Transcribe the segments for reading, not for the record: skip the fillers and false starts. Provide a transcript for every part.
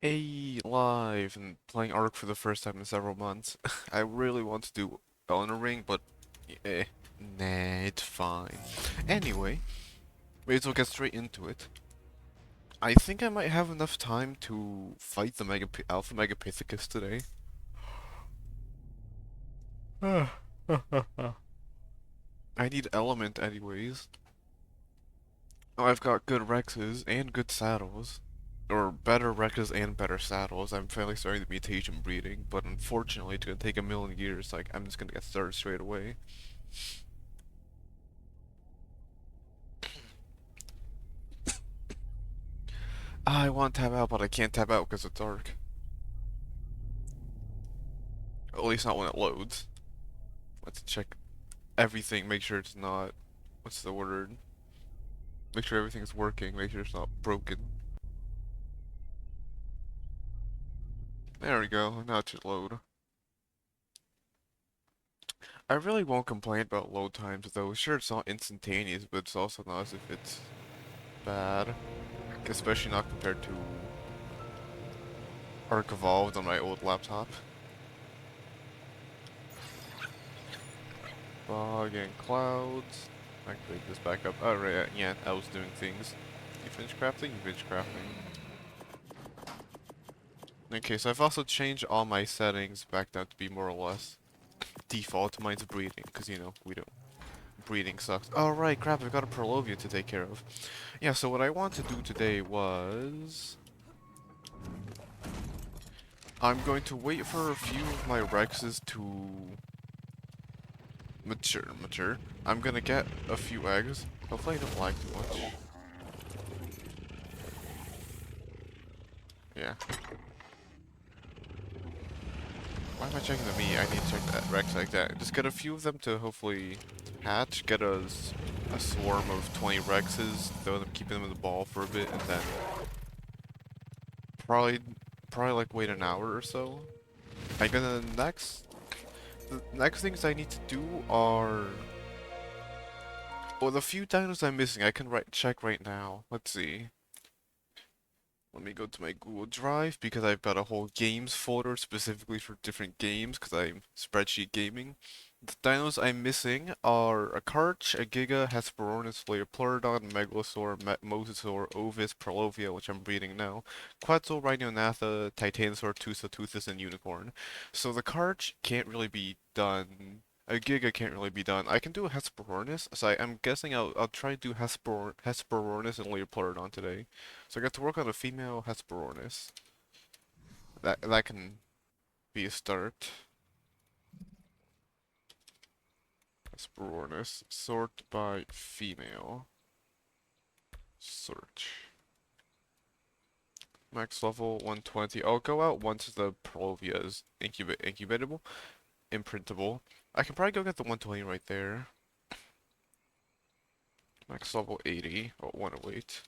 Hey, live and playing Ark for the first time in several months. I really want to do Elden Ring, but eh, nah, it's fine. Anyway, may as well get straight into it. I think I might have enough time to fight the Alpha Megapithecus today. I need Element anyways. Oh, I've got good Rexes and good saddles. Or better Rexes and better saddles. I'm finally starting the mutation breeding, but unfortunately it's gonna take a million years, like I'm just gonna get started straight away. I want to tap out, but I can't tap out because it's dark. At least not when it loads. Let's check everything, make sure it's not... What's the word? Make sure everything's working, make sure it's not broken. There we go, now it should load. I really won't complain about load times though. Sure, it's not instantaneous, but it's also not as if it's bad. Especially not compared to Arc Evolved on my old laptop. Fog and clouds. I can pick this back up. Oh, right, yeah, I was doing things. You finished crafting? You finished crafting. Okay, so I've also changed all my settings back down to be more or less default. Mine's breeding, because, you know, we don't... Breeding sucks. Oh, right, crap, I've got a Prolovia to take care of. Yeah, so what I want to do today was... I'm going to wait for a few of my Rexes to mature. I'm gonna get a few eggs. Hopefully I don't lag too much. Yeah. Why am I checking the meat? I need to check that Rex like that. Just get a few of them to hopefully hatch. Get a swarm of 20 Rexes. Throw them, keeping them in the ball for a bit, and then probably probably like wait an hour or so. I'm gonna the next things I need to do are well, the few dinos I'm missing. I can check right now. Let's see. Let me go to my Google Drive because I've got a whole games folder specifically for different games because I'm spreadsheet gaming. The dinos I'm missing are a Karch, a Giga, Hesperornis, Leopleurodon, Megalosaur, Mosasaur, Ovis, Prolovia, which I'm breeding now, Quetzal, Rhinognatha, Titanosaur, Teuthus, and Unicorn. So the Karch can't really be done. A Giga can't really be done. I can do a Hesperornis, so I'm guessing I'll try to do Hesperornis and Leopleurodon today. So I got to work on a female Hesperornis. That can be a start. Hesperornis. Sort by female. Search. Max level 120. I'll go out once the Perovia is incubatable. Imprintable. I can probably go get the 120 right there. Max level 80. Oh, 108.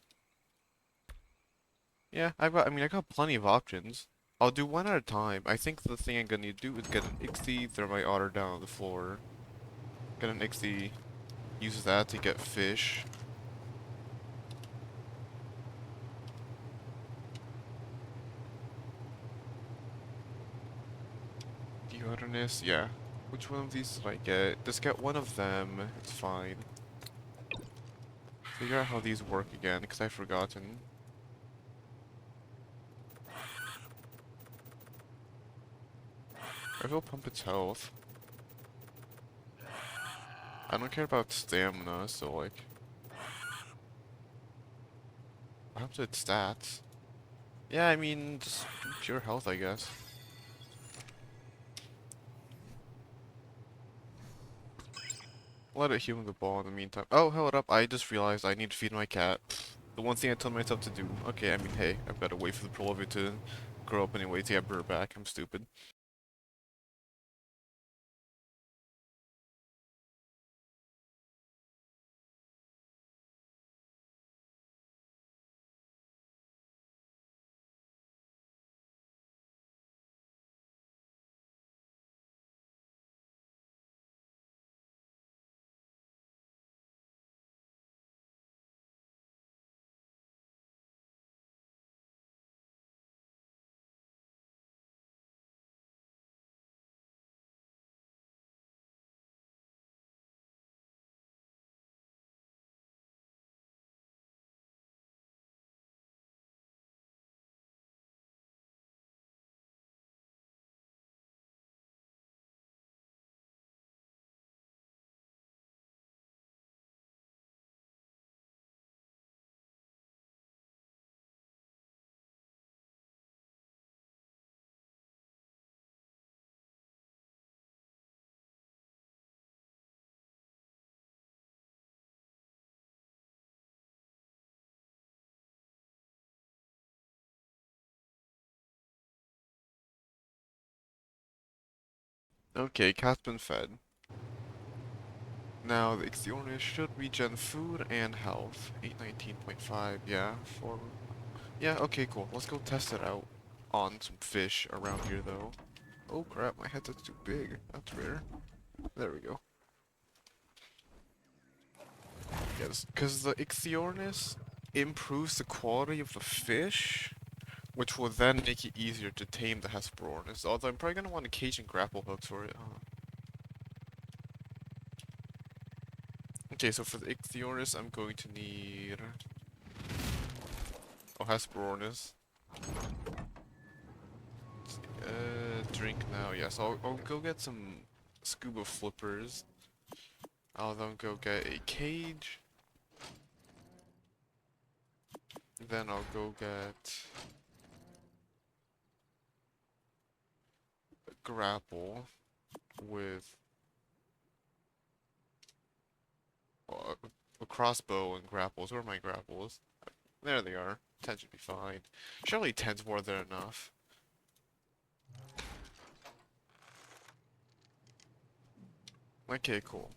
Yeah, I got plenty of options. I'll do one at a time. I think the thing I'm gonna need to do is get an Ixie, throw my otter down on the floor. Get an Ixie, use that to get fish. Deodorant, yeah. Which one of these did I get? Just get one of them, it's fine. Figure out how these work again, because I've forgotten. I will pump its health. I don't care about stamina, so like... What happens to its stats? Yeah, I mean, just pure health, I guess. Let it heal the ball in the meantime. Oh, hold up, I just realized I need to feed my cat. The one thing I told myself to do. Okay, I mean, hey, I've got to wait for the Prolovia to grow up anyway to get her back. I'm stupid. Okay, cat's been fed. Now the Ixiornis should regen food and health. 819.5, yeah, for... Yeah, okay, cool. Let's go test it out on some fish around here, though. Oh crap, my headset's too big. That's rare. There we go. Yes, because the Ixiornis improves the quality of the fish, which will then make it easier to tame the Hesperornis. Although I'm probably going to want to cage and grapple hooks for it, huh? Okay, so for the Ixiornis, I'm going to need... Oh, Hesperornis. Drink now. Yes, I'll go get some scuba flippers. I'll then go get a cage. Then I'll go get a grapple with a crossbow and grapples. Where are my grapples? There they are. 10 should be fine. Surely 10's more than enough. Okay, cool.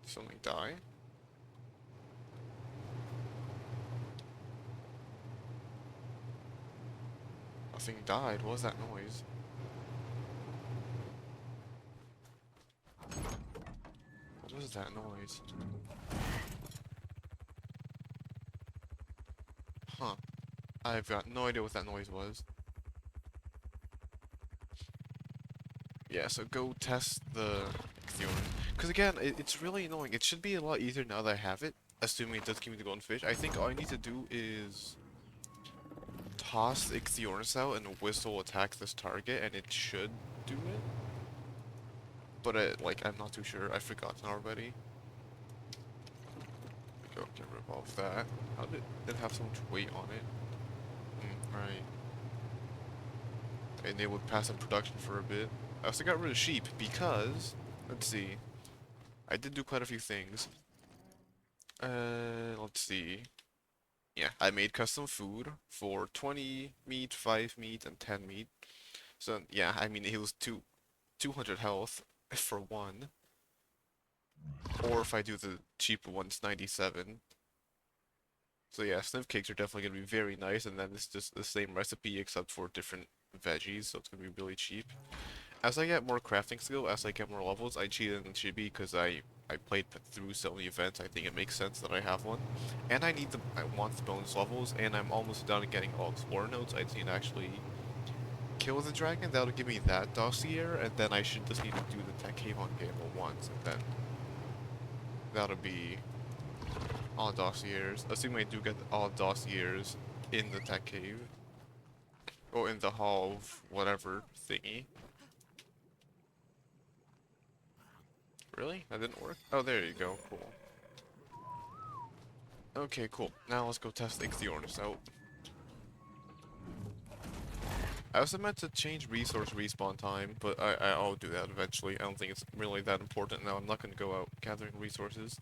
Something die? Nothing died. What was that noise? What was that noise? Huh. I've got no idea what that noise was. Yeah, so go test the because again, it's really annoying. It should be a lot easier now that I have it, assuming it does give me the golden fish. I think all I need to do is toss the Ixiornis out and whistle attack this target, and it should do it. But I'm not too sure. I've forgotten already. Go get rid of that. How did it have so much weight on it? Right. Enabled passive production for a bit. I also got rid of sheep because, let's see, I did do quite a few things. Let's see. Yeah, I made custom food for 20 meat, 5 meat, and 10 meat. So yeah, I mean it heals 200 health for one. Or if I do the cheaper one, it's 97. So yeah, sniff cakes are definitely gonna be very nice, and then it's just the same recipe except for different veggies, so it's gonna be really cheap. As I get more crafting skill, as I get more levels, I cheated in Chibi because I played through so many events. I think it makes sense that I have one, and I want the bonus levels, and I'm almost done getting all explorer notes. I just need to actually kill the dragon. That'll give me that dossier, and then I should just need to do the tech cave on gamble once, and then that'll be all dossiers. Assuming I do get all dossiers in the tech cave, or in the hall of whatever thingy. Really? That didn't work? Oh, there you go. Cool. Okay, cool. Now let's go test Ixiornis out. I also meant to change resource respawn time, but I'll do that eventually. I don't think it's really that important now. I'm not going to go out gathering resources.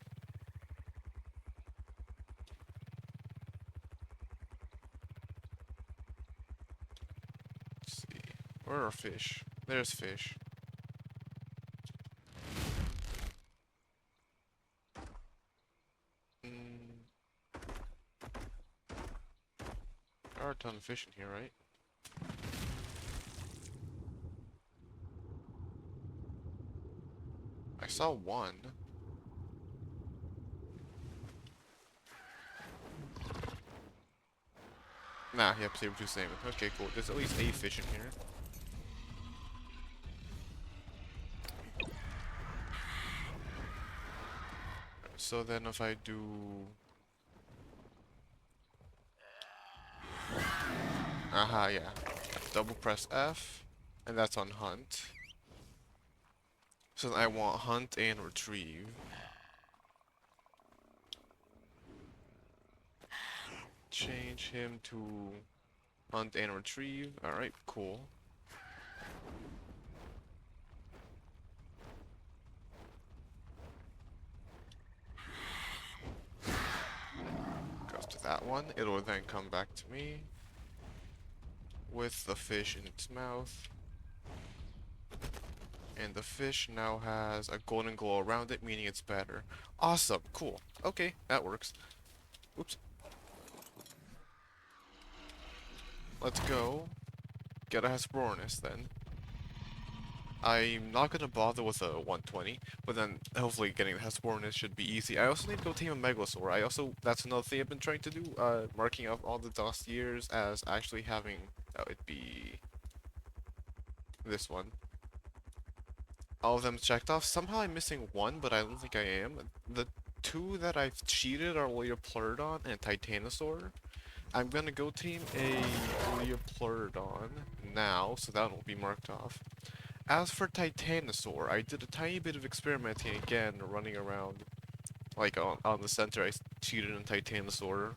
Let's see. Where are fish? There's fish. There are a ton of fish in here, right? I saw one. Nah, yep, saber-tooth salmon. Okay, cool. There's at least 8 fish in here. So then if I do... Aha, yeah. Double press F, and that's on hunt. So I want hunt and retrieve. Change him to hunt and retrieve. Alright, cool. Goes to the that one. It'll then come back to me with the fish in its mouth. And the fish now has a golden glow around it, meaning it's better. Awesome, cool. Okay, that works. Oops. Let's go. Get a Hesperornis then. I'm not gonna bother with a 120, but then hopefully getting the Hesperornis should be easy. I also need to go tame a Megalosaur. That's another thing I've been trying to do, marking off all the dossiers as actually having, it'd be this one. All of them checked off. Somehow I'm missing one, but I don't think I am. The two that I've cheated are Leopleurodon and Titanosaur. I'm gonna go tame a Leopleurodon now, so that will be marked off. As for Titanosaur, I did a tiny bit of experimenting again, running around, like on the center. I cheated in Titanosaur.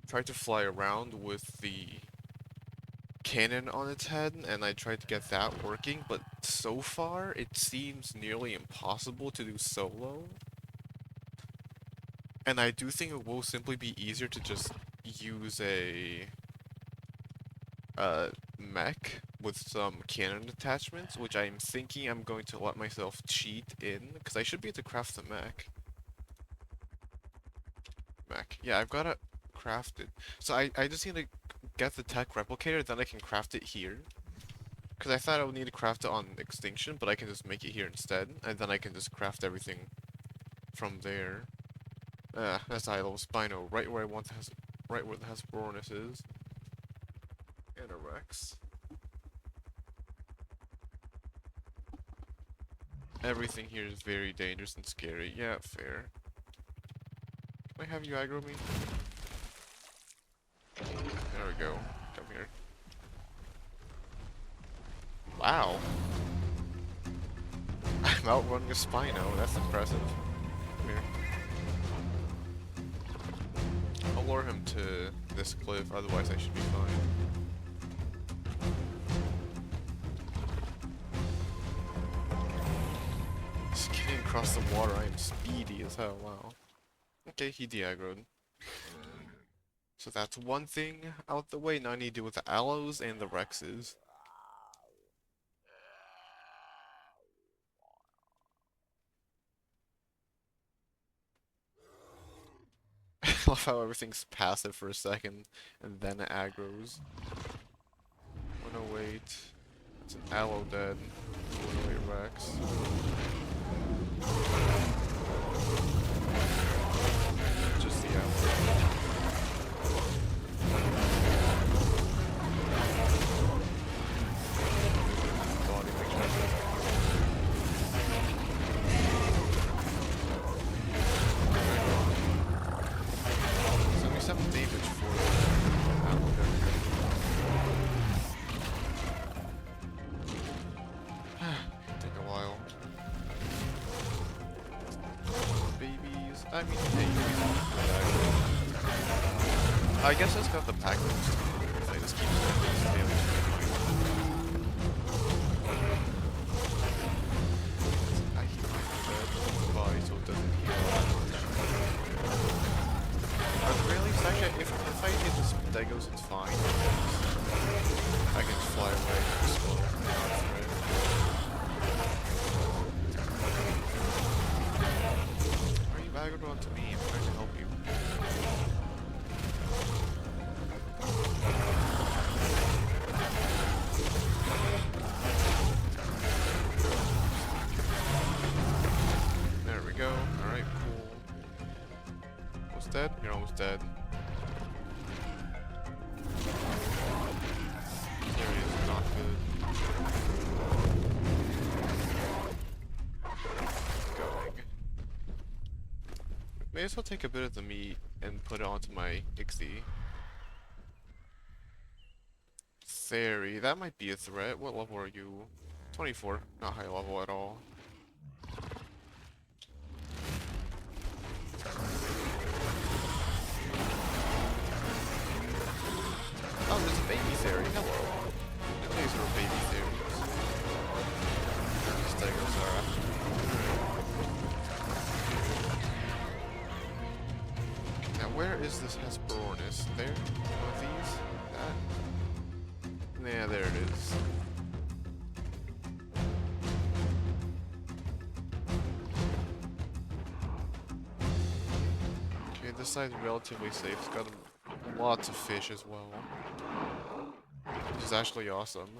Tried to fly around with the cannon on its head, and I tried to get that working, but so far it seems nearly impossible to do solo. And I do think it will simply be easier to just use a mech with some cannon attachments, which I'm thinking I'm going to let myself cheat in, because I should be able to craft the mech. Yeah, I've got to craft it. So I just need to get the tech replicator, then I can craft it here. Because I thought I would need to craft it on Extinction, but I can just make it here instead, and then I can just craft everything from there. That's high level Spino, right where I want the right where the Hesperornis is. And a Rex. Everything here is very dangerous and scary. Yeah, fair. Can I have you aggro me? There we go. Come here. Wow. I'm outrunning a Spino. That's impressive. Come here. I'll lure him to this cliff, otherwise I should be fine. Just getting across the water, I am speedy as hell, wow. Okay, he de-aggroed. So that's one thing out the way. Now I need to deal with the Aloes and the Rexes. I love how everything's passive for a second, and then it aggroes. 108. That's an Aloe dead. 108 Rex. Just the Aloe. Body like that. 77 damage for Aloe. Take a while. Babies. I mean, I guess it's got the pack boost. If I just keep doing damage. I keep my body so it doesn't heal. At the very least, actually, if I hit this Degos, it's fine. I can just fly away and explode. Why are you aggroed onto me? I'm trying to help you. There we go. Alright, cool. Almost dead? You're almost dead. This area is not good. Going. May as well take a bit of the meat and put it onto my Ixie. Theory, that might be a threat. What level are you? 24. Not high level at all. Oh, there's a baby theory. Hello. These are baby theories. These Stegos are after. Now Where is this Hesperornis? There? One of these? That? Yeah, there it is. Okay, this side's relatively safe. It's got lots of fish as well. Which is actually awesome.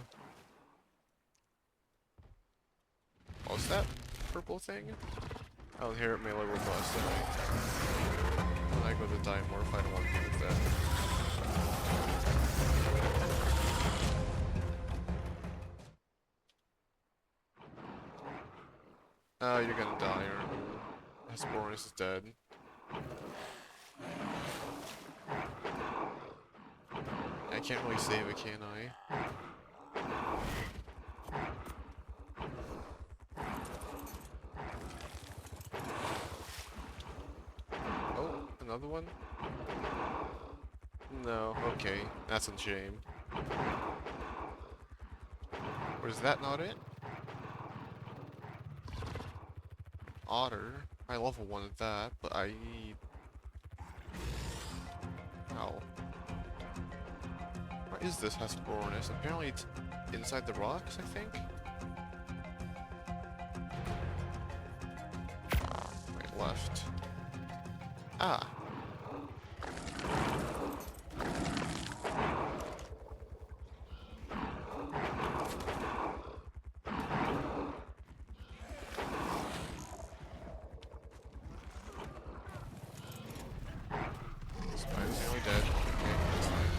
What's that purple thing? Oh, here at melee robust. I go to die more if I don't want to deal with that. Oh, you're gonna die, aren't you? Hesperornis is dead. I can't really save it, can I? Oh, another one? No, okay. That's a shame. Or is that not it? Otter. I level 1 at that, but I need... Ow. Where is this Hesperornis? Apparently it's inside the rocks, I think? Right, left. Ah! Spider's nearly dead. Okay, that's fine.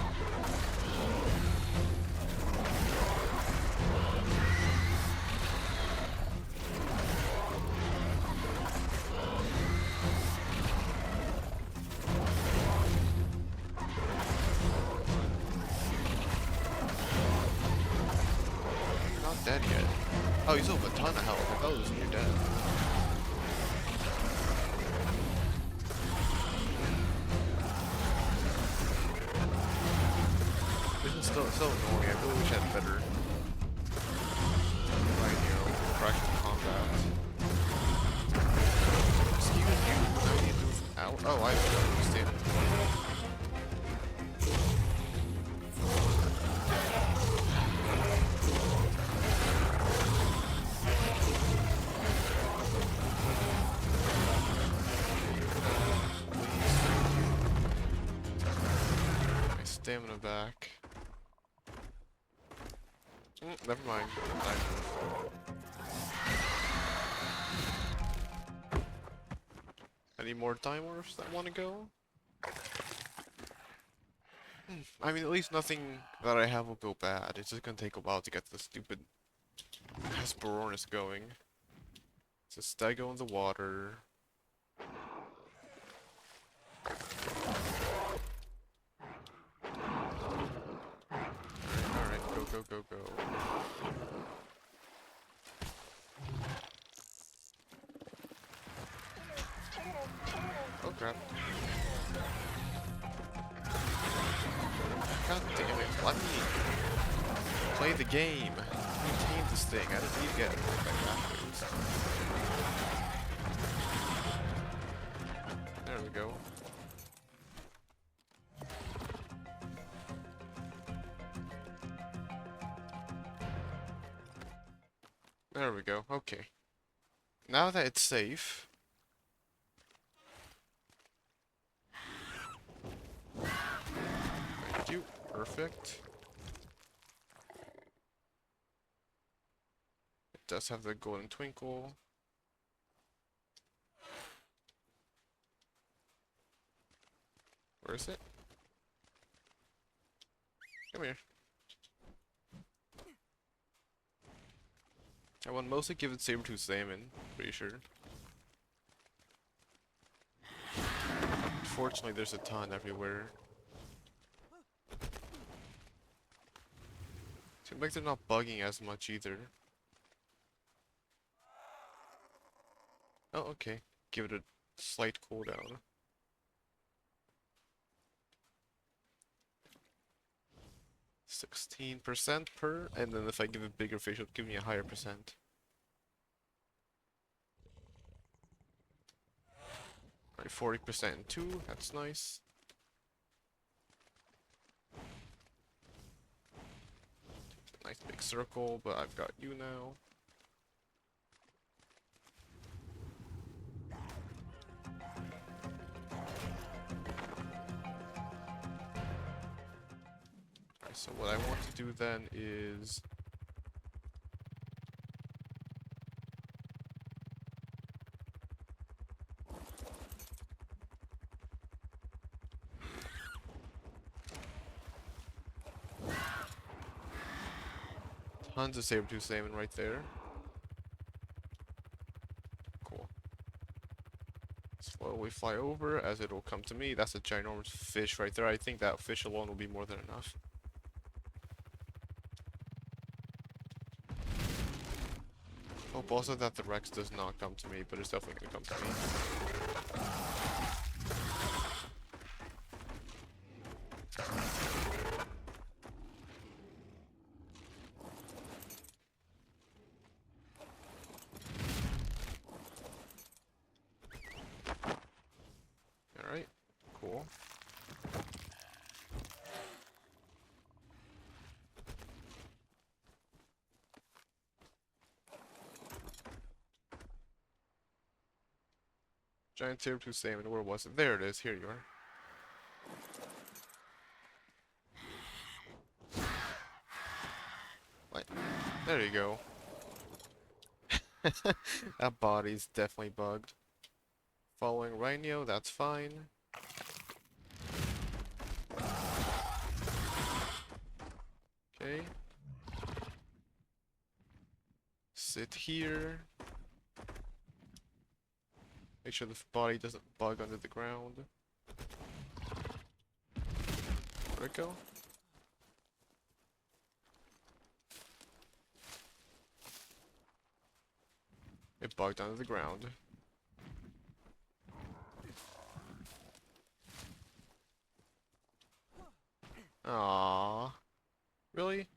You're not dead yet. Oh, you still have a ton of health. I thought it was when you're dead. This is still so annoying. I really wish I had better, like, you know, practice combat. Excuse you. I need to move out. Oh, I understand. My stamina back. Never mind. Any more timers that want to go? I mean, at least nothing that I have will go bad. It's just gonna take a while to get the stupid Hesperornis going. It's a stego in the water. Alright, go, go, go, go. Oh crap. God damn it, let me play the game. Maintain this thing. I don't need to get it back afterwards. There we go. There we go, okay. Now that it's safe... Thank you, perfect. It does have the golden twinkle. Where is it? Come here. I want mostly give it saber-tooth salmon, pretty sure. Unfortunately, there's a ton everywhere. Seems like they're not bugging as much either. Oh, okay. Give it a slight cooldown. %, per, and then if I give it bigger fish, it'll give me a higher percent. Alright, 40% 2, that's nice. Nice big circle, but I've got you now. Alright, so what I want to do then is... Tons of saber-tooth salmon right there. Cool. Slowly fly over as it'll come to me. That's a ginormous fish right there. I think that fish alone will be more than enough. Hope also that the Rex does not come to me, but it's definitely gonna come to me. Alright, cool. Giant saber-tooth salmon, where was it? There it is, here you are. What? There you go. That body's definitely bugged. Following Rhino, that's fine. Okay. Sit here. Make sure the body doesn't bug under the ground. Where'd it go? It bugged under the ground. Aww. Really?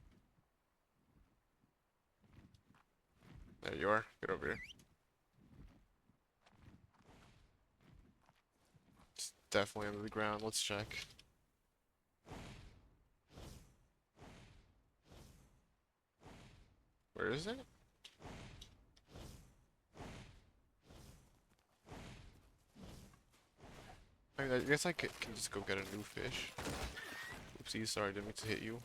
There you are. Get over here. It's definitely under the ground. Let's check. Where is it? I mean, I guess I can just go get a new fish. Oopsie, sorry, didn't mean to hit you.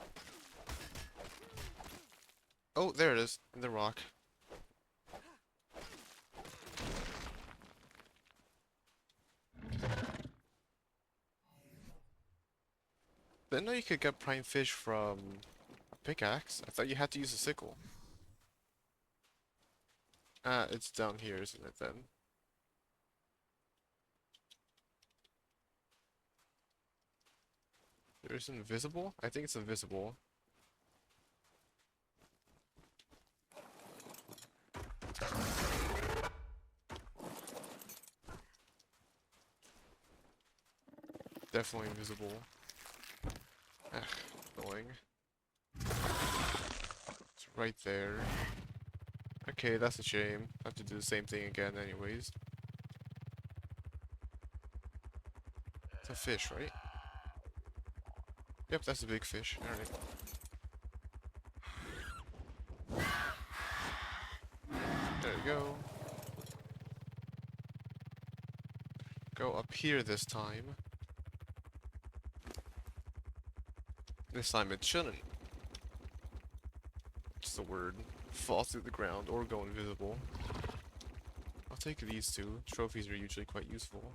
Oh, there it is, in the rock. Didn't know you could get prime fish from a pickaxe. I thought you had to use a sickle. Ah, it's down here, isn't it then? There's invisible? I think it's invisible. Definitely invisible. Ugh, annoying. It's right there. Okay, that's a shame. I have to do the same thing again anyways. It's a fish, right? Yep, that's a big fish. Alright. There you go. Go up here this time. This time it shouldn't. What's the word? Fall through the ground or go invisible. I'll take these two. Trophies are usually quite useful.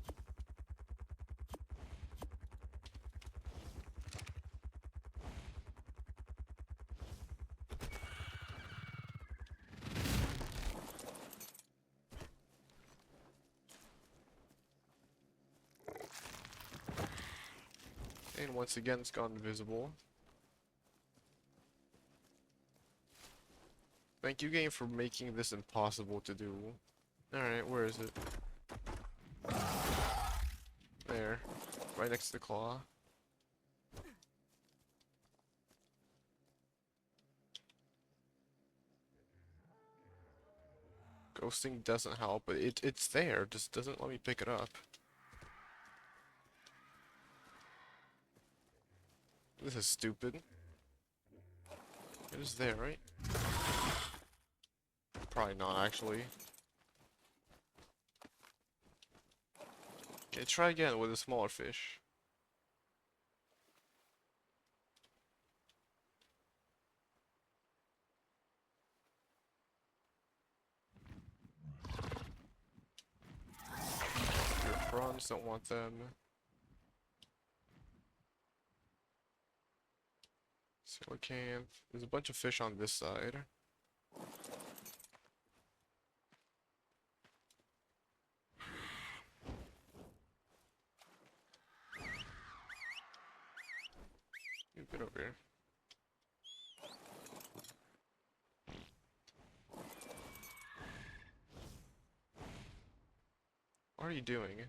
And once again, it's gone invisible. Thank you, game, for making this impossible to do. Alright, where is it? There. Right next to the claw. Ghosting doesn't help, but it's there, just doesn't let me pick it up. This is stupid. It is there, right? Probably not, actually. Okay, try again with a smaller fish. Your prawns, don't want them. Silicon. There's a bunch of fish on this side. You get over here. What are you doing?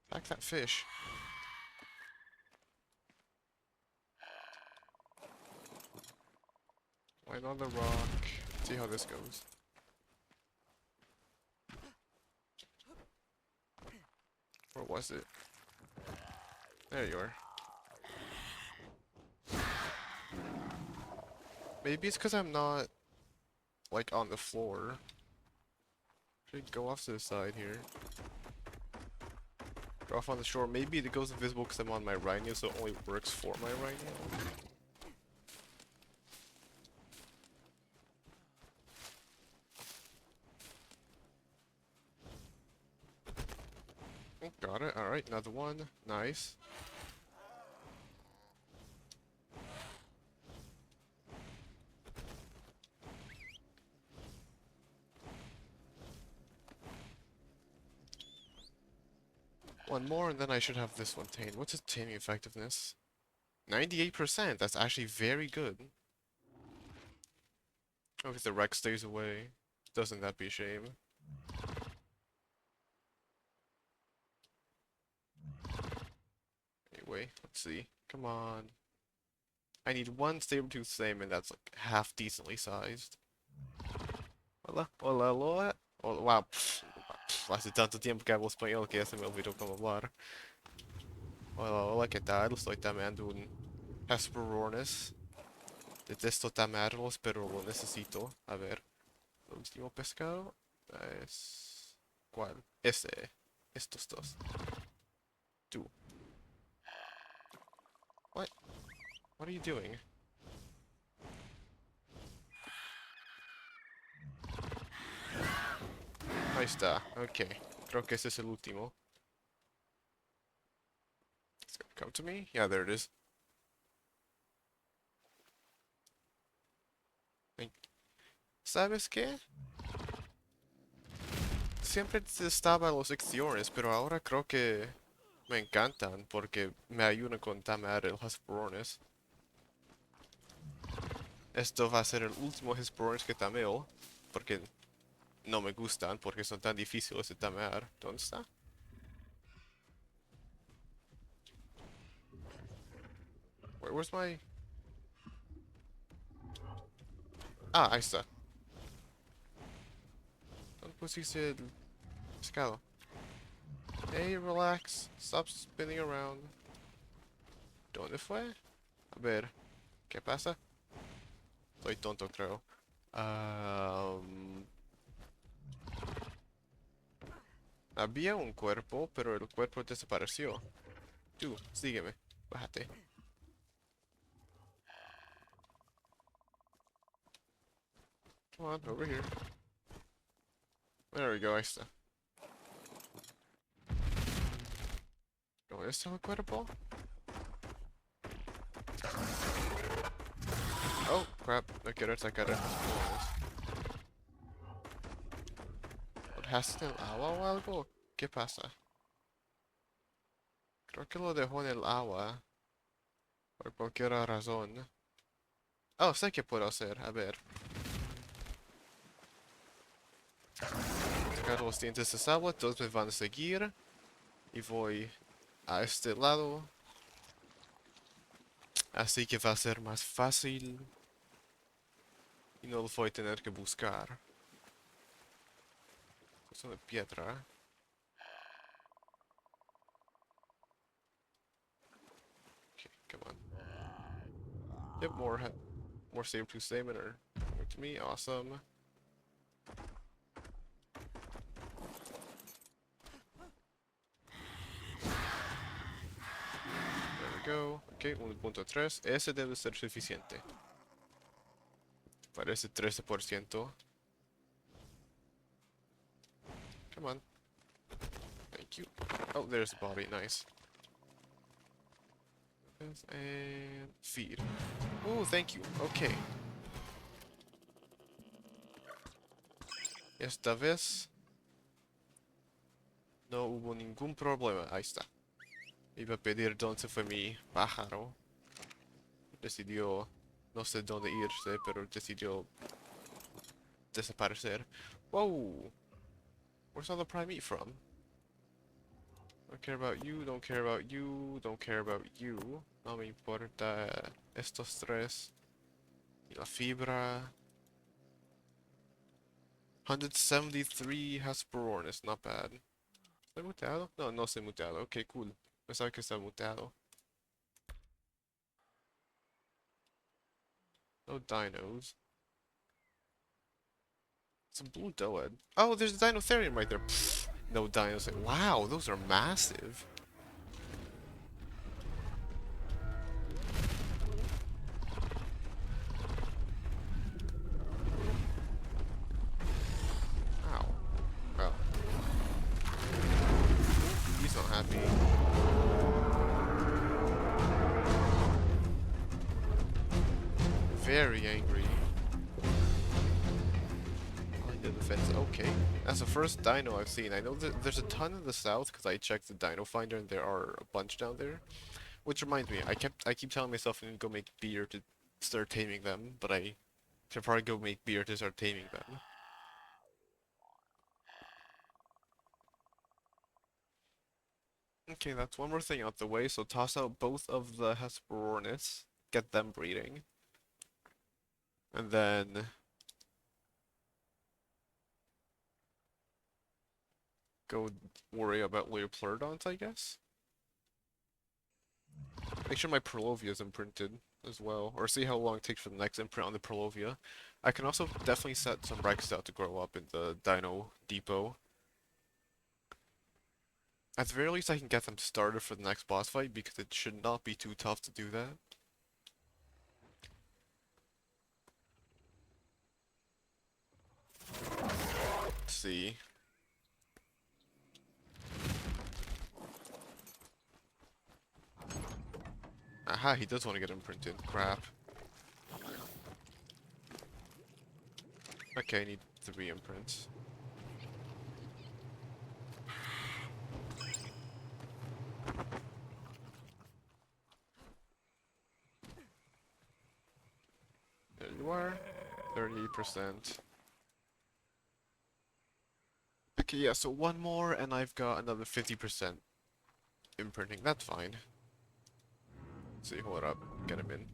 Back that fish. Land on the rock. See how this goes. Where was it? There you are. Maybe it's because I'm not, like, on the floor. Should go off to the side here. Go off on the shore. Maybe it goes invisible because I'm on my rhino, so it only works for my rhino. Oh, got it. Alright, another one. Nice. One more and then I should have this one tamed. What's its taming effectiveness? 98%! That's actually very good. Oh, if the wreck stays away. Doesn't that be a shame? Anyway, let's see. Come on. I need one saber-tooth salmon that's like half decently sized. Hola, hola, hola. Oh, wow. Hace tanto tiempo que hablo español que ya se me olvidó cómo hablar. Hola, hola, ¿qué tal? Estoy tameando un Hesperornis. Detesto tamarlos, pero lo necesito. A ver. El último pescado es... ¿Cuál? Este. Estos dos. Tú. What? What are you doing? Ahí está. Ok. Creo que ese es el último. It's gonna come to me? Yeah, there it is. ¿Sabes qué? Siempre detestaba los secciones, pero ahora creo que me encantan porque me ayudan con tamear los Hesperornis. Esto va a ser el último Hesperornis que tameo, porque no me gustan, porque son tan difíciles de tamear. ¿Dónde está? Where's my... Ah, ahí está. ¿Dónde pusiste el pescado? Hey, relax. Stop spinning around. ¿Dónde fue? A ver, ¿qué pasa? Soy tonto, creo. Había un cuerpo, pero el cuerpo desapareció. Tú, sígueme. Bájate. Come on, over here. There we go, ahí está. ¿Dónde está el cuerpo? Oh, crap. No quiero sacar estos juegos. ¿Dejaste en el agua o algo? ¿Qué pasa? Creo que lo dejó en el agua. Por cualquier razón. Oh, sé qué puedo hacer. A ver. Sacar los dientes de agua. Todos me van a seguir. Y voy a este lado. Así que va a ser más fácil. y no los voy a tener que buscar. Son de piedra. Okay, come on. Yep, more save to statement are coming to me. Awesome. There we go. Ok, 1.3. Ese debe ser suficiente. Parece 13%. Come on. Thank you. Oh, there's the body. Nice. And feed. Oh, thank you. Okay. Esta vez no hubo ningún problema. Ahí está. Iba a pedir dónde fue mi pájaro. Decidió, no sé dónde irse, pero decidió desaparecer. Whoa! Where's all the prime meat from? Don't care about you, don't care about you, don't care about you. No me importa estos tres. Y la fibra. 173 Hesperornis, not bad. ¿Está muteado? No, no estoy muteado. Ok, cool. Pensaba que está muteado. No dinos. It's a blue doed. Oh, there's a dinotherium right there. Pfft, no dinos. Wow, those are massive. Ow. Well. He's not happy. Very angry. The defense. Okay, that's the first dino I've seen. I know that there's a ton in the south because I checked the dino finder and there are a bunch down there. Which reminds me, I keep telling myself I need to go make beer to start taming them, but I should probably go make beer to start taming them. Okay, that's one more thing out the way. So toss out both of the Hesperornis, get them breeding, and then go worry about Leopleurodons, I guess. Make sure my Perlovia is imprinted as well, or see how long it takes for the next imprint on the Perlovia. I can also definitely set some Rex out to grow up in the Dino Depot. At the very least, I can get them started for the next boss fight because it should not be too tough to do that. Let's see. Aha, he does want to get imprinted. Crap. Okay, I need 3 imprints. There you are. 30%. Okay, yeah, so one more and I've got another 50% imprinting. That's fine. Let's see, hold up. Get him in.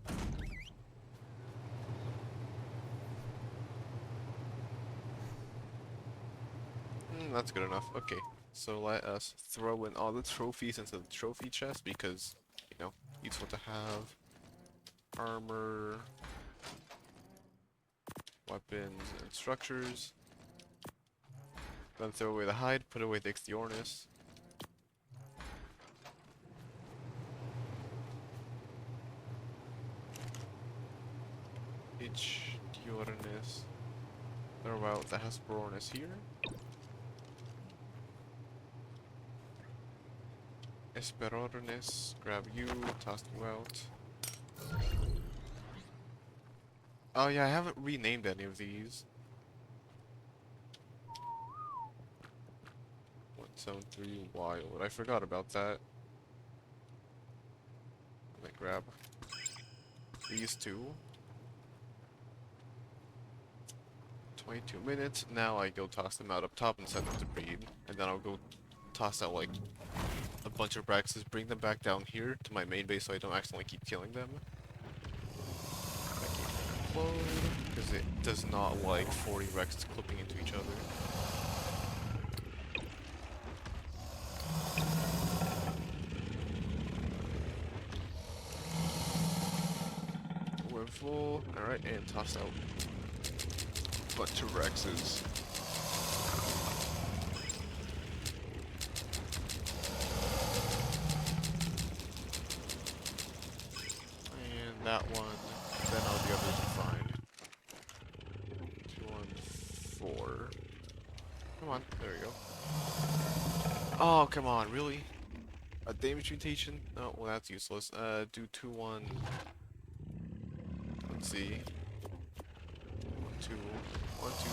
That's good enough. Okay, so let us throw in all the trophies into the trophy chest because, you know, useful to have. Armor, weapons, and structures. Then throw away the hide, put away the Ichthyornis. Ichthyornis. Throw out the Hesperornis here. Hesperornis, grab you, toss you out. Oh yeah, I haven't renamed any of these. 173 Wild. I forgot about that. Let me grab these two. 22 minutes. Now I go toss them out up top and send them to breed. And then I'll go toss out like a bunch of Braxes, bring them back down here to my main base so I don't accidentally keep killing them. explode, because it does not like 40 Rexes clipping into each other. We're full. Alright, and toss out. Bunch of Rexes. And that one. Then all the others are fine. 2 on 4. Come on, there we go. Oh, come on, really? A damage mutation? Oh, well, that's useless. Do 2 1. Let's see. 1 2 1 2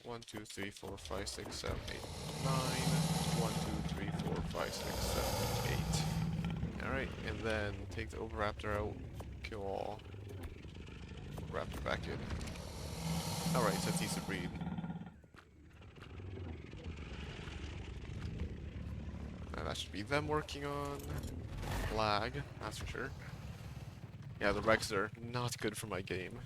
3 1 2 3 4 5 6 7 8 9 1 2 3 4 5 6 7 8. Alright, and then take the Overraptor out, kill all. Raptor back in. Alright, so that's decent breed. That should be them working on lag, that's for sure. Yeah, the Rex are not good for my game.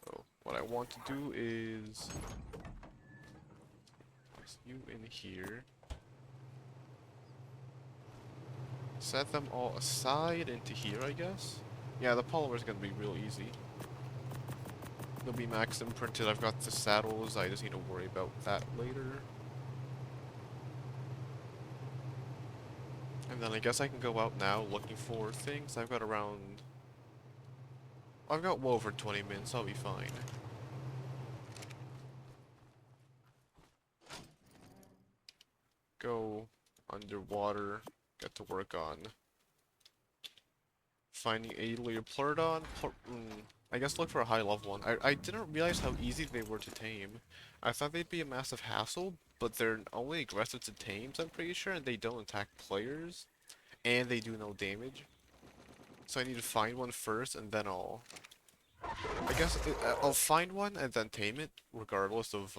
So, what I want to do is place you in here. Set them all aside into here, I guess? Yeah, the polymer is gonna be real easy. They'll be max imprinted. I've got the saddles. I just need to worry about that later. And then I guess I can go out now looking for things. I've got around... I've got well over 20 minutes. I'll be fine. Go underwater. Get to work on finding a Leopleurodon. I guess look for a high level one. I didn't realize how easy they were to tame. I thought they'd be a massive hassle, but they're only aggressive to tames, I'm pretty sure, and they don't attack players, and they do no damage. So I need to find one first, and then I'll find one and then tame it, regardless of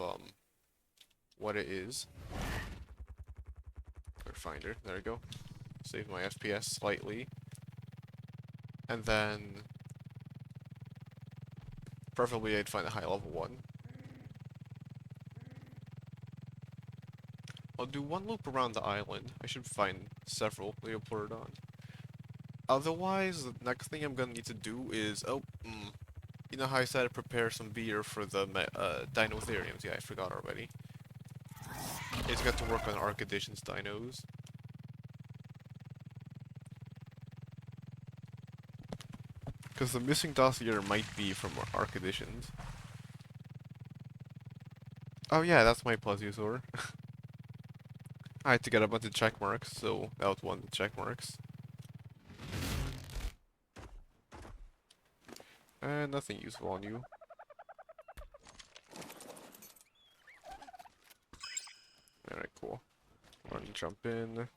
what it is. Quick finder, there we go. Save my FPS slightly, and then preferably I'd find a high level one. I'll do one loop around the island. I should find several Leopleurodon. Otherwise, the next thing I'm gonna need to do is, you know how I said I'd prepare some beer for the Dinotheriums? Yeah, I forgot already. I just got to work on Arc Editions dinos. Because the missing dossier might be from Arc Editions. Oh yeah, that's my plesiosaur. I had to get a bunch of check marks, so that was one of the check marks. And nothing useful on you. Alright, cool. Run and jump in.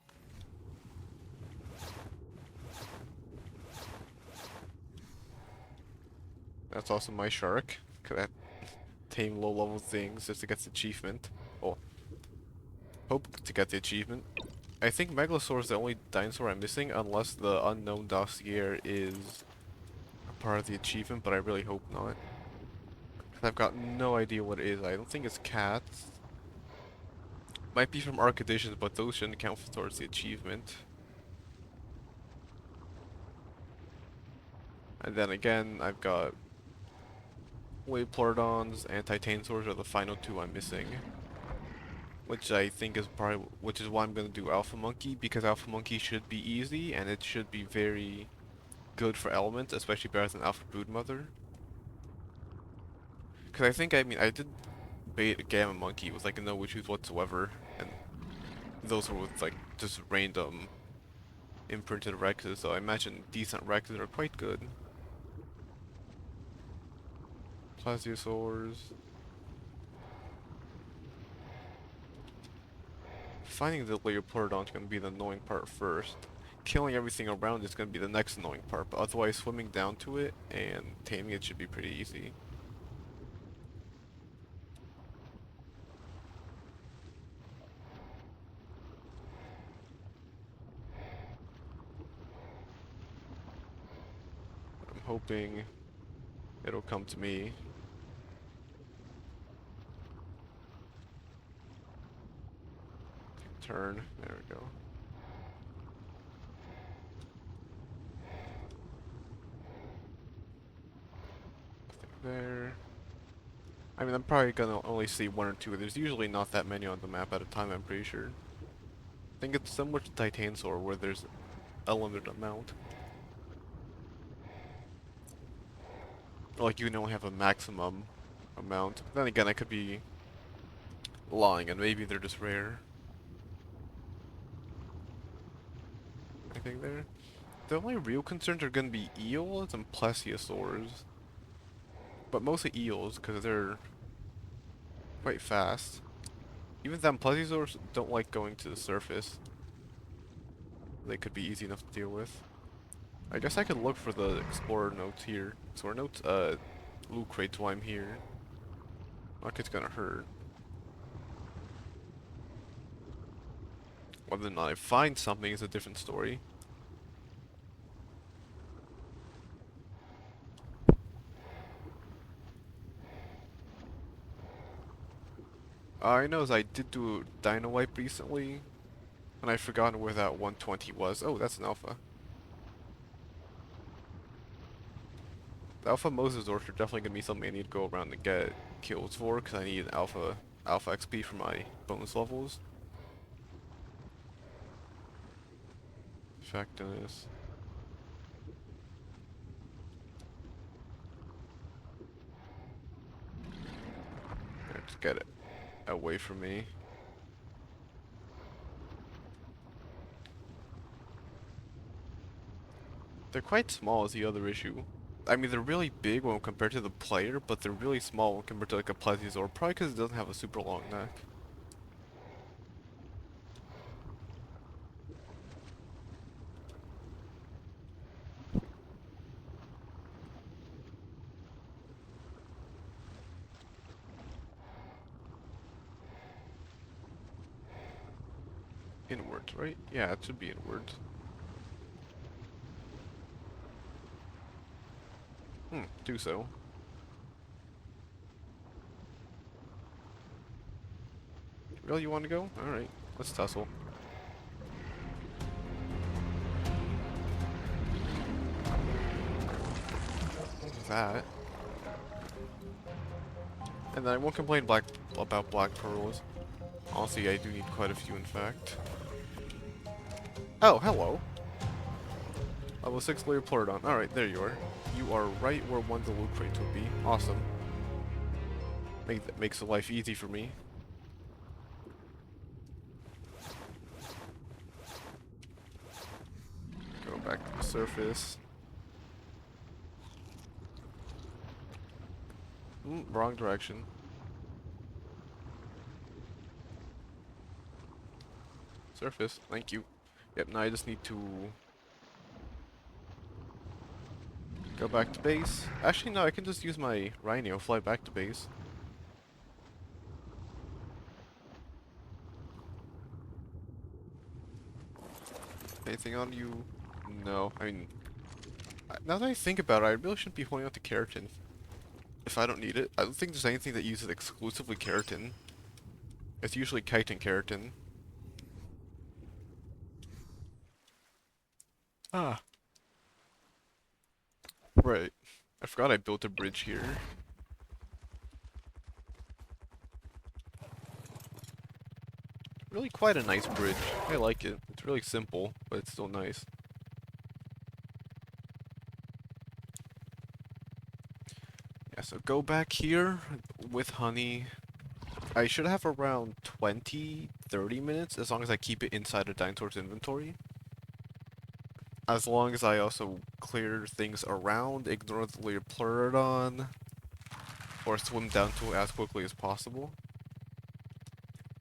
That's also my shark. Cause I tame low level things just to get the achievement. Oh. Hope to get the achievement. I think Megalosaur is the only dinosaur I'm missing, unless the unknown dossier is a part of the achievement, but I really hope not. I've got no idea what it is. I don't think it's cats. Might be from Arc Editions, but those shouldn't count towards the achievement. And then again, I've got Leopleurodons and Titanosaurs are the final two I'm missing. Which I think is probably, which is why I'm gonna do Alpha Monkey, because Alpha Monkey should be easy, and it should be very good for elements, especially better than Alpha Broodmother. Because I did Beta Gamma Monkey with like no issues whatsoever, and those were with like just random imprinted Rexes, so I imagine decent Rexes are quite good. Plesiosaurs. Finding the Leopleurodon is going to be the annoying part first. Killing everything around is going to be the next annoying part, but otherwise swimming down to it and taming it should be pretty easy. hoping it'll come to me. Turn. There we go. There. I mean, I'm probably gonna only see one or two. There's usually not that many on the map at a time, I'm pretty sure. I think it's similar to Titanosaur where there's a limited amount. Like, you can only have a maximum amount. Then again, I could be lying and maybe they're just rare. Anything there? The only real concerns are gonna be eels and plesiosaurs. But mostly eels, because they're quite fast. Even then, plesiosaurs don't like going to the surface. They could be easy enough to deal with. I guess I could look for the explorer notes here. Explorer notes, loot crates while I'm here. Like it's gonna hurt. Whether or not I find something is a different story. All I know is I did do a dino wipe recently, and I've forgotten where that 120 was. Oh, that's an alpha. The alpha mosasaurs are definitely gonna be something I need to go around and get kills for, because I need an alpha XP for my bonus levels. Effectiveness. Let's get it away from me. They're quite small is the other issue. I mean, they're really big when compared to the player, but they're really small when compared to like a plesiosaur, probably because it doesn't have a super long neck. Inwards, right? Yeah, it should be inwards. Do so. Really, you want to go? Alright, let's tussle. That. And then I won't complain about black pearls. Honestly, I do need quite a few, in fact. Oh, hello. Level 6 layer Pleurodon. Alright, there you are. You are right where one of the loot crates would be. Awesome. Makes the life easy for me. Go back to the surface. Wrong direction. Surface, thank you. Yep, now I just need to go back to base. Actually, no, I can just use my Rhino, fly back to base. Anything on you? No, I mean, now that I think about it, I really shouldn't be holding out the keratin if I don't need it. I don't think there's anything that uses exclusively keratin. It's usually chitin keratin. Ah. Right. I forgot I built a bridge here. Really quite a nice bridge. I like it. It's really simple, but it's still nice. Yeah, so go back here with honey. I should have around 20-30 minutes as long as I keep it inside a dinosaur's inventory. As long as I also clear things around, ignore the layer Pleurodon, or swim down to it as quickly as possible.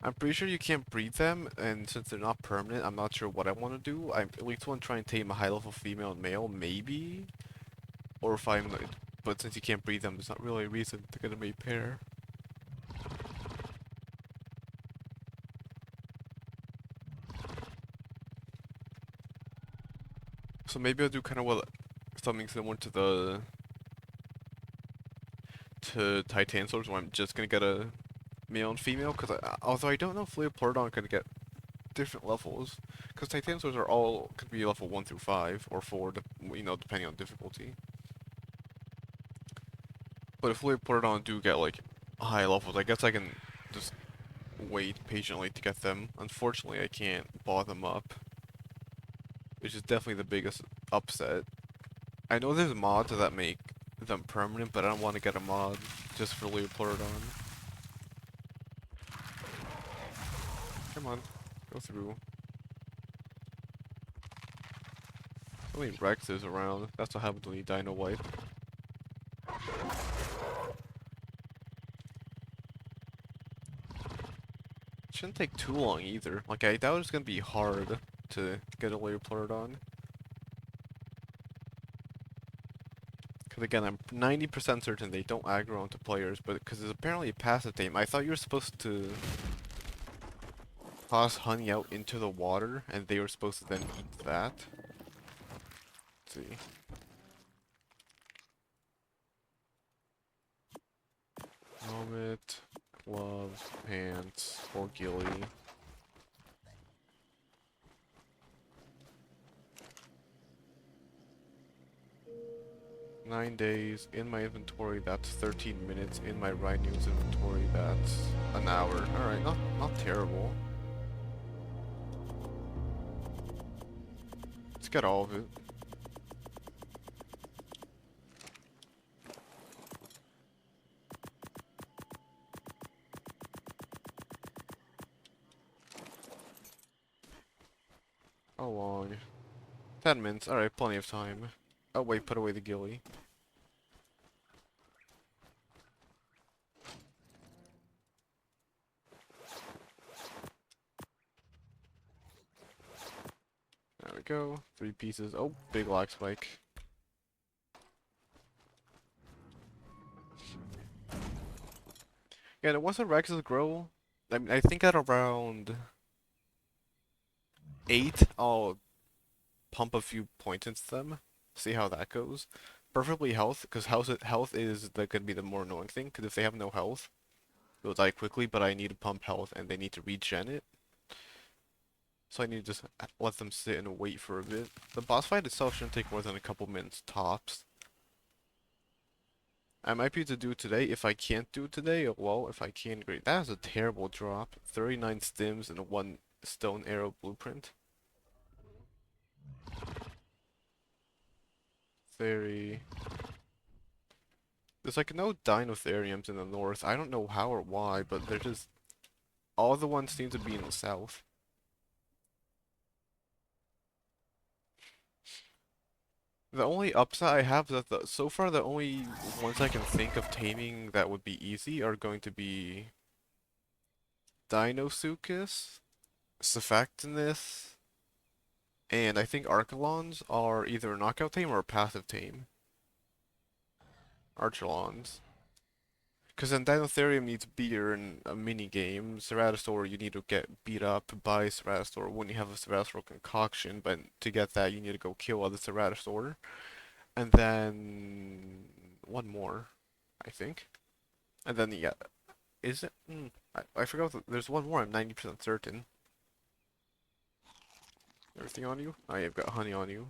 I'm pretty sure you can't breed them, and since they're not permanent, I'm not sure what I want to do. I at least want to try and tame a high-level female and male, maybe? Or if I'm... But since you can't breed them, there's not really a reason to get a mate pair. So maybe I'll do kind of what something similar to the Titanosaurs, where I'm just gonna get a male and female. Because although I don't know if Leopolodon could get different levels, because Titanosaurs are all could be level 1 through 5 or 4, you know, depending on difficulty. But if Leopolodon do get like high levels, I guess I can just wait patiently to get them. Unfortunately, I can't ball them up, which is definitely the biggest upset. I know there's mods that make them permanent, but I don't want to get a mod just for Leopolodon. Come on, go through. So many Rexes around. That's what happens when you dino wipe. Shouldn't take too long either. Like, I doubt it's gonna be hard to get a Leopolodon. Because again, I'm 90% certain they don't aggro onto players, but because it's apparently a passive team. I thought you were supposed to toss honey out into the water, and they were supposed to then eat that. Let's see. Helmet, gloves, pants, or ghillie. "9 days in my inventory, that's 13 minutes. In my Rhinos inventory, that's an hour." Alright, not terrible. Let's get all of it. How long? 10 minutes. Alright, plenty of time. Oh wait, put away the ghillie. There we go. 3 pieces. Oh, big lag spike. Yeah, and once the Rexes grow, I mean, I think at around 8, I'll pump a few points into them. See how that goes. Preferably health, because health is gonna be the more annoying thing, because if they have no health, they'll die quickly, but I need to pump health, and they need to regen it. So I need to just let them sit and wait for a bit. The boss fight itself shouldn't take more than a couple minutes tops. I might be able to do it today. If I can't do it today, well, if I can, great. That is a terrible drop. 39 stims and 1 stone arrow blueprint. Very... There's like no dinotheriums in the north. I don't know how or why, but they're just... All the ones seem to be in the south. The only upside I have is that so far the only ones I can think of taming that would be easy are going to be Dinosuchus, Cephactinus, and I think Archelons are either a knockout tame or a passive tame. Archelons. Because then Dinotherium needs beer in a mini game. Ceratosaur, you need to get beat up by Ceratosaur when you have a Ceratosaur concoction, but to get that you need to go kill other Ceratosaur. And then one more, I think. And then yeah, is it? I forgot. There's one more. I'm 90% certain. Everything on you? Oh, you've got honey on you.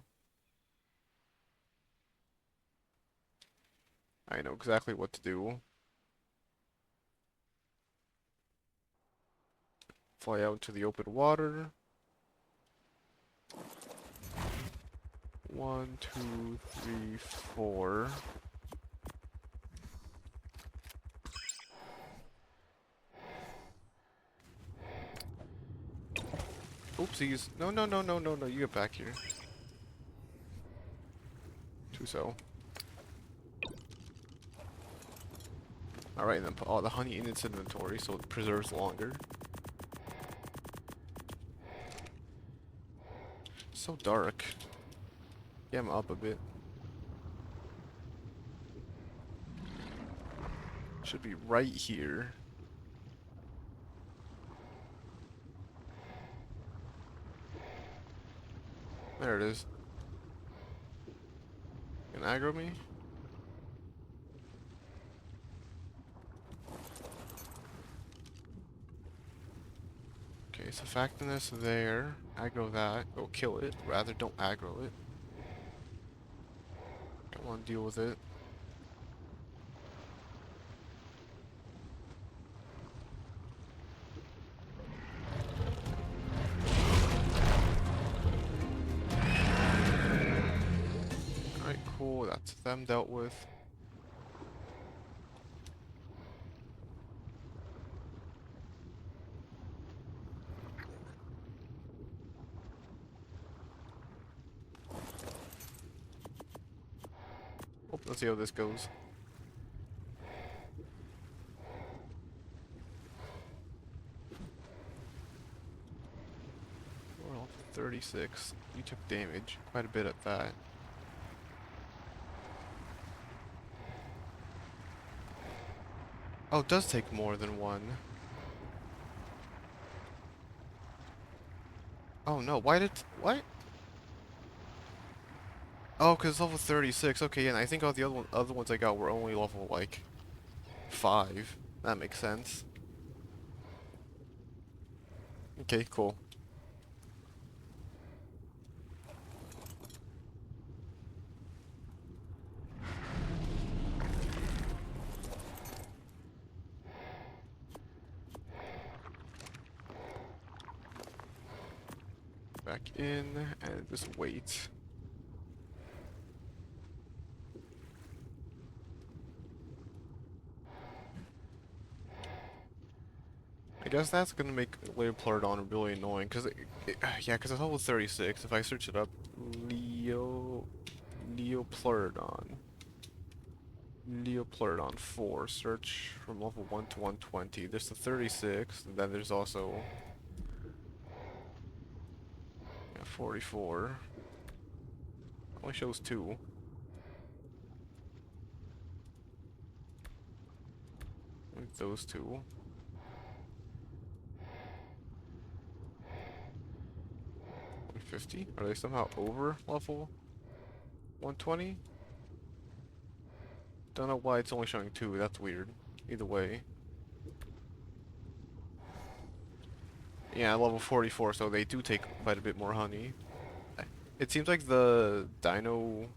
I know exactly what to do. Fly out into the open water. 1, 2, 3, 4. Oopsies. No, no, no, no, no, no. You get back here. So. Alright, and then put all the honey in its inventory so it preserves longer. So dark. Yeah, I'm up a bit. Should be right here. There it is. Can aggro me? Okay, so factiness there. Aggro that. Go kill it. Rather, don't aggro it. Don't want to deal with it. Alright, cool. That's them dealt with. Oh, let's see how this goes. We're on 36. You took damage. Quite a bit at that. Oh, it does take more than one. Oh no, why did... What? Oh, because level 36. Okay, yeah, and I think all the other ones I got were only level, like, 5. That makes sense. Okay, cool. Back in, and just wait. I guess that's gonna make Leopardon really annoying, because yeah, because it's level 36. If I search it up, Leopardon. Leopardon 4. Search from level 1 to 120. There's the 36, and then there's also 44. Only shows 2. Like those 2. 150? Are they somehow over level 120? Don't know why it's only showing 2. That's weird. Either way. Yeah, level 44, so they do take quite a bit more honey. It seems like the Dino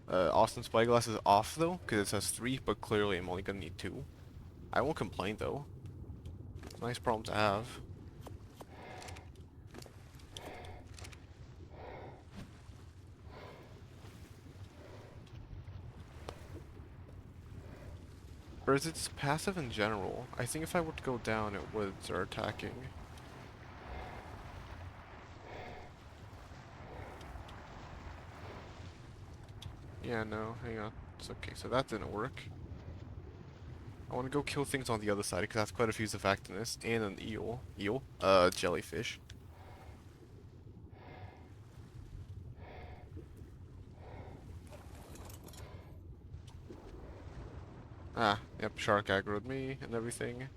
Austin Spyglass is off though, because it says 3, but clearly I'm only gonna need 2. I won't complain though. Nice problem to have. Or is it passive in general? I think if I were to go down, it would start attacking. Yeah, no, hang on. It's okay, so that didn't work. I want to go kill things on the other side, because that's quite a few Zafactinus, and an eel. Eel? Jellyfish. Ah, yep, shark aggroed me and everything.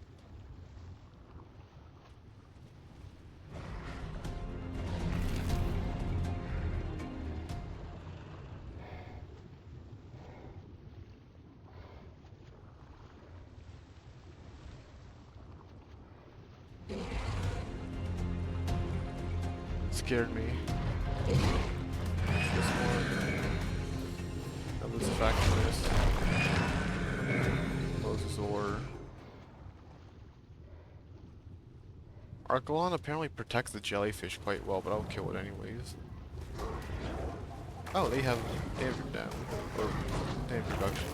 Scared me. This one. That was Zafactinus. Mosasaur. Archelon apparently protects the jellyfish quite well, but I'll kill it anyways. Oh, they have damage down. Or damage reduction.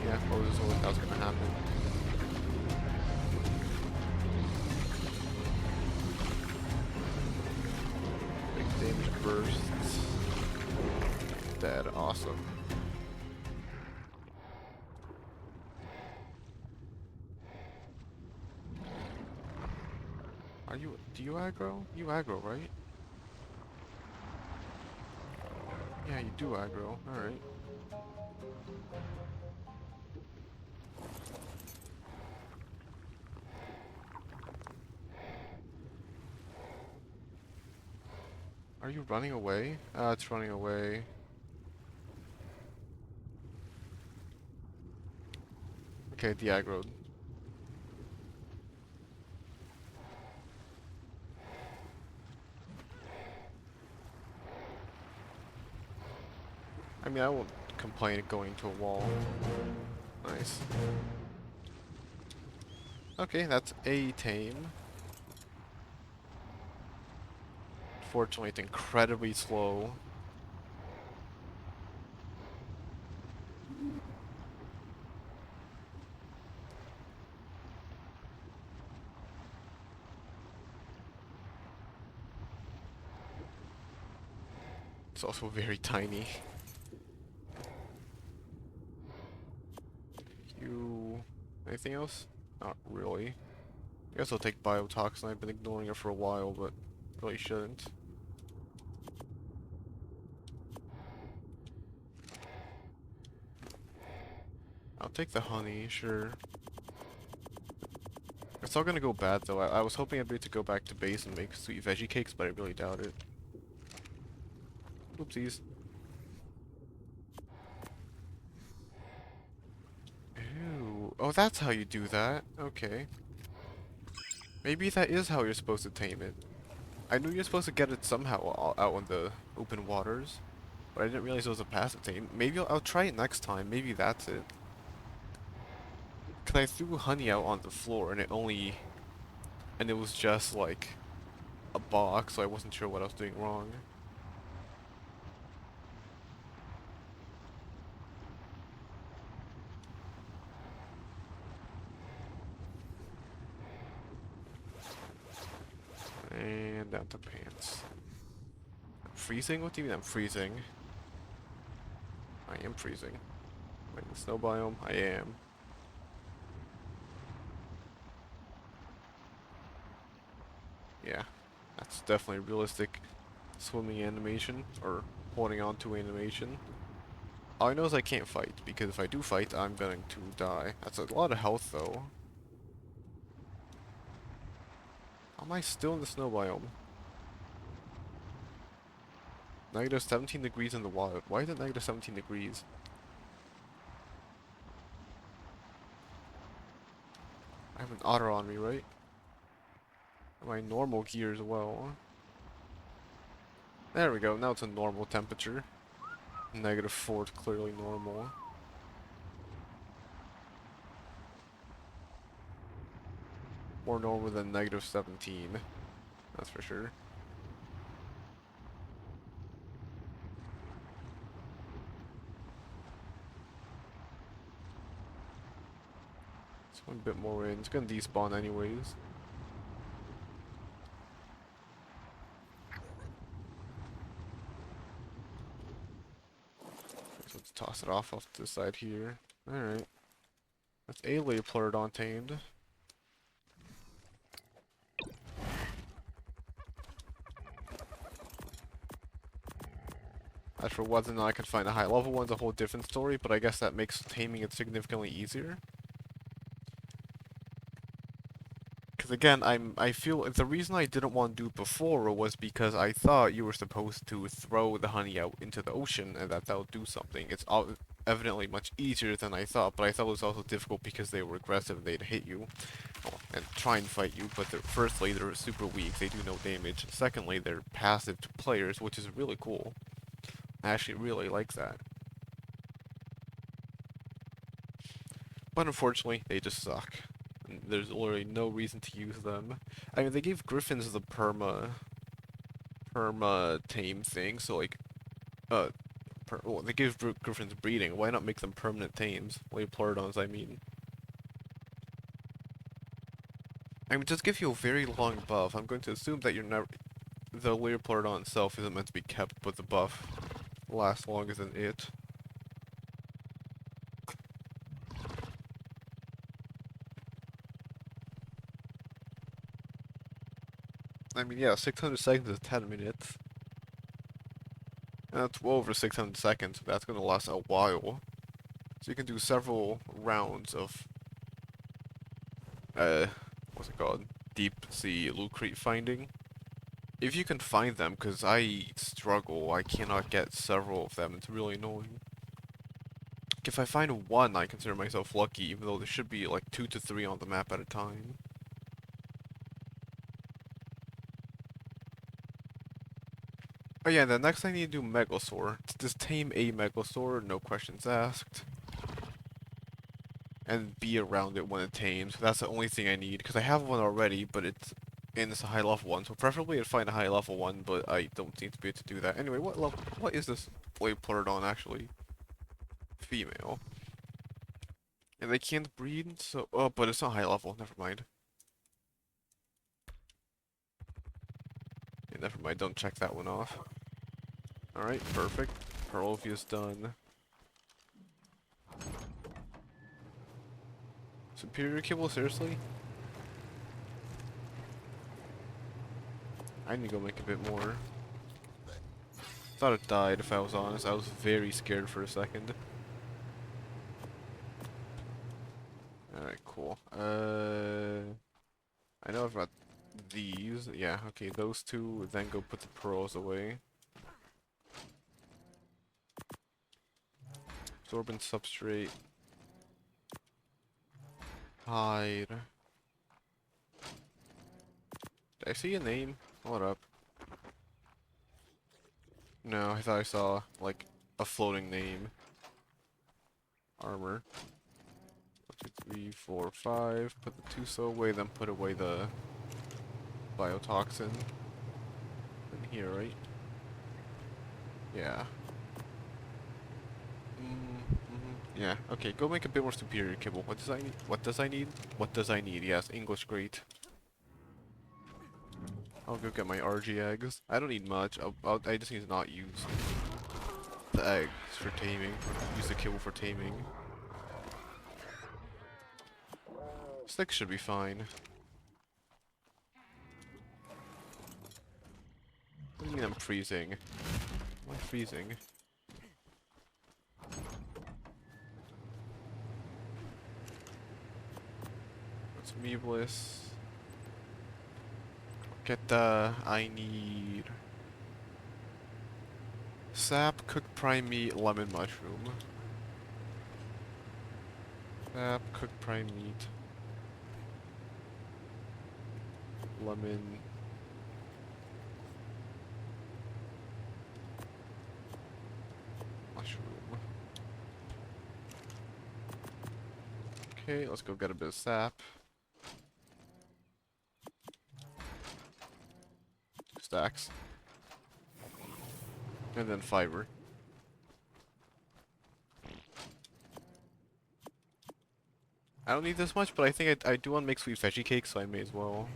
Yeah, Mosasaur, that was gonna happen. Big damage bursts. Dead, awesome. Do you aggro? You aggro, right? Yeah, you do aggro, alright. Are you running away? It's running away. Okay, the aggro. I mean, I won't complain going to a wall. Nice. Okay, that's a tame. Fortunately, it's incredibly slow. It's also very tiny. Anything else? Not really. I guess I'll take biotoxin. I've been ignoring it for a while, but really shouldn't. I'll take the honey, sure. It's all gonna go bad though. I was hoping I'd be able to go back to base and make sweet veggie cakes, but I really doubt it. Oopsies. Ew. Oh, that's how you do that. Okay. Maybe that is how you're supposed to tame it. I knew you're supposed to get it somehow out on the open waters, but I didn't realize it was a passive tame. Maybe I'll try it next time. Maybe that's it. Cause I threw honey out on the floor and it was just like a box, so I wasn't sure what I was doing wrong. And down to pants. I'm freezing? What do you mean I'm freezing? I am freezing. Wait, the snow biome? I am. Yeah, that's definitely realistic swimming animation, or holding on to animation. All I know is I can't fight, because if I do fight, I'm going to die. That's a lot of health, though. How am I still in the snow biome? Negative 17 degrees in the wild. Why is it negative 17 degrees? I have an otter on me, right? My normal gear as well. There we go, now it's a normal temperature. Negative 4 is clearly normal. More normal than negative 17. That's for sure. It's one bit more in. It's gonna despawn anyways. So let's toss it off to the side here. Alright. That's a Leopardon tamed. As for whether or not I can find a high level one's a whole different story, but I guess that makes taming it significantly easier. Because again, I feel the reason I didn't want to do it before was because I thought you were supposed to throw the honey out into the ocean and that would do something. It's evidently much easier than I thought, but I thought it was also difficult because they were aggressive and they'd hit you and try and fight you. But firstly, they're super weak, they do no damage. Secondly, they're passive to players, which is really cool. I actually really like that. But unfortunately, they just suck. There's literally no reason to use them. I mean, they gave griffins the perma tame thing, so like, well, they gave griffins breeding. Why not make them permanent tames? Leopardons, I mean. I mean, just give you a very long buff. I'm going to assume that you're never. The Leopardon itself isn't meant to be kept, but the buff lasts longer than it. I mean, yeah, 600 seconds is 10 minutes. And that's well over 600 seconds. That's going to last a while. So you can do several rounds of, what's it called? Deep sea loot crate finding. If you can find them, because I struggle. I cannot get several of them. It's really annoying. If I find one, I consider myself lucky, even though there should be like 2 to 3 on the map at a time. Oh yeah, the next I need to do Megalosaur. Just tame a Megalosaur, no questions asked. And be around it when it tames. That's the only thing I need, because I have one already, but it's a high level one. So preferably I'd find a high level one, but I don't seem to be able to do that. Anyway, what is this Wildcard actually? Female. And they can't breed, so but it's not high level, never mind. Yeah, never mind, don't check that one off. Alright, perfect. Pearlview's done. Superior Kibble, seriously? I need to go make a bit more. Thought it died, if I was honest. I was very scared for a second. Alright, cool. I know I've got these. Yeah, okay, those two. Then go put the pearls away. Absorbent substrate. Hide. Did I see a name? Hold up. No, I thought I saw, like, a floating name. Armor. 1, 2, 3, 4, 5. Put the Tuso away, then put away the biotoxin. In here, right? Yeah. Yeah, okay, go make a bit more superior kibble. What does I need? What does I need? What does I need? Yes, English, great. I'll go get my RG eggs. I don't need much. I just need to not use the eggs for taming. Use the kibble for taming. Sticks should be fine. What do you mean I'm freezing? Am I freezing? That's Meebless. Get the... I need... Sap, cooked prime meat, lemon mushroom. Sap, cooked prime meat. Lemon... mushroom. Okay, let's go get a bit of sap. Stacks. And then fiber. I don't need this much, but I think I do want to make sweet veggie cakes, so I may as well.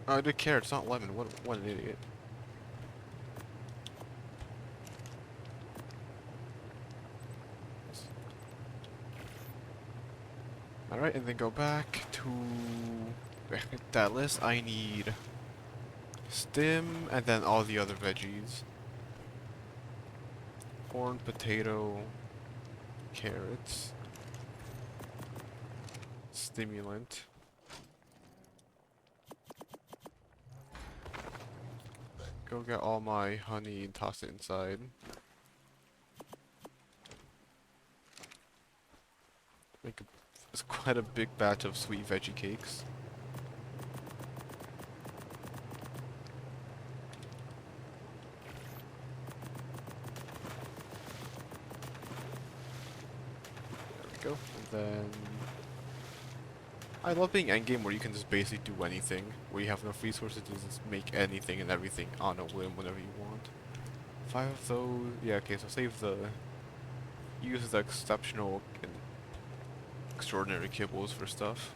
Oh, I did care, it's not lemon. What an idiot. Alright, and then go back to that list. I need stem and then all the other veggies. Corn, potato, carrots, stimulant. Go get all my honey and toss it inside. It's quite a big batch of sweet veggie cakes. There we go. And then... I love being endgame where you can just basically do anything. Where you have enough resources to just make anything and everything on a whim whenever you want. 5 of those... Yeah, okay, so save the... Use the exceptional and extraordinary kibbles for stuff.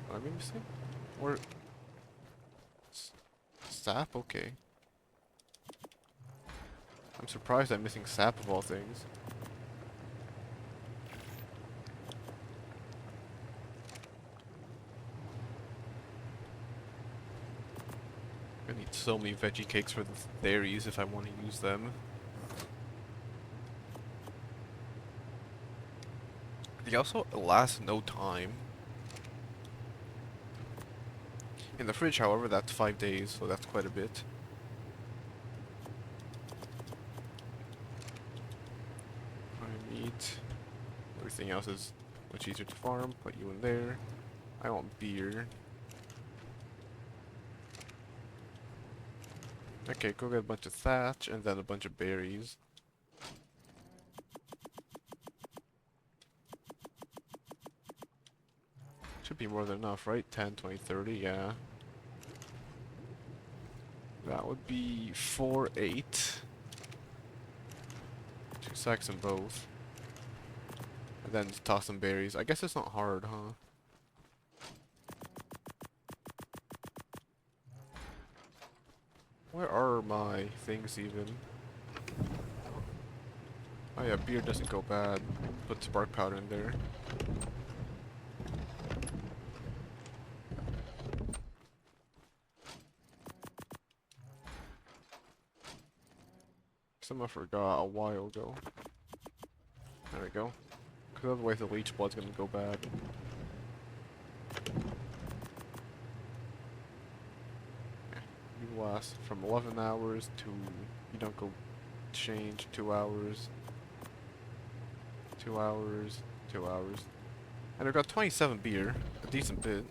Am I missing? Or... Sap? Okay. I'm surprised I'm missing sap of all things. I need so many veggie cakes for the berries if I want to use them. They also last no time. In the fridge, however, that's 5 days, so that's quite a bit. Prime meat. Everything else is much easier to farm. Put you in there. I want beer. Okay, go get a bunch of thatch and then a bunch of berries. Should be more than enough, right? 10, 20, 30, yeah. That would be 4, 8. 2 sacks in both. And then just toss some berries. I guess it's not hard, huh? Where are my things even? Oh yeah, beer doesn't go bad. Put spark powder in there. Some I forgot a while ago. There we go. Because otherwise the leech blood's gonna go bad. You last from 11 hours to you don't go change 2 hours. 2 hours. 2 hours. And I've got 27 beer. A decent bit.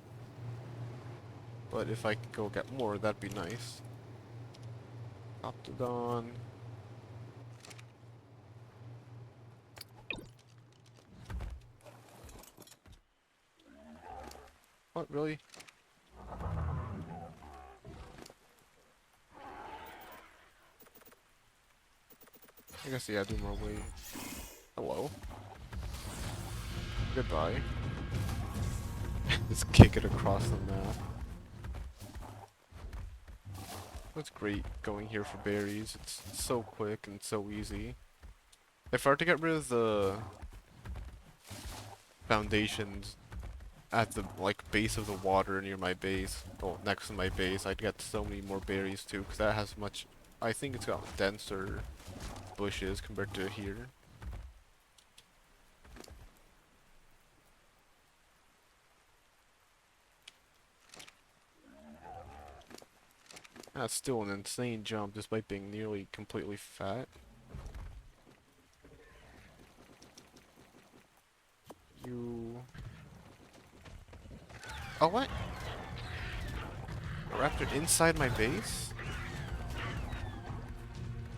But if I could go get more, that'd be nice. Optodon. What, really? I guess, yeah, do more weight. Hello. Goodbye. Just kick it across the map. That's great going here for berries. It's so quick and so easy. If I were to get rid of the foundations at the base of the water near my base, well, next to my base, I'd get so many more berries too, because that has much. I think it's got denser bushes compared to here. That's still an insane jump, despite being nearly completely fat. You. Oh, what? A raptor inside my base?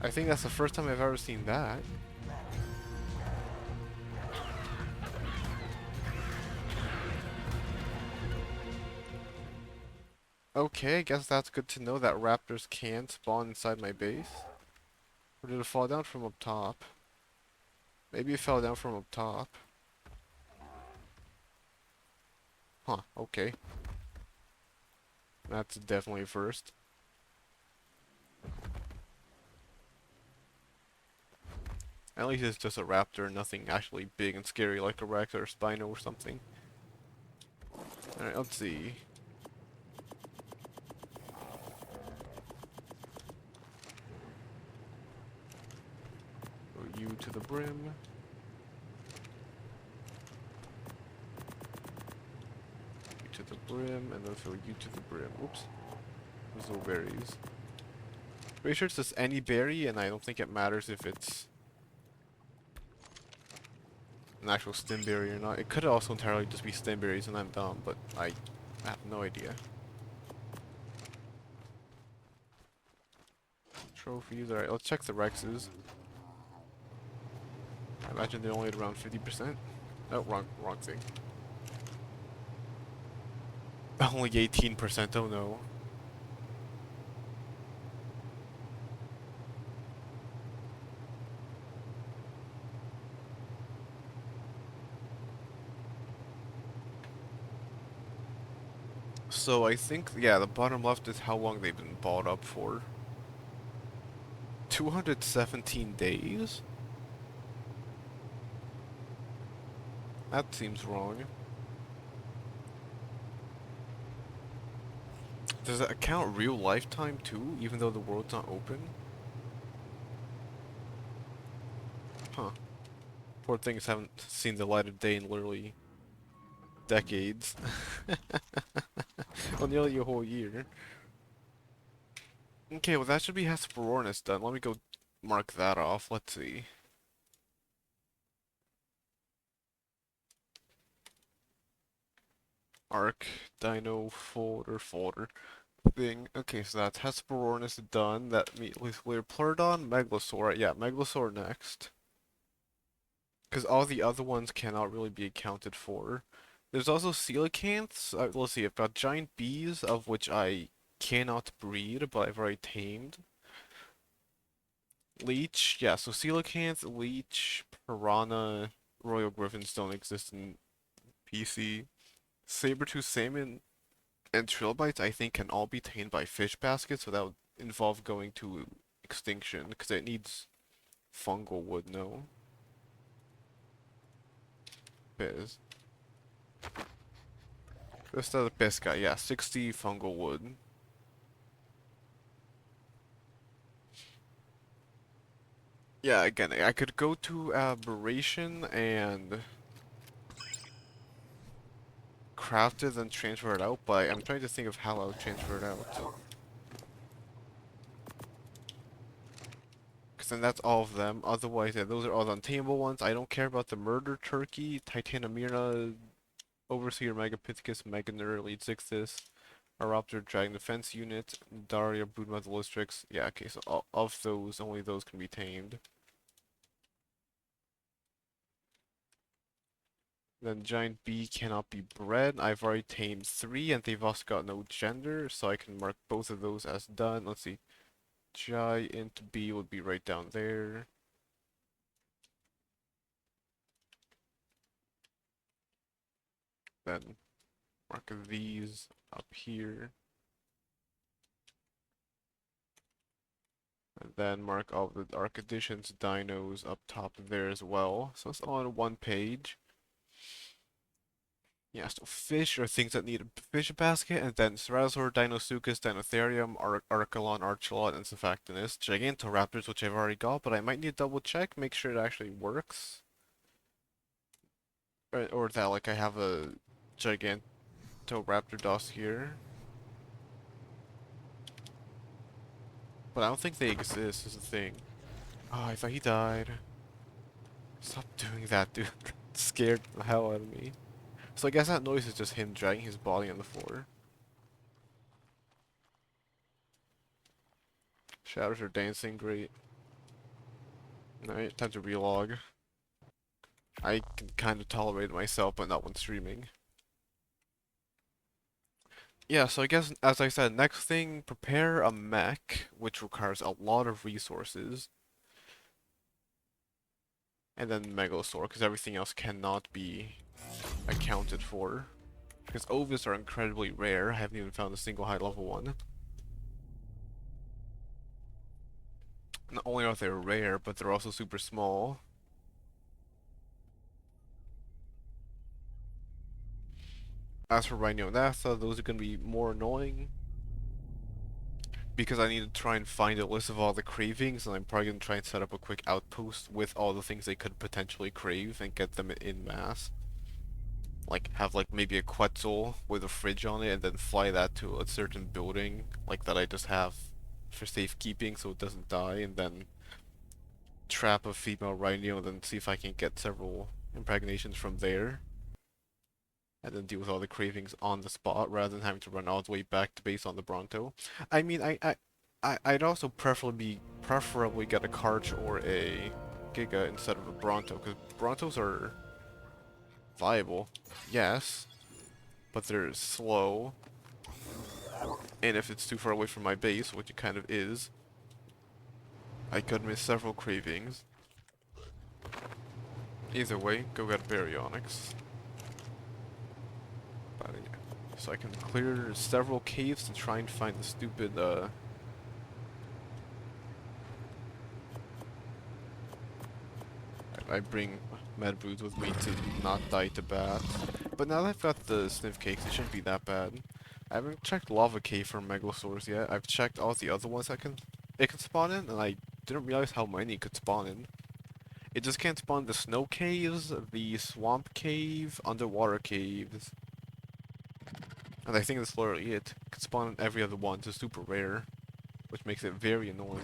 I think that's the first time I've ever seen that. Okay, I guess that's good to know that raptors can spawn inside my base. Or did it fall down from up top? Maybe it fell down from up top. Huh, okay. That's definitely a first. At least it's just a raptor, nothing actually big and scary like a Rex or a Spino or something. Alright, let's see. Go you to the brim. You to the brim, and then throw you to the brim. Oops. There's no berries. Pretty sure it's just any berry, and I don't think it matters if it's an actual stemberry or not. It could also entirely just be stemberries and I'm dumb, but I have no idea. Trophies, alright, let's check the Rexes. I imagine they're only at around 50%. Oh, wrong thing. Only 18%, oh no. So I think, yeah, the bottom left is how long they've been bought up for. 217 days? That seems wrong. Does that count real lifetime too, even though the world's not open? Huh. Poor things haven't seen the light of day in literally decades. Well, nearly a whole year. Okay, well that should be Hesperornis done. Let me go mark that off. Let's see. Arc, Dino, folder thing. Okay, so that's Hesperornis done. That immediately clear Pleurodon, Megalosaur. Yeah, Megalosaur next. Because all the other ones cannot really be accounted for. There's also coelacanths. Let's see, I've got giant bees, of which I cannot breed, but I've already tamed. Leech, yeah, so coelacanth, leech, piranha, royal griffins don't exist in PC. Saber-tooth salmon and trilobites, I think, can all be tamed by fish baskets, so that would involve going to extinction, because it needs fungal wood, no? Biz. This is the best guy, yeah, 60 fungal wood. Yeah, again, I could go to aberration and craft it and transfer it out, but I'm trying to think of how I would transfer it out. Because then that's all of them. Otherwise, yeah, those are all the untamable ones. I don't care about the murder turkey, Titanomira, Overseer, Megapithecus, Meganer, Elite Zixus, Aeropter, Dragon Defense Unit, Daria, Broodmother, Listrix. Yeah, okay, so all of those, only those can be tamed. Then Giant Bee cannot be bred. I've already tamed 3, and they've also got no gender, so I can mark both of those as done. Let's see. Giant Bee would be right down there. Then mark these up here. And then mark all the Dark Editions dinos up top there as well. So it's all on one page. Yeah, so fish are things that need a fish basket, and then Ceratosaur, Deinosuchus, Dinotherium, Archelon, Archelon, and Surfactinus. Gigantoraptors, which I've already got, but I might need to double check, make sure it actually works. Or that, like, I have a Gigantoraptor DOS here. But I don't think they exist, is the thing. Oh, I thought he died. Stop doing that, dude. It scared the hell out of me. So I guess that noise is just him dragging his body on the floor. Shadows are dancing, great. Alright, time to relog. I can kind of tolerate it myself, but not when streaming. Yeah, so I guess, as I said, next thing, prepare a mech, which requires a lot of resources. And then Megalosaur, because everything else cannot be accounted for. Because Ovis are incredibly rare, I haven't even found a single high level one. Not only are they rare, but they're also super small. As for Rhino and Nasa, those are going to be more annoying. Because I need to try and find a list of all the cravings, and I'm probably going to try and set up a quick outpost with all the things they could potentially crave and get them in mass. Like, have like maybe a Quetzal with a fridge on it, and then fly that to a certain building, like that I just have for safekeeping so it doesn't die, and then trap a female rhino, and then see if I can get several impregnations from there. And then deal with all the cravings on the spot rather than having to run all the way back to base on the Bronto. I mean, I'd also preferably get a Karch or a Giga instead of a Bronto, because Brontos are viable, yes, but they're slow, and if it's too far away from my base, which it kind of is, I could miss several cravings. Either way, go get Baryonyx. But yeah. So I can clear several caves to try and find the stupid, I bring med broods with me to not die to bats. But now that I've got the sniff cakes, it shouldn't be that bad. I haven't checked lava cave for megalosaurs yet. I've checked all the other ones it can spawn in, and I didn't realize how many it could spawn in. It just can't spawn the snow caves, the swamp cave, underwater caves. And I think that's literally it. It can spawn in every other one, so super rare. Which makes it very annoying.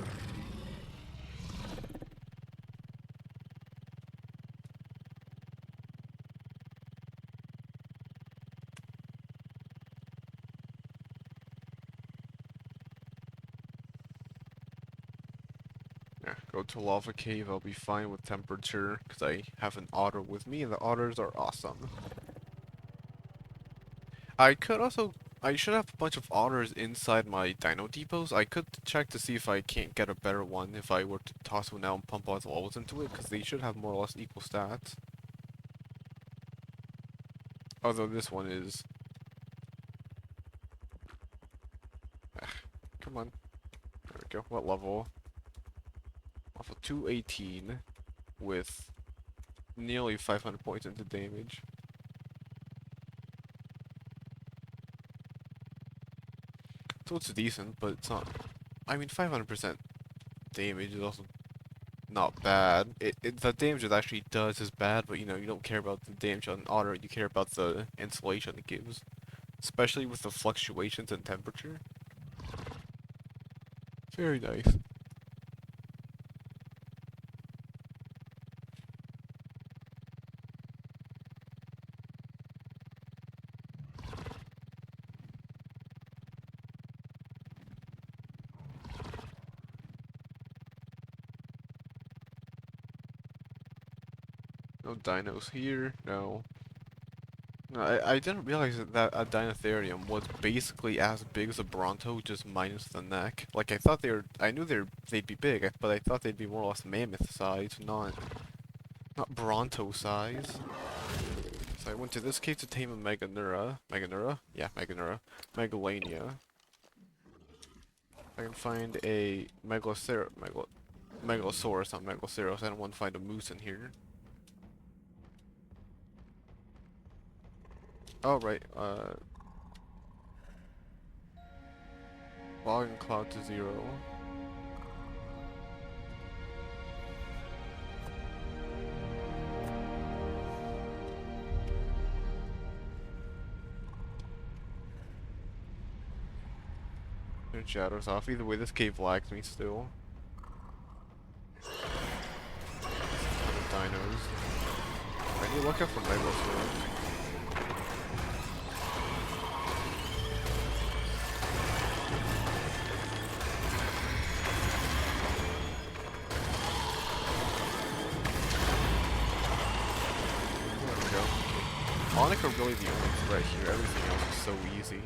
Yeah, go to lava cave, I'll be fine with temperature, because I have an otter with me, and the otters are awesome. I could also... I should have a bunch of otters inside my dino depots. I could check to see if I can't get a better one if I were to toss one out and pump all the levels into it, because they should have more or less equal stats. Although this one is... Come on. There we go. What level? Level 218 with nearly 500 points into damage. So it's decent, but it's not... I mean, 500% damage is also not bad. The damage it actually does is bad, but you know, you don't care about the damage on otter, you care about the insulation it gives. Especially with the fluctuations in temperature. Very nice. No dinos here, no. No, I didn't realize that a Dinotherium was basically as big as a Bronto, just minus the neck. Like, I thought I knew they'd be big, but I thought they'd be more or less mammoth size, not Bronto size. So I went to this cave to tame a Meganura? Yeah, Meganura. Megalania. I can find a Megalosaurus, not Megalosaurus, I don't want to find a moose in here. Oh, right, volume cloud to 0. Turn shadows off. Either way, this cave lags me still. Dinos. I need to look out for Megalosaurus. Onyx are really the only threat here, everything else is so easy.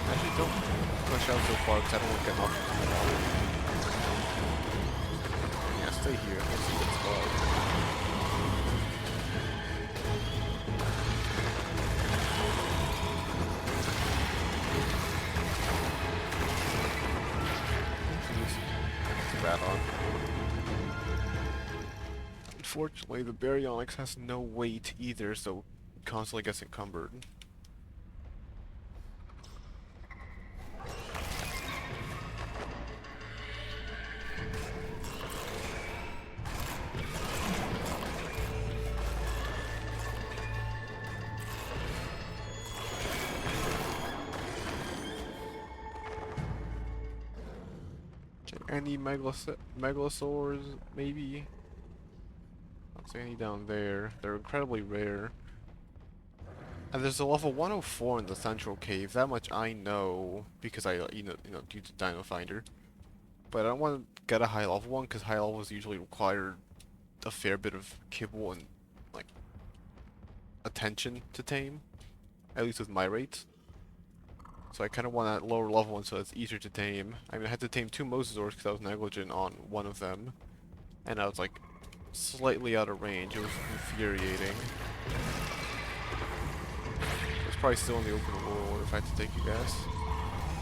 Actually, don't push out so far because I don't want to get knocked into the water. Yeah, stay here, let's see what's called. On. Unfortunately, the Baryonyx has no weight either, so it constantly gets encumbered. Any megalosaurs, maybe? I don't see any down there. They're incredibly rare. And there's a level 104 in the central cave. That much I know because I, due to Dino Finder. But I don't want to get a high level one because high levels usually require a fair bit of kibble and like attention to tame, at least with my rates. So I kind of want that lower level one so it's easier to tame. I mean, I had to tame 2 mosasaurs because I was negligent on one of them. And I was like, slightly out of range. It was infuriating. It's probably still in the open world if I had to take you guys.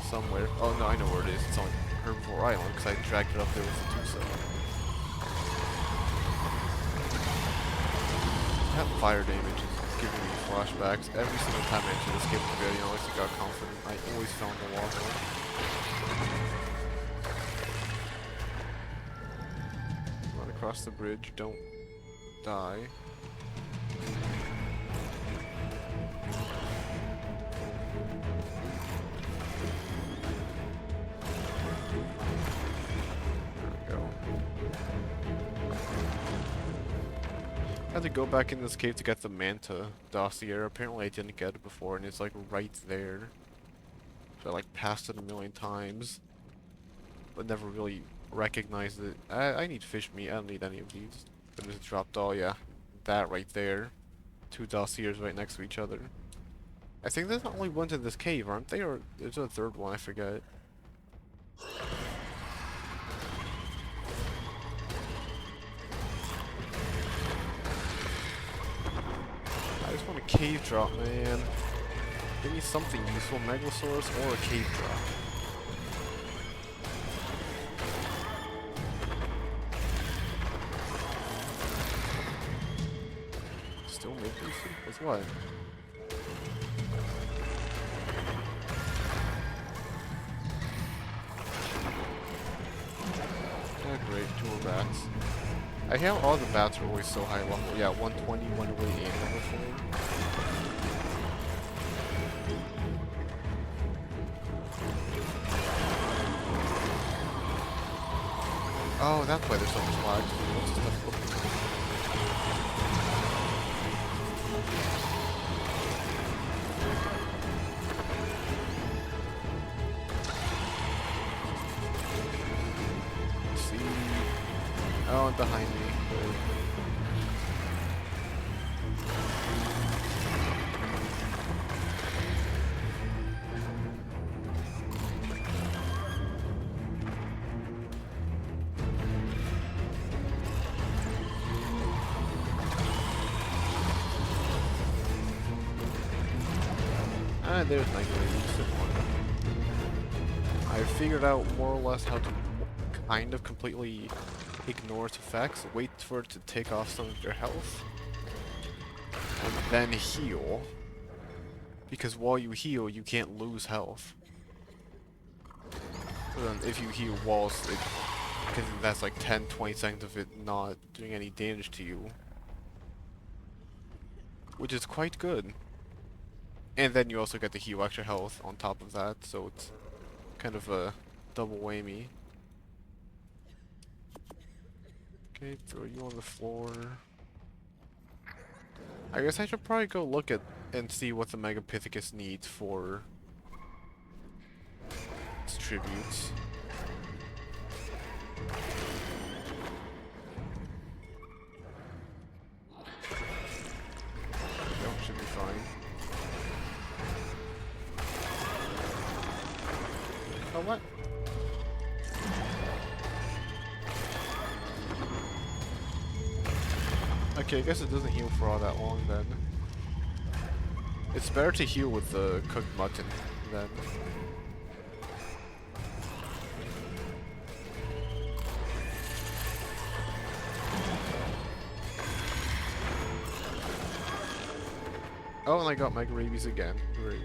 Somewhere. Oh no, I know where it is. It's on Herbivore Island because I dragged it up there with the Tusa. That fire damage is giving me flashbacks. Every single time I enter this game with video, I always got confident. I always found the water. Run across the bridge, don't die. I had to go back in this cave to get the Manta dossier. Apparently I didn't get it before, and it's like right there. So I like passed it a million times, but never really recognized it. I need fish meat. I don't need any of these. I just dropped all, yeah, that right there. Two dossiers right next to each other. I think there's only ones in this cave, aren't they? Or there's a third one, I forget. I just want a cave drop, man. Give me something useful, Megalosaurus or a cave drop. Still making soup? With what? Oh great, 2 more bats. I hate how all the bats are always so high level. Yeah, 120, 108, and level 4. Oh, that's why there's so much lag. Let's see. Oh, and behind me. Ah, there's my grade. I figured out more or less how to kind of completely ignore its effects, wait for it to take off some of your health, and then heal. Because while you heal, you can't lose health. So then if you heal whilst it, because that's like 10-20 seconds of it not doing any damage to you. Which is quite good. And then you also get to heal extra health on top of that, so it's kind of a double whammy. Okay, throw you on the floor. I guess I should probably go look at and see what the Megapithecus needs for its tributes. That should be fine. Oh, what? Okay, I guess it doesn't heal for all that long then. It's better to heal with the cooked mutton then. Oh, and I got Mega Rabies again. Great.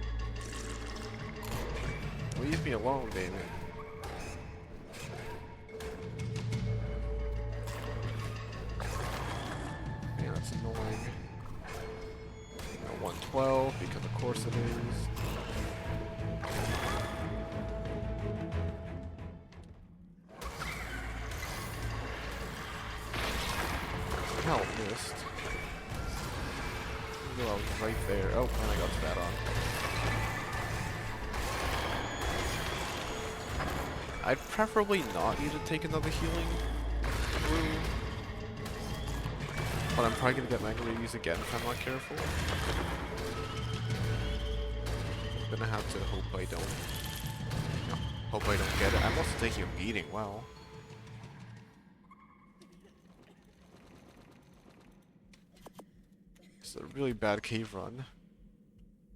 Leave me alone, damn it. Man, that's annoying. 112, because of course it is. Hell, missed. No, I was right there. Oh, and I got that on. I'd preferably not need to take another healing brew. But I'm probably gonna get Mega Rabies again if I'm not careful. I'm gonna have to hope I don't. No, hope I don't get it. I'm also taking a beating, wow. It's a really bad cave run.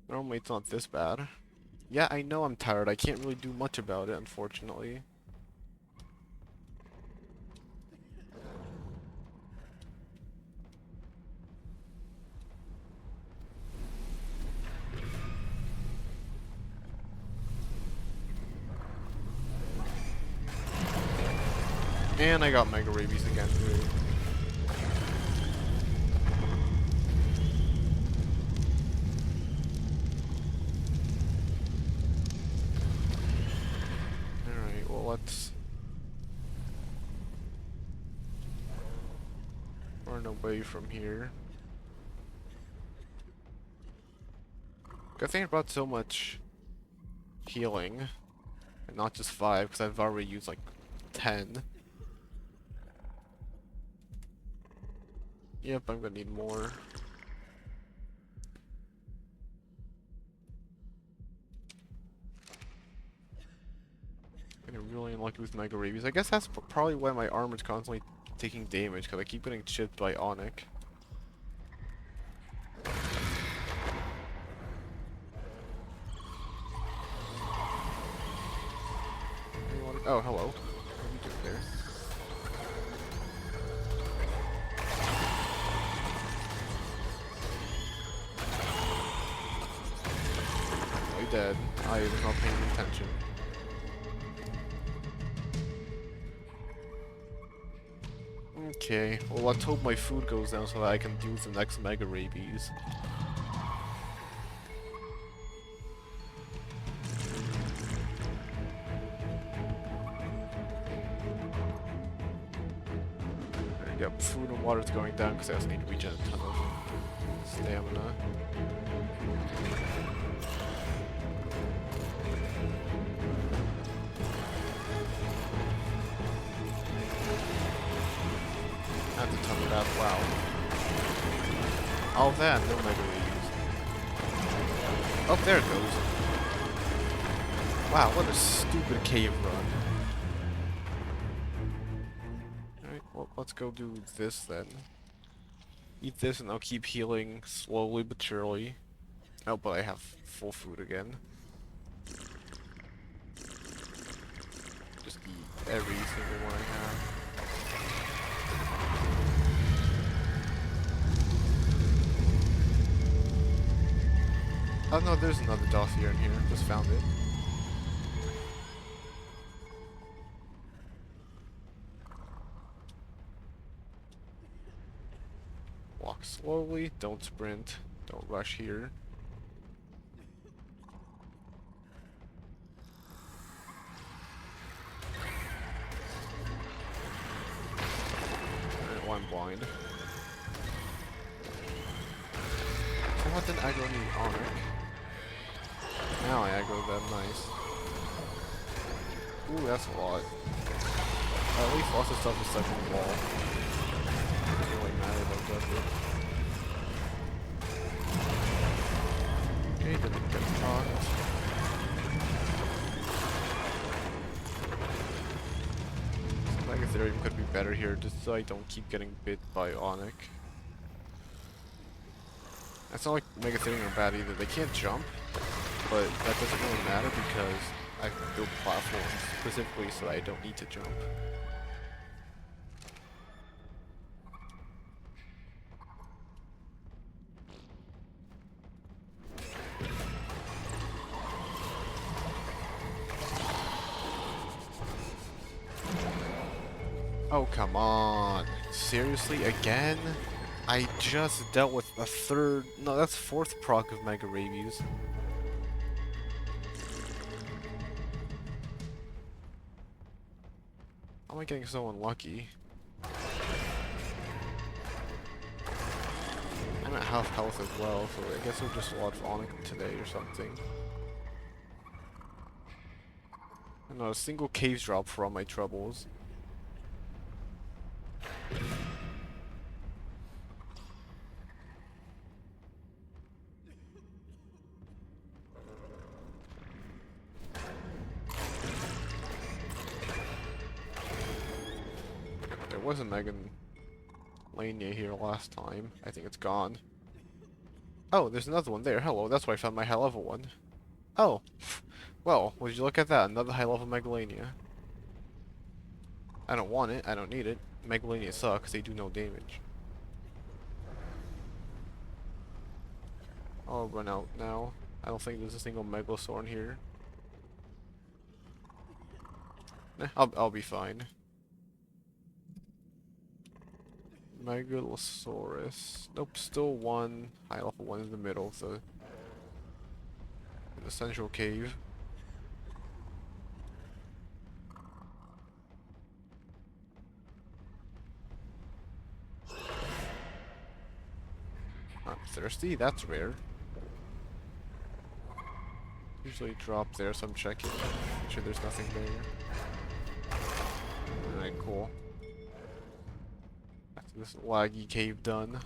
Normally it's not this bad. Yeah, I know I'm tired. I can't really do much about it, unfortunately. And I got Mega Rabies again, great. Alright, well let's run away from here. Good thing I brought so much healing. And not just 5, because I've already used like 10. Yep, I'm gonna need more. I'm really unlucky with Mega Rabies. I guess that's probably why my armor's constantly taking damage, because I keep getting chipped by Onic. Oh, hello. What are you doing there? Oh, you're dead. I was not paying attention. Okay, well let's hope my food goes down so that I can do the next Mega Rabies. Yep, food and water's going down because I also need to regen a ton of stamina. That's a ton of that, wow. All that, no Mega Rabies. Oh, there it goes. Wow, what a stupid cave run. Alright, well, let's go do this then. Eat this and I'll keep healing slowly but surely. Oh, but I have full food again. Just eat every single one I have. Oh no, there's another dossier in here. Just found it. Walk slowly, don't sprint, don't rush here. Alright, well I'm blind. Somehow didn't aggro any Onic. Now I aggro them, nice. Ooh, that's a lot. At least lots of stuff is stuck in the wall. Doesn't really matter though, does it? Okay, didn't get caught. Megatherium could be better here, just so I don't keep getting bit by Onic. It's not like Megatherium are bad either. They can't jump, but that doesn't really matter because I build platforms specifically so I don't need to jump. Oh, come on. Seriously, again? I just dealt with a third... No, that's fourth proc of Mega Rabies. How am I getting so unlucky? I'm at half health as well, so I guess I'll just watch Onic today or something. And not a single cave drop for all my troubles. There was a Megan Lania here last time. I think it's gone. Oh, there's another one there. Hello, that's where I found my high level one. Oh. Well, would you look at that? Another high level Megalania. I don't want it. I don't need it. Megalania sucks. They do no damage. I'll run out now. I don't think there's a single Megalosaur in here. I'll be fine. Megalosaurus. Nope, still one. High level one in the middle of the central cave. I'm thirsty? That's rare. Usually drop there, so I'm checking. Make sure there's nothing there. Alright, cool. After this laggy cave done.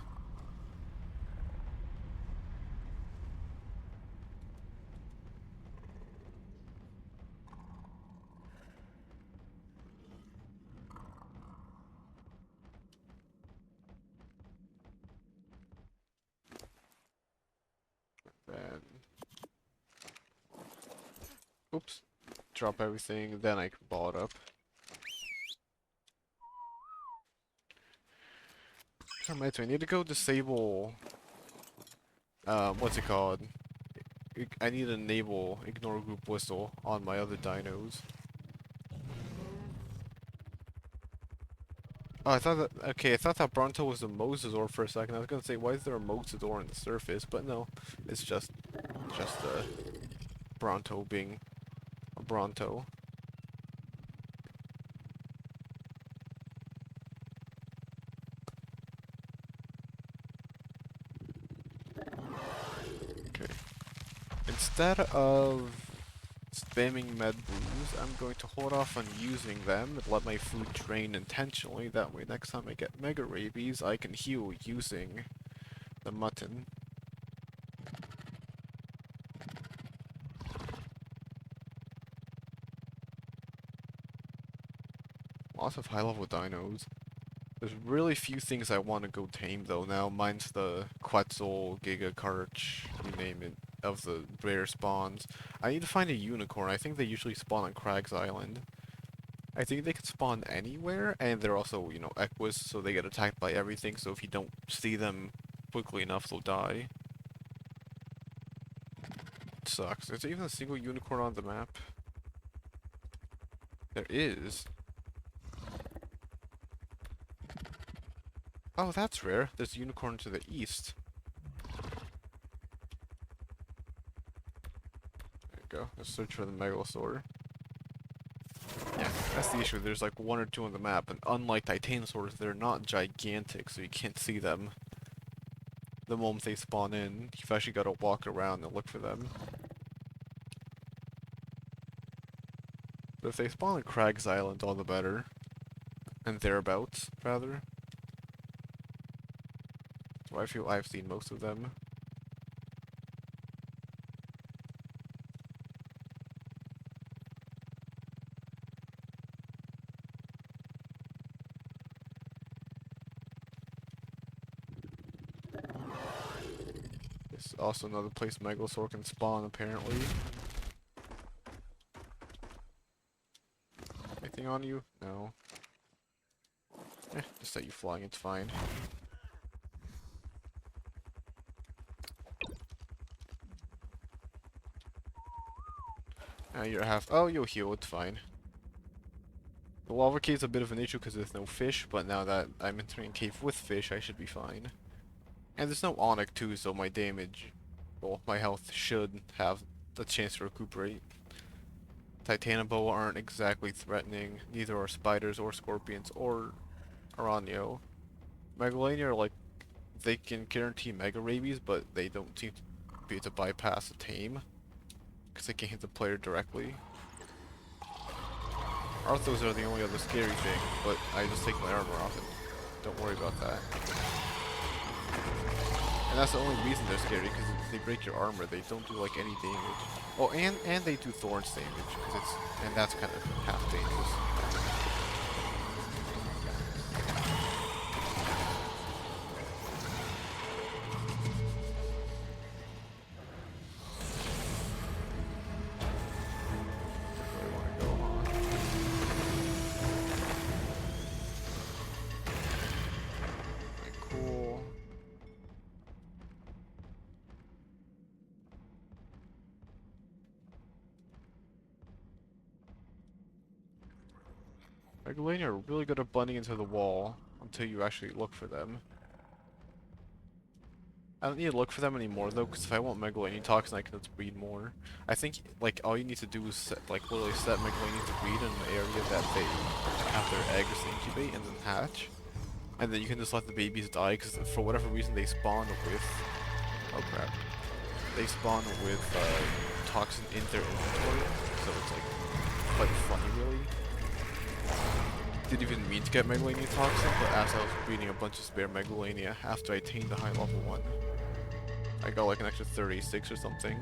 Then, oops, drop everything, then I can ball it up. Reminds me, I need to go disable, what's it called? I need to enable ignore group whistle on my other dinos. Oh, I thought that, okay, I thought that Bronto was a Mosasaur for a second. I was gonna say, why is there a Mosasaur on the surface? But no, it's just Bronto being a Bronto. Okay. Instead of spamming med blues, I'm going to hold off on using them and let my food drain intentionally. That way, next time I get mega rabies, I can heal using the mutton. Lots of high level dinos. There's really few things I want to go tame though now. Mine's the Quetzal, Giga Karch, you name it, of the rare spawns. I need to find a unicorn. I think they usually spawn on Crags Island. I think they can spawn anywhere, and they're also, you know, equus, so they get attacked by everything, so if you don't see them quickly enough, they'll die. It sucks. There's even a single unicorn on the map. There is. Oh, that's rare. There's a unicorn to the east. There you go. Let's search for the Megalosaur. Yeah, that's the issue. There's like one or two on the map, and unlike Titanosaurs, they're not gigantic, so you can't see them the moment they spawn in. You've actually got to walk around and look for them. But if they spawn on Crags Island, all the better. And thereabouts, rather. So I feel I've seen most of them. This is also another place Megalosaur can spawn, apparently. Anything on you? No. Just that you flying, it's fine. You're half. Oh, you'll heal, it's fine. The lava cave's a bit of an issue because there's no fish, but now that I'm entering a cave with fish, I should be fine. And there's no onyx too, so my damage, well, my health should have a chance to recuperate. Titanoboa aren't exactly threatening, neither are spiders or scorpions or Aranio. Megalania are like, they can guarantee mega rabies, but they don't seem to be able to bypass a tame. Because they can hit the player directly. Arthos are the only other scary thing, but I just take my armor off and don't worry about that. And that's the only reason they're scary, because if they break your armor, they don't do like any damage. Oh, and they do thorns damage, because it's, and that's kind of half dangerous. Megalania are really good at blending into the wall. until you actually look for them. I don't need to look for them anymore though, because if I want Megalaniatoxin, I can just breed more. I think like all you need to do is literally set Megalanians to breed in the area that they have their eggs incubate and then hatch, and then you can just let the babies die because for whatever reason they spawn with. Oh crap! They spawn with toxin in their inventory, so it's like quite funny really. Didn't even mean to get Megalaniatoxin, but as I was breeding a bunch of spare Megalania after I attained the high level one, I got like an extra 36 or something.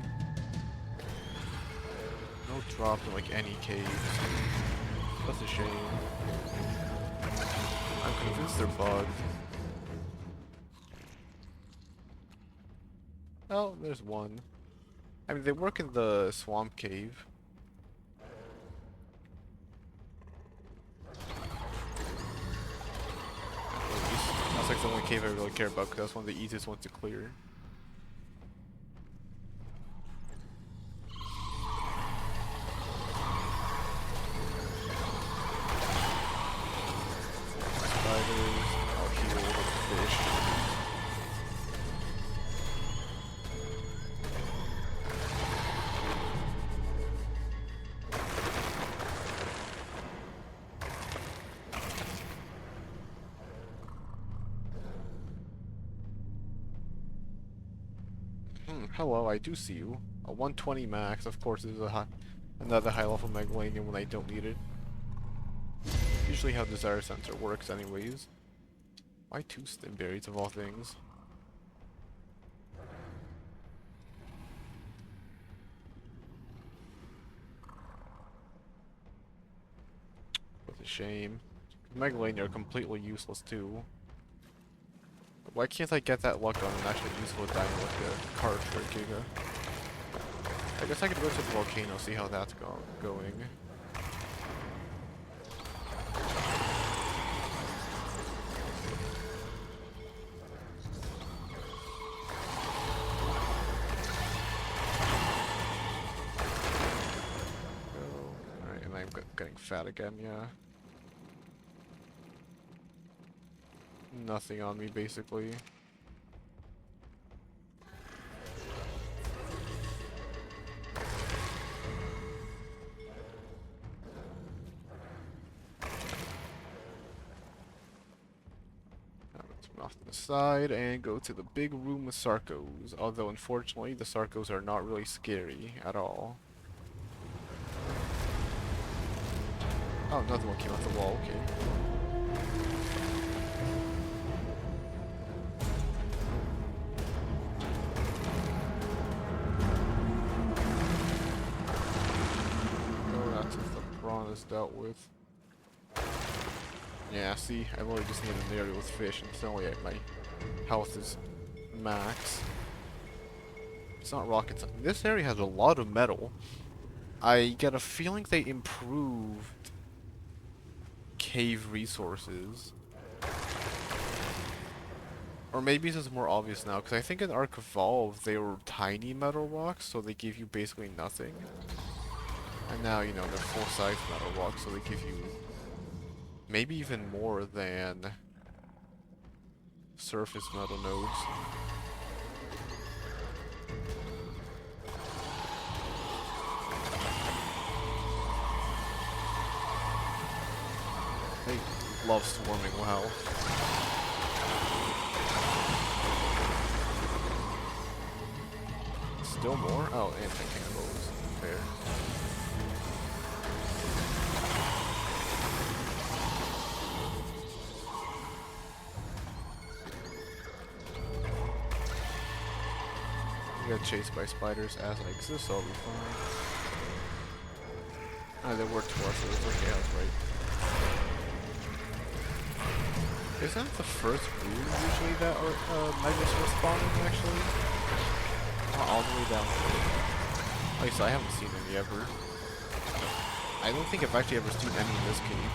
No drop in like any caves. That's a shame. I'm convinced they're bugged. Oh, there's one. I mean, they work in the swamp cave. That's like the only cave I really care about because that's one of the easiest ones to clear. Spiders, I'll heal the fish. Hello, I do see you. A 120 max, of course, is another high level Megalanian when I don't need it. Usually how Desire Sensor works anyways. Why 2 Stimberries of all things? What a shame. Megalania are completely useless too. Why can't I get that luck on an actually useful diamond like a card for a Giga? I guess I could go to the volcano, see how that's going. Alright, and I'm getting fat again, yeah. Nothing on me, basically. Let's turn off to the side and go to the big room with Sarcos. Although, unfortunately, the Sarcos are not really scary at all. Oh, another one came off the wall, okay. Is dealt with. Yeah, see, I literally just need an area with fish, and it's only at my health is max. It's not rocket science. This area has a lot of metal. I get a feeling they improved cave resources. Or maybe this is more obvious now, because I think in Ark Evolved they were tiny metal rocks, so they give you basically nothing. And now, you know, they're full-size metal rocks, so they give you maybe even more than surface metal nodes. They love swarming well. Still more? Oh, anti-cannibals. Fair. Get chased by spiders as I exist, so I'll be fine. Ah, they worked for us, so it's okay, I was right. Isn't that the first room usually that Magnus was spawning, actually? Not all the way down here. At least I haven't seen any ever. I don't think I've actually ever seen any in this cave.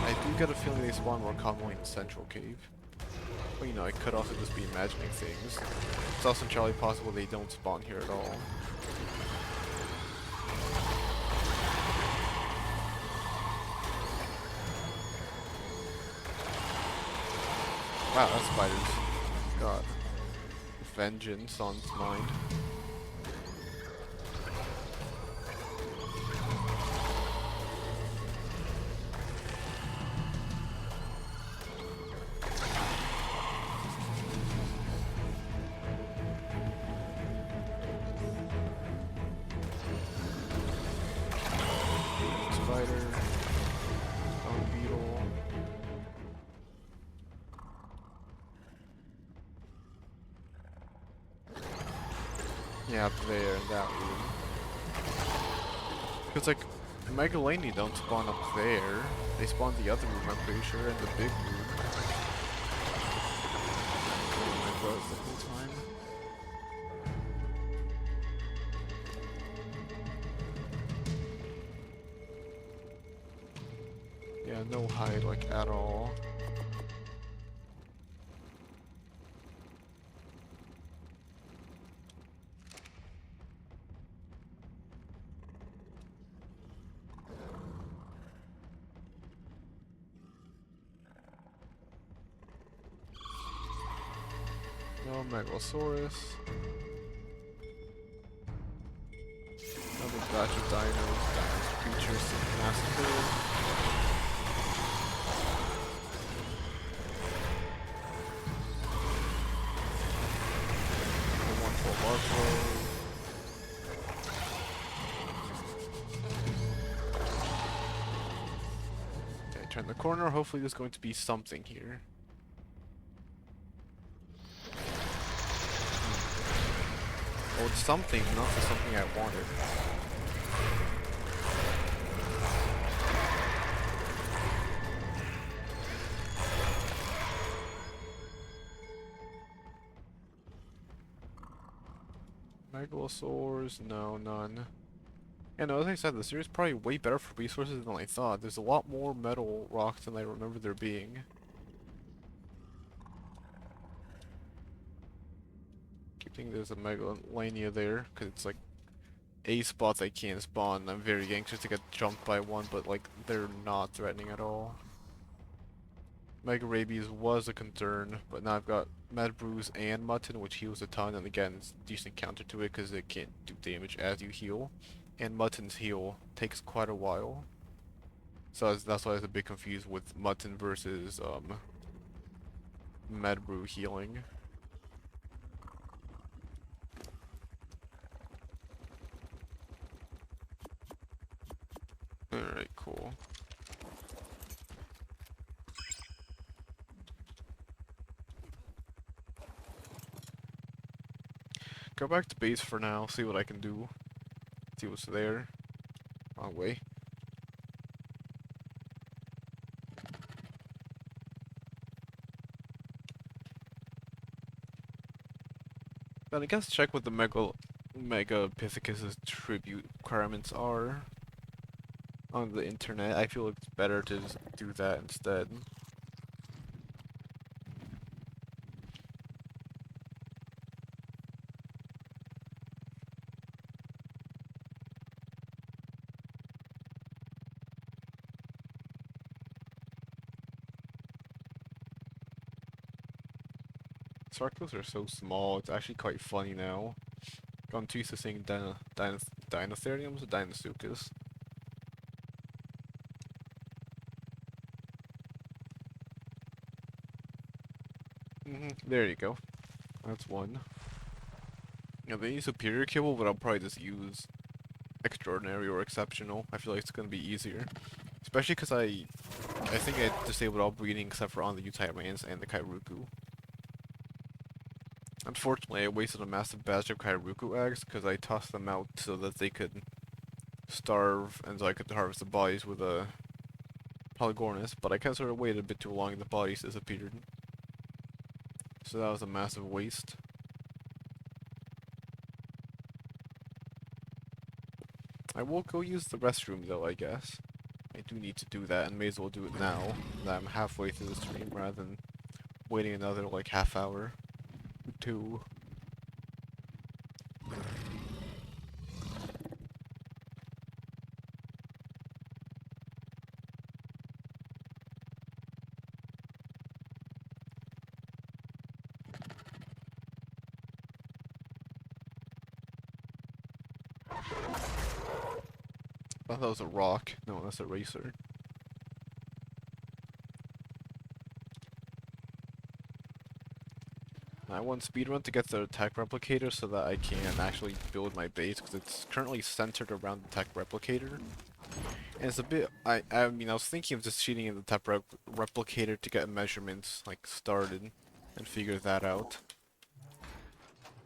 I do get a feeling they spawn more commonly in the central cave. But you know, I could also just be imagining things. It's also entirely possible they don't spawn here at all. Wow, that spider's got vengeance on its mind. Spider, stone beetle. Yeah, up there in that room. Because like Megalani don't spawn up there. They spawn the other room, I'm pretty sure, in the big room. The whole time. Yeah, no hide like at all. No Megalosaurus. Another batch of dinos, creatures to massacre. Okay, turn the corner. Hopefully there's going to be something here. Oh, it's something, not the something I wanted. Megalosaurs? No, none. Yeah, no, as I said, the series is probably way better for resources than I thought. There's a lot more metal rocks than I remember there being. Keep thinking there's a Megalania there, because it's like a spot they can't spawn. I'm very anxious to get jumped by one, but like, they're not threatening at all. Mega Rabies was a concern, but now I've got Mad Bruise and Mutton, which heals a ton, and again, it's a decent counter to it because it can't do damage as you heal. And Mutton's heal takes quite a while. So that's why I was a bit confused with Mutton versus Mad Brew healing. Alright, cool. Go back to base for now, see what I can do. See what's there. Wrong way. Then I guess check what the Megapithecus's tribute requirements are on the internet. I feel it's better to just do that instead. Circles are so small, it's actually quite funny now. Gone too used to saying Dinotheriums or Dinosuchus. There you go. That's one. Yeah, they use Superior Kibble, but I'll probably just use Extraordinary or Exceptional. I feel like it's gonna be easier. Especially because I think I disabled all breeding except for on the Utaimans and the Kairuku. Unfortunately, I wasted a massive batch of Kairuku eggs because I tossed them out so that they could starve and so I could harvest the bodies with a Polygornis, but I kind of sort of waited a bit too long and the bodies disappeared. So that was a massive waste. I will go use the restroom though, I guess. I do need to do that and may as well do it now that I'm halfway through the stream rather than waiting another like half hour. Two. I thought that was a rock. No, that's a racer. I want speedrun to get the tech replicator so that I can actually build my base, because it's currently centered around the tech replicator. And it's a bit, I mean, I was thinking of just cheating in the tech replicator to get measurements, like, started, and figure that out.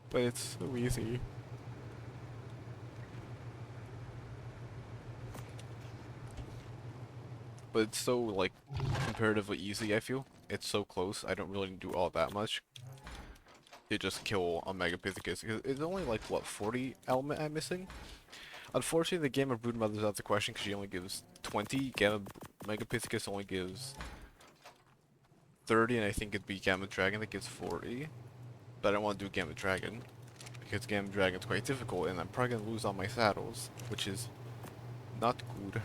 But it's so easy. But it's so, like, comparatively easy, I feel. It's so close, I don't really do all that much. To just kill a Megapithecus. It's only like, what, 40 element I'm missing? Unfortunately, the Game of Broodmother's out of the question because she only gives 20. Gamma Megapithecus only gives 30, and I think it'd be Gamma Dragon that gives 40. But I don't want to do Gamma Dragon because Gamma Dragon's quite difficult, and I'm probably gonna lose all my saddles, which is not good.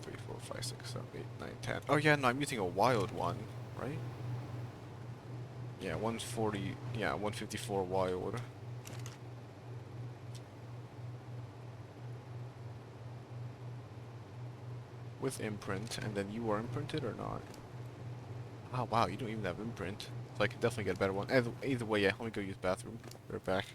3, 4, 5, 6, 7, 8, 9, 10. Oh yeah, no, I'm using a wild one, right? Yeah, 140. Yeah, 154 wild. With imprint, and then you are imprinted or not? Oh wow, you don't even have imprint. So I can definitely get a better one. Either way, yeah, let me go use bathroom. Be right back.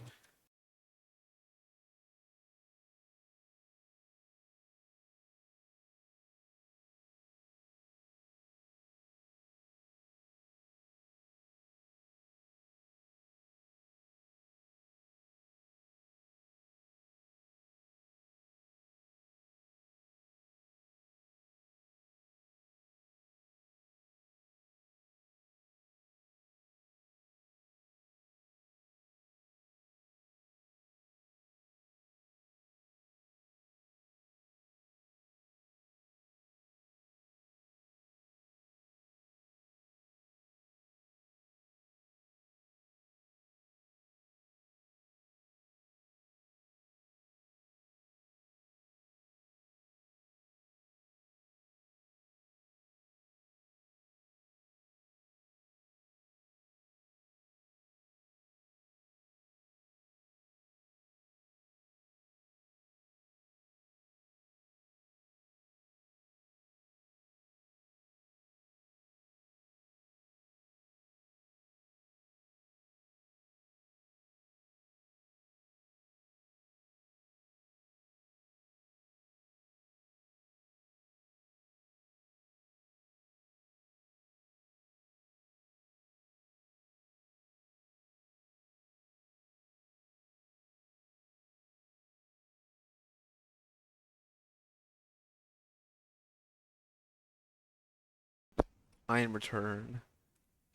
I am return.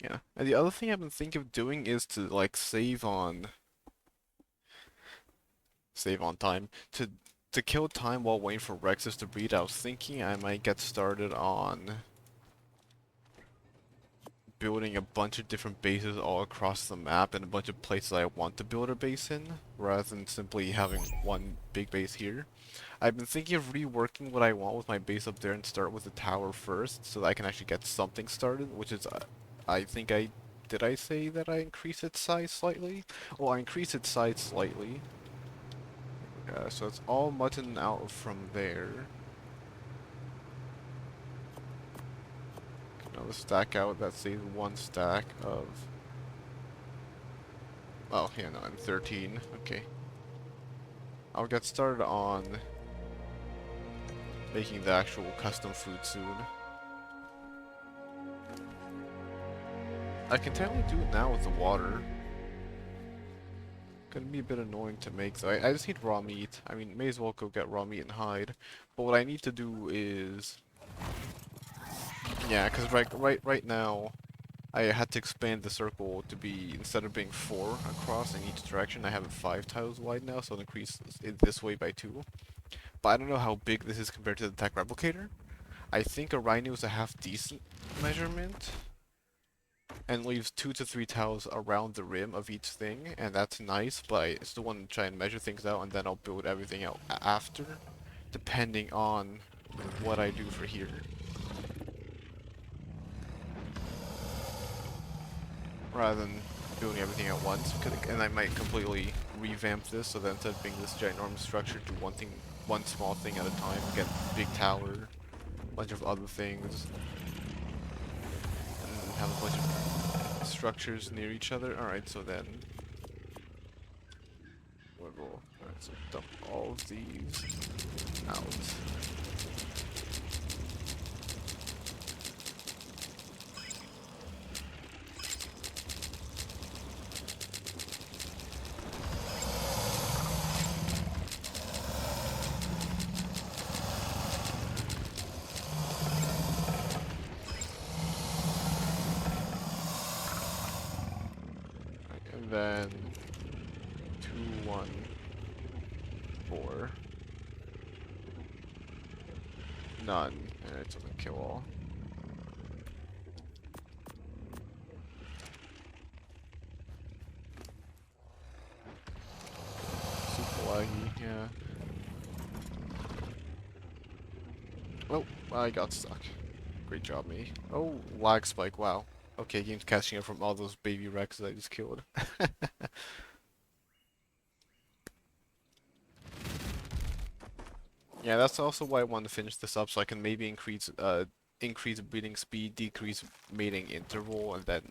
Yeah. And the other thing I've been thinking of doing is to like save on time. To kill time while waiting for Rexus to breed, I was thinking I might get started on building a bunch of different bases all across the map and a bunch of places I want to build a base in, rather than simply having one big base here. I've been thinking of reworking what I want with my base up there and start with the tower first, so that I can actually get something started, which is, I think did I say that I increased its size slightly? Well, I increased its size slightly. So it's all mutton out from there. Another stack out, that saves one stack of... Oh, yeah, no, I'm 13. Okay. I'll get started on making the actual custom food soon. I can technically do it now with the water. Gonna be a bit annoying to make, so I just need raw meat. I mean, may as well go get raw meat and hide. But what I need to do is... Yeah, because right now, I had to expand the circle to be, instead of being 4 across in each direction, I have it 5 tiles wide now, so I'll increase it this way by 2. But I don't know how big this is compared to the tech replicator. I think a rhino is a half decent measurement, and leaves 2 to 3 tiles around the rim of each thing, and that's nice, but I still want to try and measure things out, and then I'll build everything out after, depending on what I do for here. Rather than building everything at once, and I might completely revamp this so that instead of being this ginormous structure, do one small thing at a time. Get big tower, bunch of other things, and have a bunch of structures near each other. Alright, so then alright, so dump all of these out. And then 2, 1, 4. None. And it doesn't kill all. Super laggy, yeah. Oh, I got stuck. Great job, me. Oh, lag spike, wow. Okay, game's catching up from all those baby wrecks I just killed. Yeah, that's also why I want to finish this up, so I can maybe increase breeding speed, decrease mating interval, and then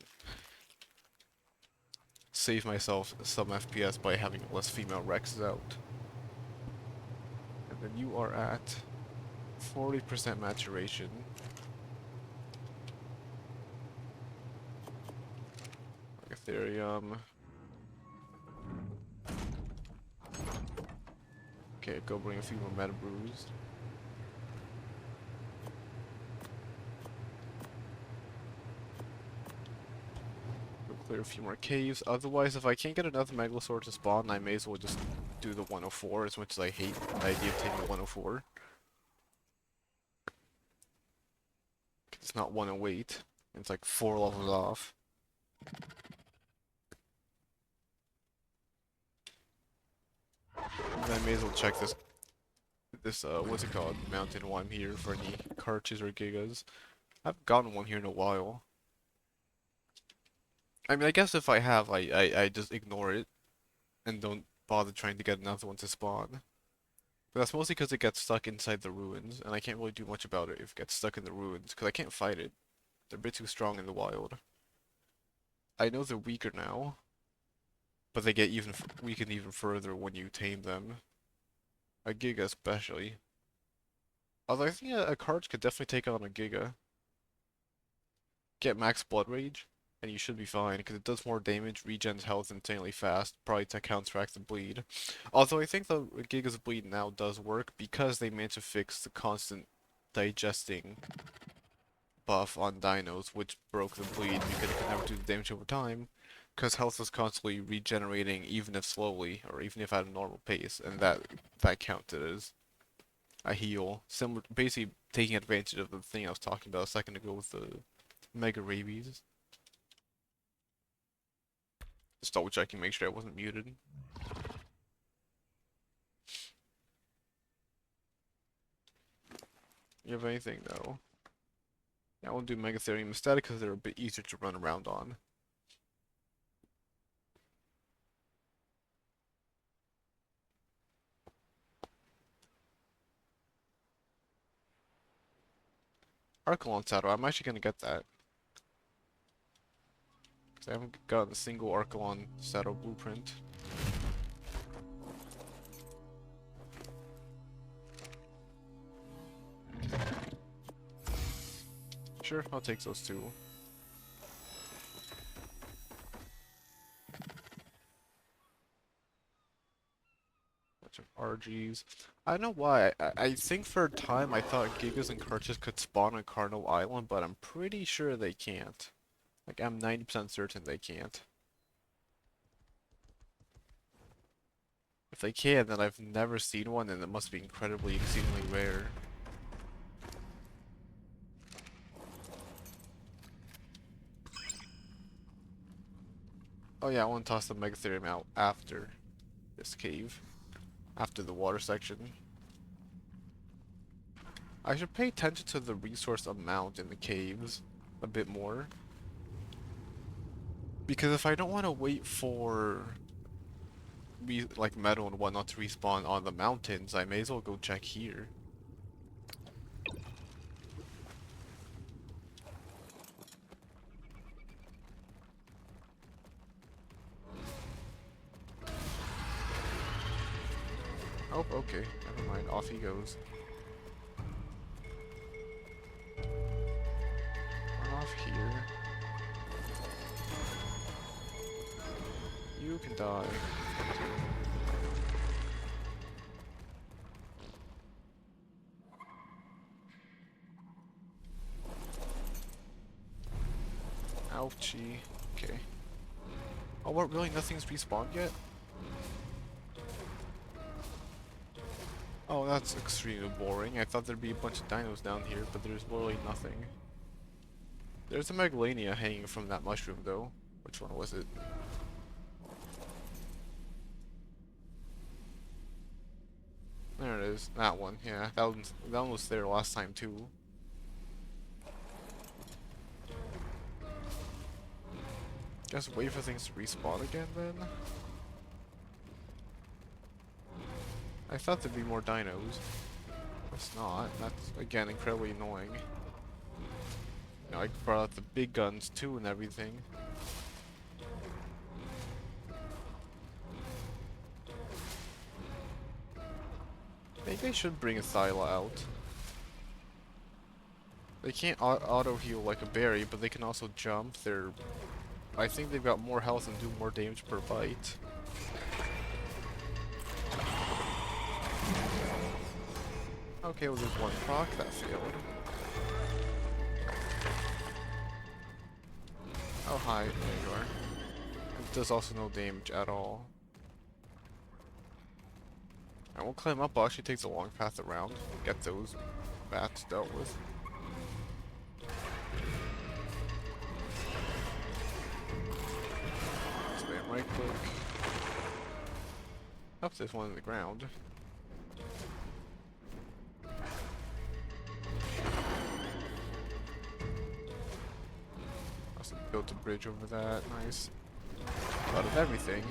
save myself some FPS by having less female Rexes out. And then you are at 40% maturation. Ethereum. Okay, go bring a few more meta brews. Go clear a few more caves. Otherwise, if I can't get another Megalosaur to spawn, I may as well just do the 104, as much as I hate the idea of taking the 104. It's not 108. It's like 4 levels off. And I may as well check this what's it called, mountain while I'm here for any carches or gigas. I haven't gotten one here in a while. I mean, I guess if I have, I just ignore it and don't bother trying to get another one to spawn. But that's mostly because it gets stuck inside the ruins, and I can't really do much about it if it gets stuck in the ruins, because I can't fight it. They're a bit too strong in the wild. I know they're weaker now, but they get weakened even further when you tame them. A Giga especially. Although I think a card could definitely take on a Giga. Get max Blood Rage, and you should be fine, because it does more damage, regens health insanely fast, probably to counteract the bleed. Although I think the Giga's bleed now does work, because they managed to fix the constant digesting buff on dinos, which broke the bleed, because it could never do the damage over time, because health was constantly regenerating, even if slowly, or even if at a normal pace, and that counted as a heal. Similar, basically taking advantage of the thing I was talking about a second ago with the Mega Rabies. Just double checking, make sure I wasn't muted. You have anything though? Yeah, I won't do Megatherium instead because they're a bit easier to run around on. Archelon Saddle, I'm actually gonna get that. Because I haven't gotten a single Archelon Saddle blueprint. Sure, I'll take those two. Bunch of RGs. I don't know why. I think for a time I thought Gigas and Karchas could spawn on Carno Island, but I'm pretty sure they can't. Like, I'm 90% certain they can't. If they can, then I've never seen one, and it must be incredibly, exceedingly rare. Oh yeah, I want to toss the Megatherium out after this cave. After the water section. I should pay attention to the resource amount in the caves a bit more. Because if I don't want to wait for like metal and whatnot to respawn on the mountains, I may as well go check here. Oh, okay. Never mind. Off he goes. Run off here. You can die. Ouchie. Okay. Oh, what? Really? Nothing's respawned yet? Oh, that's extremely boring. I thought there'd be a bunch of dinos down here, but there's literally nothing. There's a Megalania hanging from that mushroom, though. Which one was it? There it is. That one. Yeah, that one was there last time, too. Guess wait for things to respawn again, then? I thought there'd be more dinos. It's not. That's, again, incredibly annoying. You know, I brought out the big guns, too, and everything. Maybe I should bring a Thyla out. They can't auto-heal like a berry, but they can also jump. I think they've got more health and do more damage per bite. Okay, well there's one proc that failed. Oh hi, there you are. It does also no damage at all. I won't climb up, I'll actually take the long path around. Get those bats dealt with. Spam right click. Oh, there's one in the ground. Also built a bridge over that, nice. Out of everything.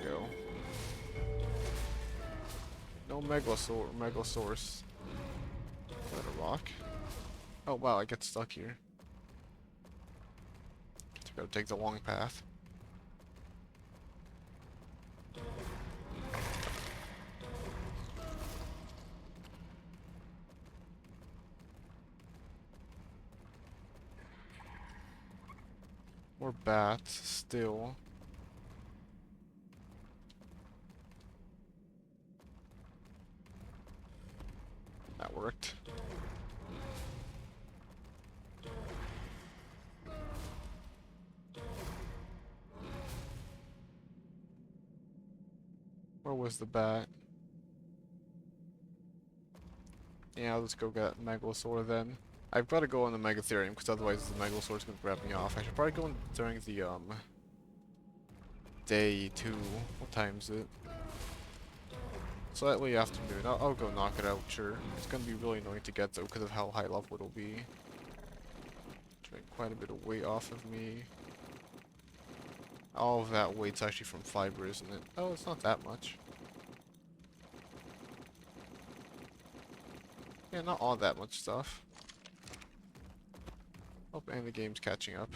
Go. No Megalosaurus. Is that a rock? Oh wow, I get stuck here. Just gotta take the long path. More bats, still. That worked. Where was the bat? Yeah, let's go get Megalosaur then. I've got to go on the Megatherium because otherwise the Megalosaur's gonna grab me off. I should probably go in during the day 2. What time is it? Slightly afternoon. I'll go knock it out, sure. It's gonna be really annoying to get though because of how high level it'll be. Take quite a bit of weight off of me. All of that weight's actually from fiber, isn't it? Oh, it's not that much. Yeah, not all that much stuff. Oh, and the game's catching up.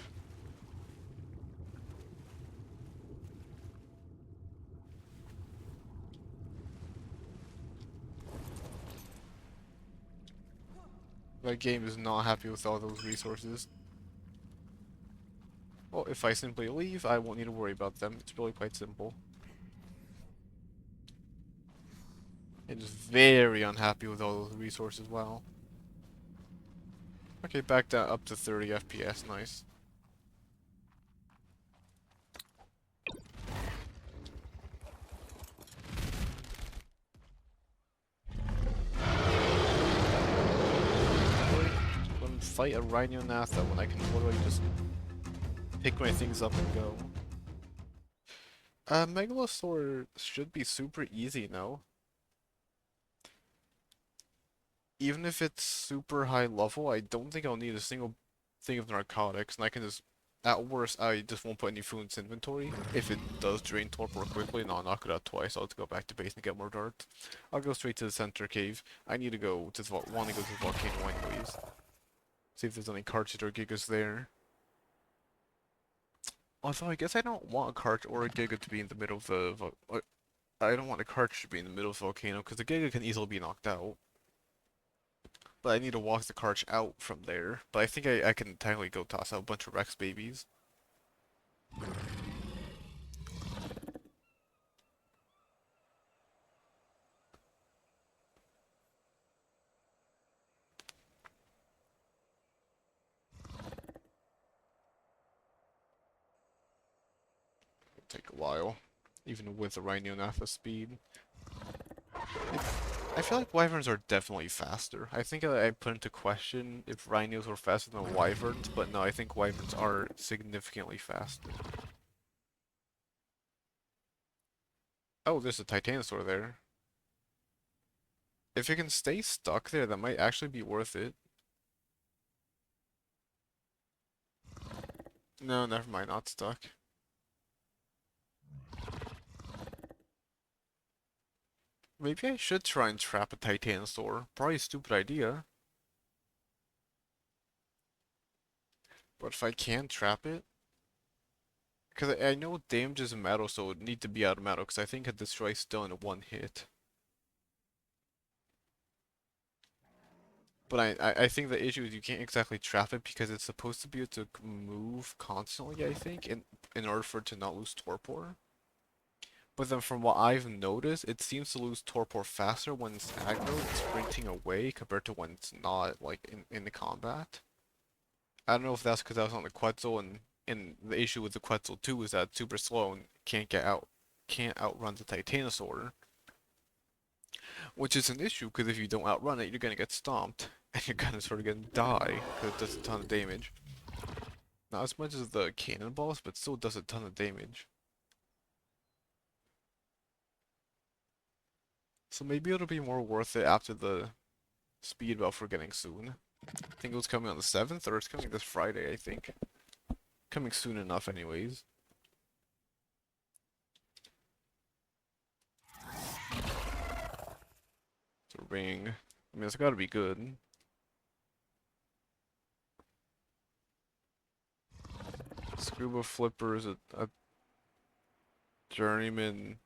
The game is not happy with all those resources. Well, if I simply leave, I won't need to worry about them. It's really quite simple. It is very unhappy with all those resources, wow. Okay, back that up to 30 FPS, nice. When fight a Rhino-Natha when I can literally just pick my things up and go. Megalosaur should be super easy now. Even if it's super high level, I don't think I'll need a single thing of narcotics, and I can just at worst, I just won't put any food in its inventory. If it does drain torpor quickly, no, I'll knock it out twice. I'll have to go back to base and get more darts. I'll go straight to the center cave. I need to go to the want to go to the volcano anyways. See if there's any cartridge or gigas there. Although I guess I don't want a cartridge or a giga to be in the middle of the. I don't want a cartridge to be in the middle of the volcano because the giga can easily be knocked out. But I need to walk the cartridge out from there. But I think I can technically go toss out a bunch of Rex babies. It'll take a while, even with the Rhino Naphtha speed. I feel like wyverns are definitely faster. I think I put into question if rhinos were faster than wyverns, but no, I think wyverns are significantly faster. Oh, there's a titanosaur there. If it can stay stuck there, that might actually be worth it. No, never mind, not stuck. Maybe I should try and trap a titanosaur. Probably a stupid idea. But if I can trap it... Because I know it damages metal, so it would need to be out of metal, because I think it destroys stone in one hit. But I think the issue is you can't exactly trap it because it's supposed to be able to move constantly, I think, in order for it to not lose torpor. But then from what I've noticed, it seems to lose torpor faster when it's aggro and sprinting away compared to when it's not, like, in the combat. I don't know if that's because I was on the Quetzal, and the issue with the Quetzal too is that it's super slow and can't outrun the Titanosaur. Which is an issue, because if you don't outrun it, you're gonna get stomped, and you're gonna sort of gonna die, because it does a ton of damage. Not as much as the cannonballs, but still does a ton of damage. So maybe it'll be more worth it after the speed buff we're getting soon. I think it was coming on the 7th, or it's coming this Friday, I think. Coming soon enough anyways. It's a ring. I mean, it's gotta be good. Scuba Flipper is a journeyman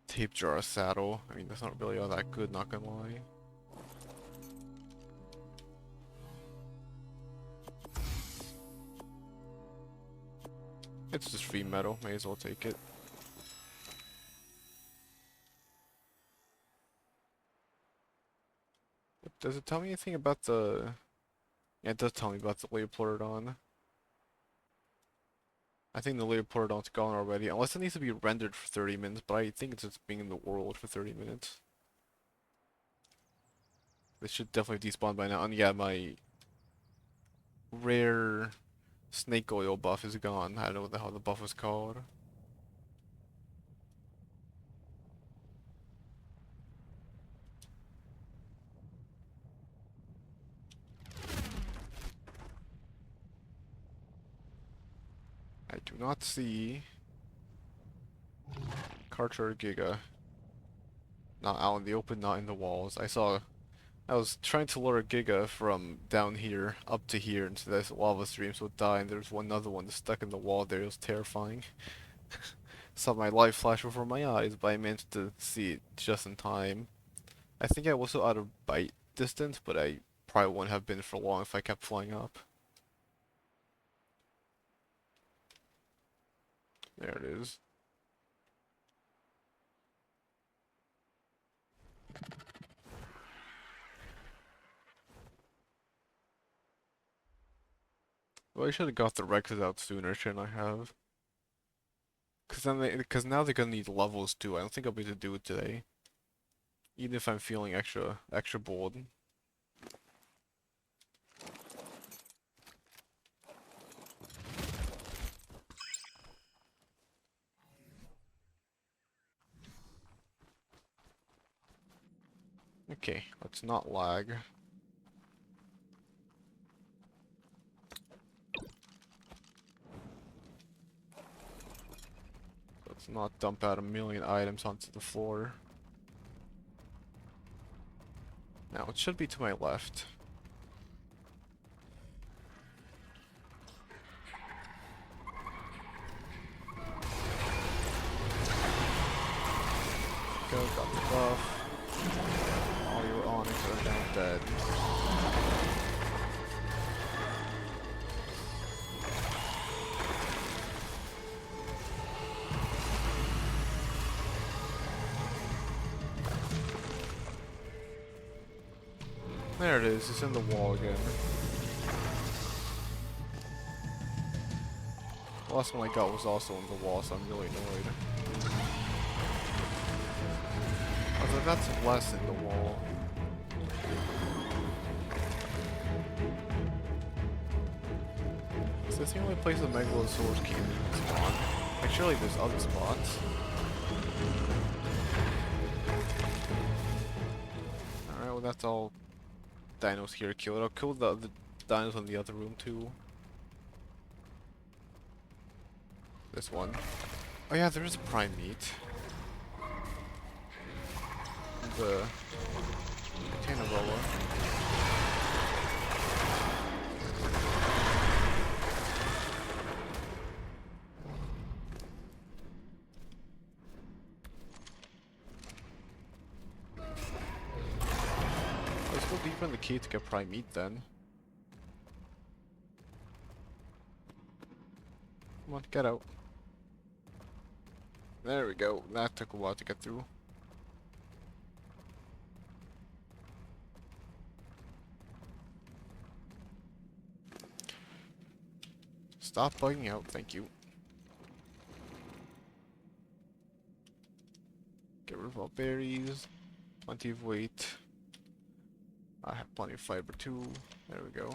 tape jar saddle. I mean, that's not really all that good, not gonna lie. It's just free metal, may as well take it. Does it tell me anything about the... Yeah, it does tell me about the Leopolodon. I think the Leopolodon's gone already, unless it needs to be rendered for 30 minutes, but I think it's just being in the world for 30 minutes. This should definitely despawn by now, and yeah, my rare snake oil buff is gone. I don't know what the hell the buff was called. I do not see Karcher or Giga. Not out in the open, not in the walls. I was trying to lure a Giga from down here up to here into this lava stream so it die, and there's one other one stuck in the wall there. It was terrifying. Saw my life flash before my eyes, but I managed to see it just in time. I think I was also out of bite distance, but I probably wouldn't have been for long if I kept flying up. There it is. Well, I should have got the Rexes out sooner, shouldn't I have? Cause now they're gonna need levels too. I don't think I'll be able to do it today. Even if I'm feeling extra bold. Okay, let's not lag. Let's not dump out a million items onto the floor. Now, it should be to my left. Go, got the buff. While you were on it, could have been dead. There it is, it's in the wall again. The last one I got was also in the wall, so I'm really annoyed. Although that's less in the wall. So that's the only place the Megalosaurus can spawn. Like, surely there's other spots. Alright, well that's all dinos here killed. I'll kill the dinos in the other room too. This one. Oh yeah, there is a prime meat. The Tanarola. Let's go deeper in the cave to get prime meat then. Come on, get out. There we go. That took a while to get through. Stop bugging out, thank you. Get rid of all berries. Plenty of weight. I have plenty of fiber too. There we go.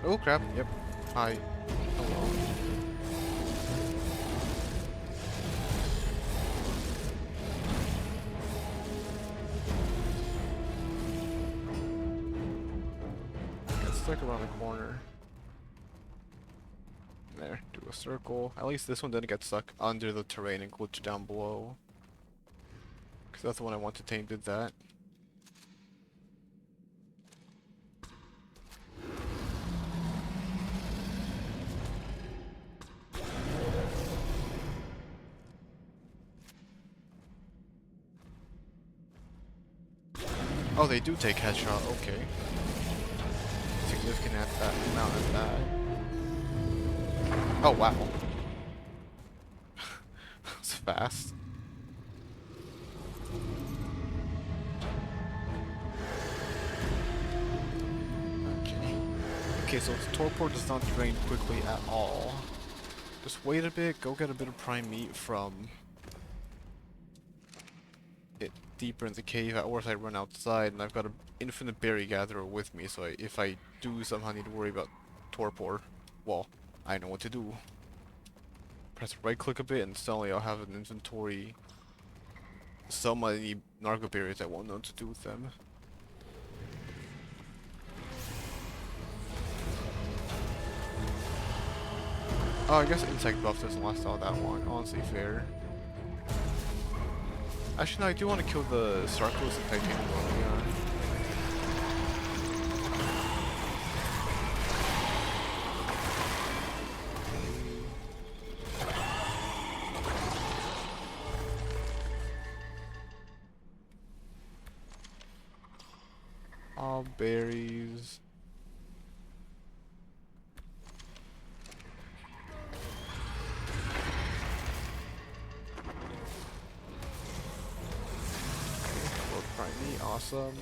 Oh crap, yep. Hi. Hello. Get stuck around the corner. There, do a circle. At least this one didn't get stuck under the terrain and glitch down below. Because that's the one I want to tame did that. Oh, they do take headshot, okay. Significant at that amount of that. Oh, wow. That's fast. Okay. Okay, so the torpor does not drain quickly at all. Just wait a bit, go get a bit of prime meat from it deeper in the cave, or if I run outside and I've got an infinite berry gatherer with me, so if I do somehow need to worry about torpor, well, I know what to do. Press right click a bit and suddenly I'll have an inventory. So many narco berries I won't know what to do with them. Oh, I guess insect buff doesn't last all that long, honestly fair. Actually, no, I do want to kill the Sarcos and Titanium. Yeah. All berries. Awesome.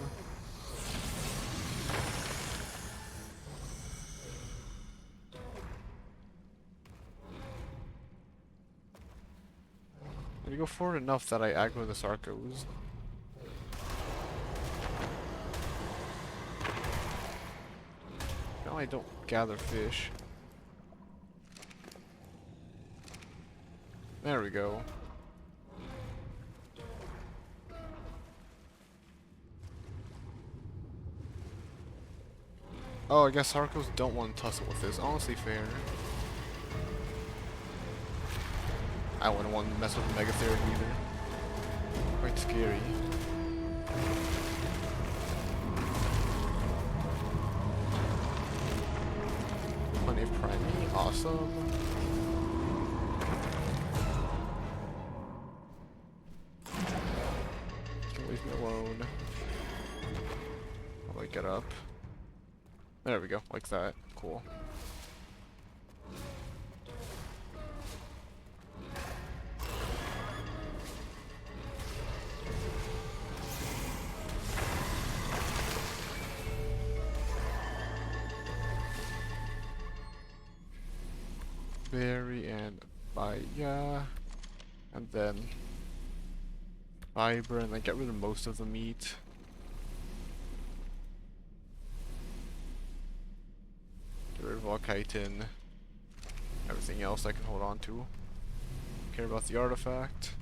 You go forward enough that I aggro the Sarcos. Now I don't gather fish. There we go. Oh, I guess Sarkos don't want to tussle with this. Honestly, fair. I wouldn't want to mess with the Mega Theory either. Quite scary. Plenty of Primey, awesome. Can't leave me alone. I'll like get up. There we go, like that. Cool. Berry and Baya. And then fiber, and then get rid of most of the meat. Get rid of all chitin. Everything else I can hold on to. Care about the artifact.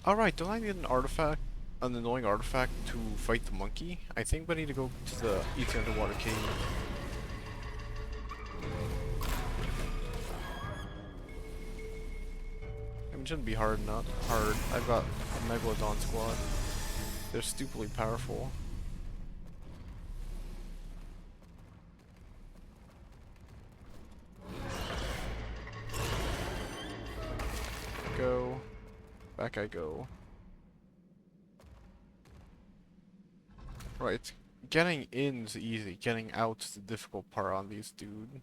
Alright, don't I need an artifact? An annoying artifact to fight the monkey? I think I need to go to the Eat the Underwater Cave. It shouldn't be hard, not hard. I've got a Megalodon squad. They're stupidly powerful. Go. Back I go. Right. Getting in's easy. Getting out's the difficult part on these dude.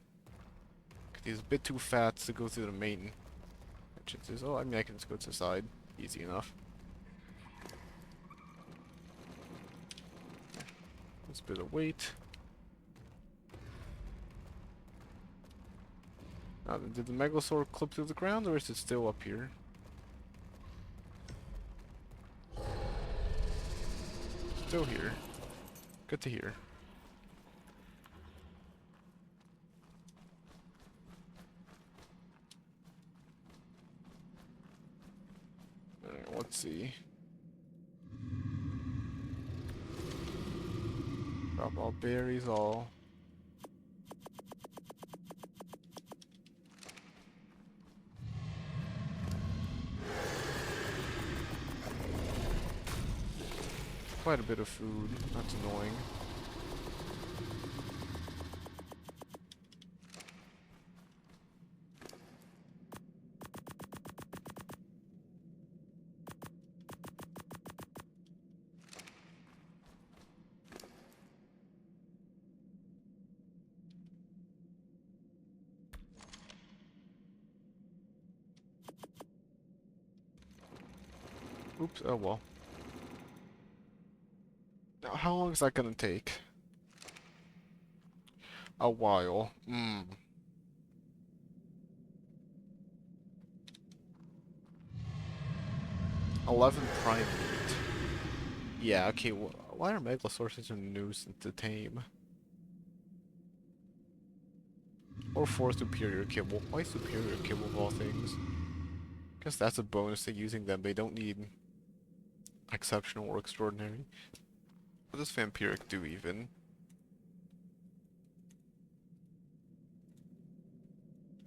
He's a bit too fat to go through the main entrances. Oh, I mean I can just go to the side. Easy enough. Just a bit of weight. Now, did the Megalosaur clip through the ground, or is it still up here? Still here. Good to hear. Alright, let's see. Drop all berries, all. Quite a bit of food. That's annoying. Oops, oh well. Now, how long is that gonna take? A while. 11 prime meat. Yeah, okay, why are Megalosaurs such a nuisance to tame? Or 4 superior kibble. Why superior kibble of all things? Guess that's a bonus to using them. They don't need exceptional or extraordinary. What does vampiric do even?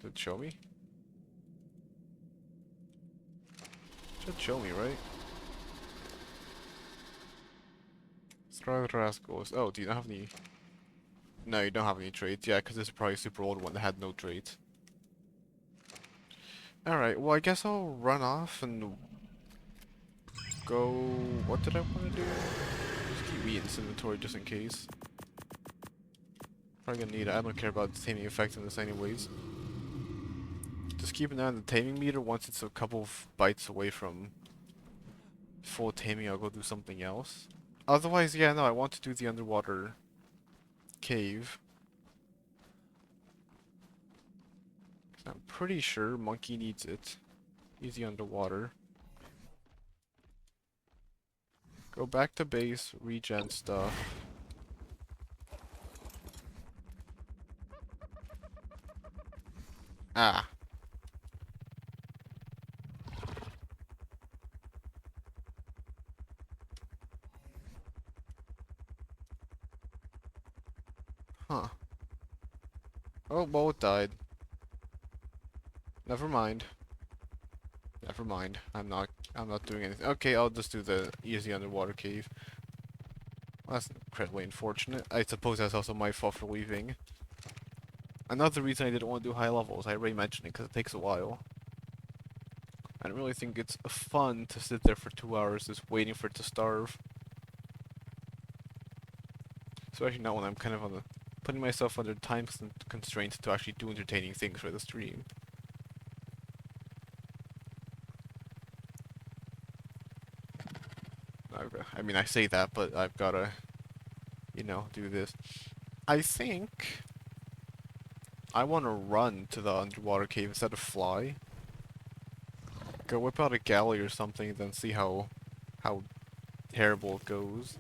Did it show me? Should show me, right? Strive Rascals. Oh, do you not have any? No, you don't have any traits. Yeah, because this is probably a super old one that had no traits. Alright, well I guess I'll run off and go... What did I want to do? Just keep meat in this inventory just in case. Probably gonna need it. I don't care about the taming effect in this anyways. Just keep an eye on the taming meter. Once it's a couple of bites away from full taming, I'll go do something else. Otherwise, yeah, no, I want to do the underwater cave. I'm pretty sure monkey needs it. Easy underwater. Go back to base, regen stuff. Ah. Huh. Oh, well, it died. Never mind. Never mind. I'm not doing anything. Okay, I'll just do the easy underwater cave. Well, that's incredibly unfortunate. I suppose that's also my fault for leaving. Another reason I didn't want to do high levels, I already mentioned it because it takes a while. I don't really think it's fun to sit there for 2 hours just waiting for it to starve. Especially not when I'm kind of on the putting myself under time constraints to actually do entertaining things for the stream. I mean, I say that, but I've gotta, you know, do this. I think I want to run to the underwater cave instead of fly. Go whip out a galley or something, then see how terrible it goes.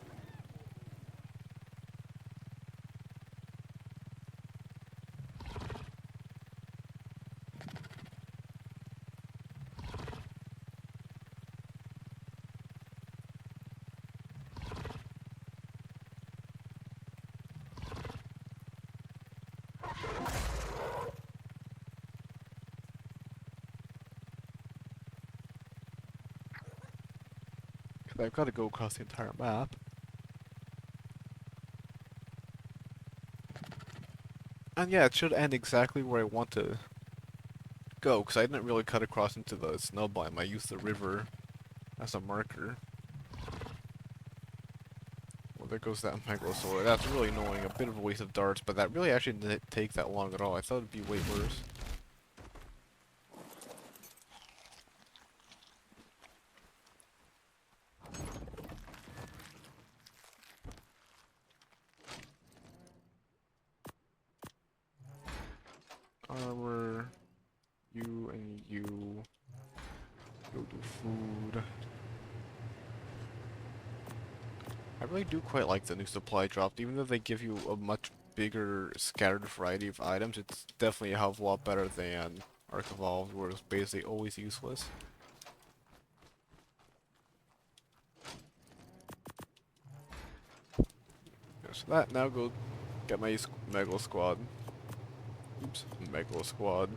'Cause I've got to go across the entire map. And yeah, it should end exactly where I want to go, because I didn't really cut across into the snow biome. I used the river as a marker. Well, there goes that megalosaur. That's really annoying. A bit of a waste of darts, but that really actually didn't take that long at all. I thought it'd be way worse. Armor, you and you. Go do food. I really do quite like the new supply drop, even though they give you a much bigger scattered variety of items. It's definitely a hell of a lot better than Ark Evolved, where it's basically always useless. So that, now go get my Megalo Squad. Oops, Megalo Squad.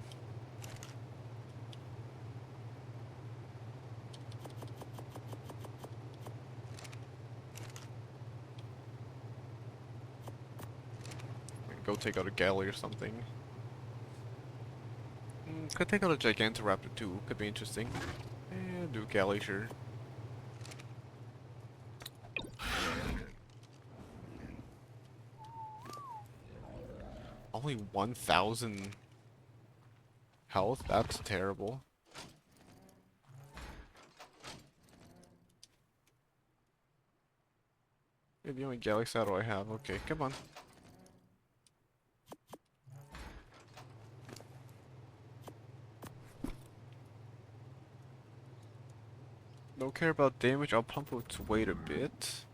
Go take out a galley or something. Could take out a Gigantoraptor too, could be interesting. And do galley, sure. Only 1,000 health? That's terrible. Yeah, the only galley saddle I have. Okay, come on. Don't care about damage, I'll pump its weight a bit.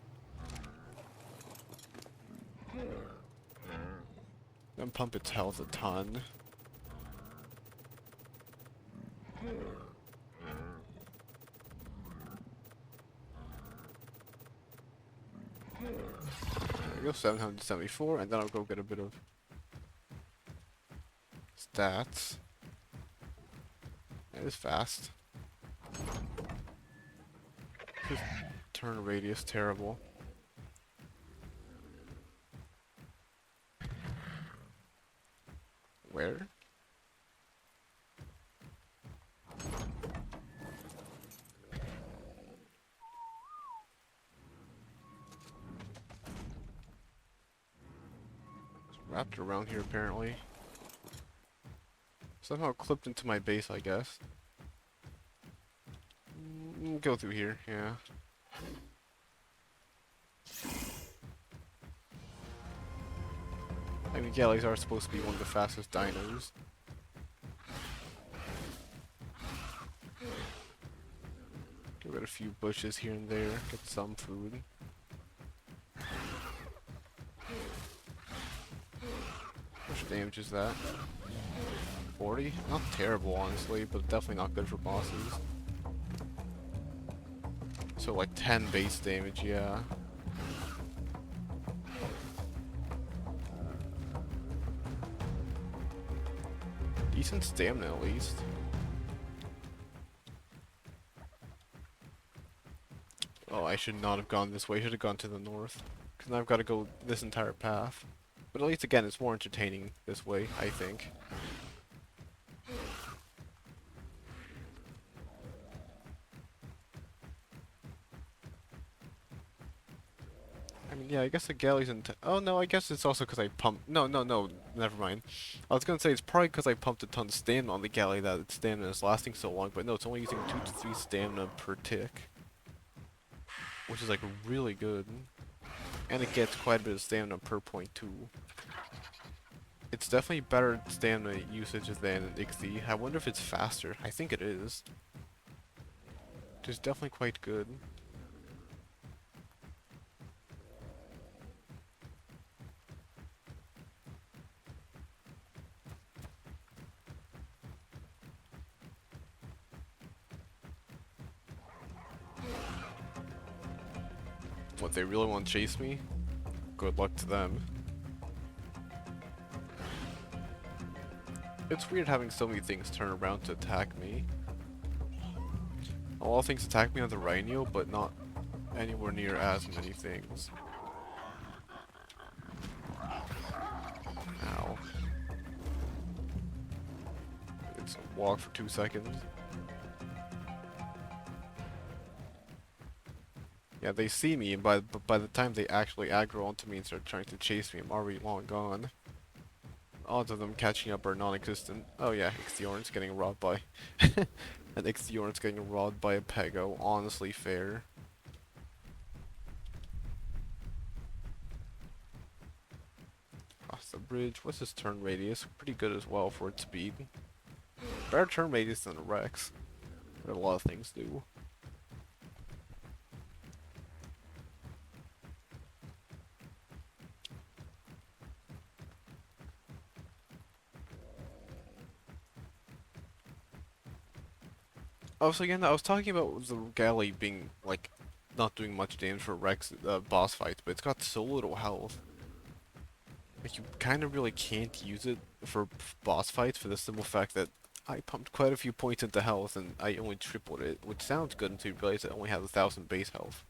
Then pump its health a ton. There we go, 774, and then I'll go get a bit of stats. It is fast. His turn radius terrible. Where? There's a raptor around here apparently. Somehow clipped into my base, I guess. Go through here, yeah. I mean, galleys are supposed to be one of the fastest dinos. Get a few bushes here and there, get some food. How much damage is that? 40? Not terrible, honestly, but definitely not good for bosses. So like 10 base damage, yeah. Decent stamina at least. Oh, I should not have gone this way. I should have gone to the north. Because now I've got to go this entire path. But at least, again, it's more entertaining this way, I think. I mean, yeah, I guess the galley's in... Oh, no, I guess it's also because I pumped... No, never mind. I was going to say it's probably because I pumped a ton of stamina on the galley that its stamina is lasting so long. But no, it's only using 2 to 3 stamina per tick. Which is, like, really good. And it gets quite a bit of stamina per point, too. It's definitely better stamina usage than Ixty. I wonder if it's faster. I think it is. It's definitely quite good. What, they really want to chase me? Good luck to them. It's weird having so many things turn around to attack me. All things attack me on the Rhino, but not anywhere near as many things. Ow. It's a walk for 2 seconds. Yeah, they see me, and by the time they actually aggro onto me and start trying to chase me, I'm already long gone. Odds of them catching up are non-existent. Oh yeah, Ixthiorn's getting robbed by... and Ixthiorn's getting robbed by a Pego. Honestly fair. Across the bridge. What's his turn radius? Pretty good as well for its speed. Better turn radius than a Rex. But a lot of things do. Oh, so again, I was talking about the galley being, like, not doing much damage for Rex boss fights, but it's got so little health. Like, you kind of really can't use it for boss fights for the simple fact that I pumped quite a few points into health and I only tripled it, which sounds good until you realize it only has 1,000 base health.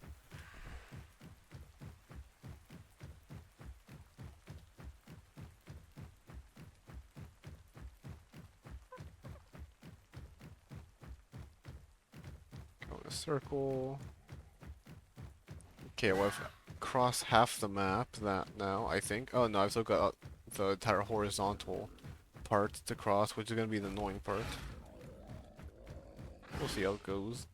Go in a circle. Okay, well, I've crossed half the map that now, I think. Oh no, I've still got the entire horizontal part to cross, which is going to be the annoying part. We'll see how it goes.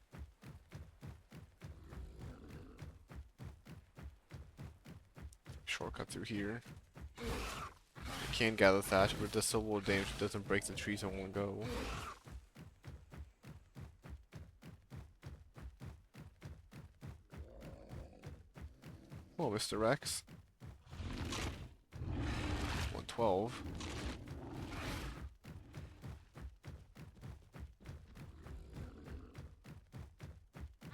Shortcut through here. I can gather thatch, but it does so little damage it doesn't break the trees in one go. Oh, Mr. Rex. 112.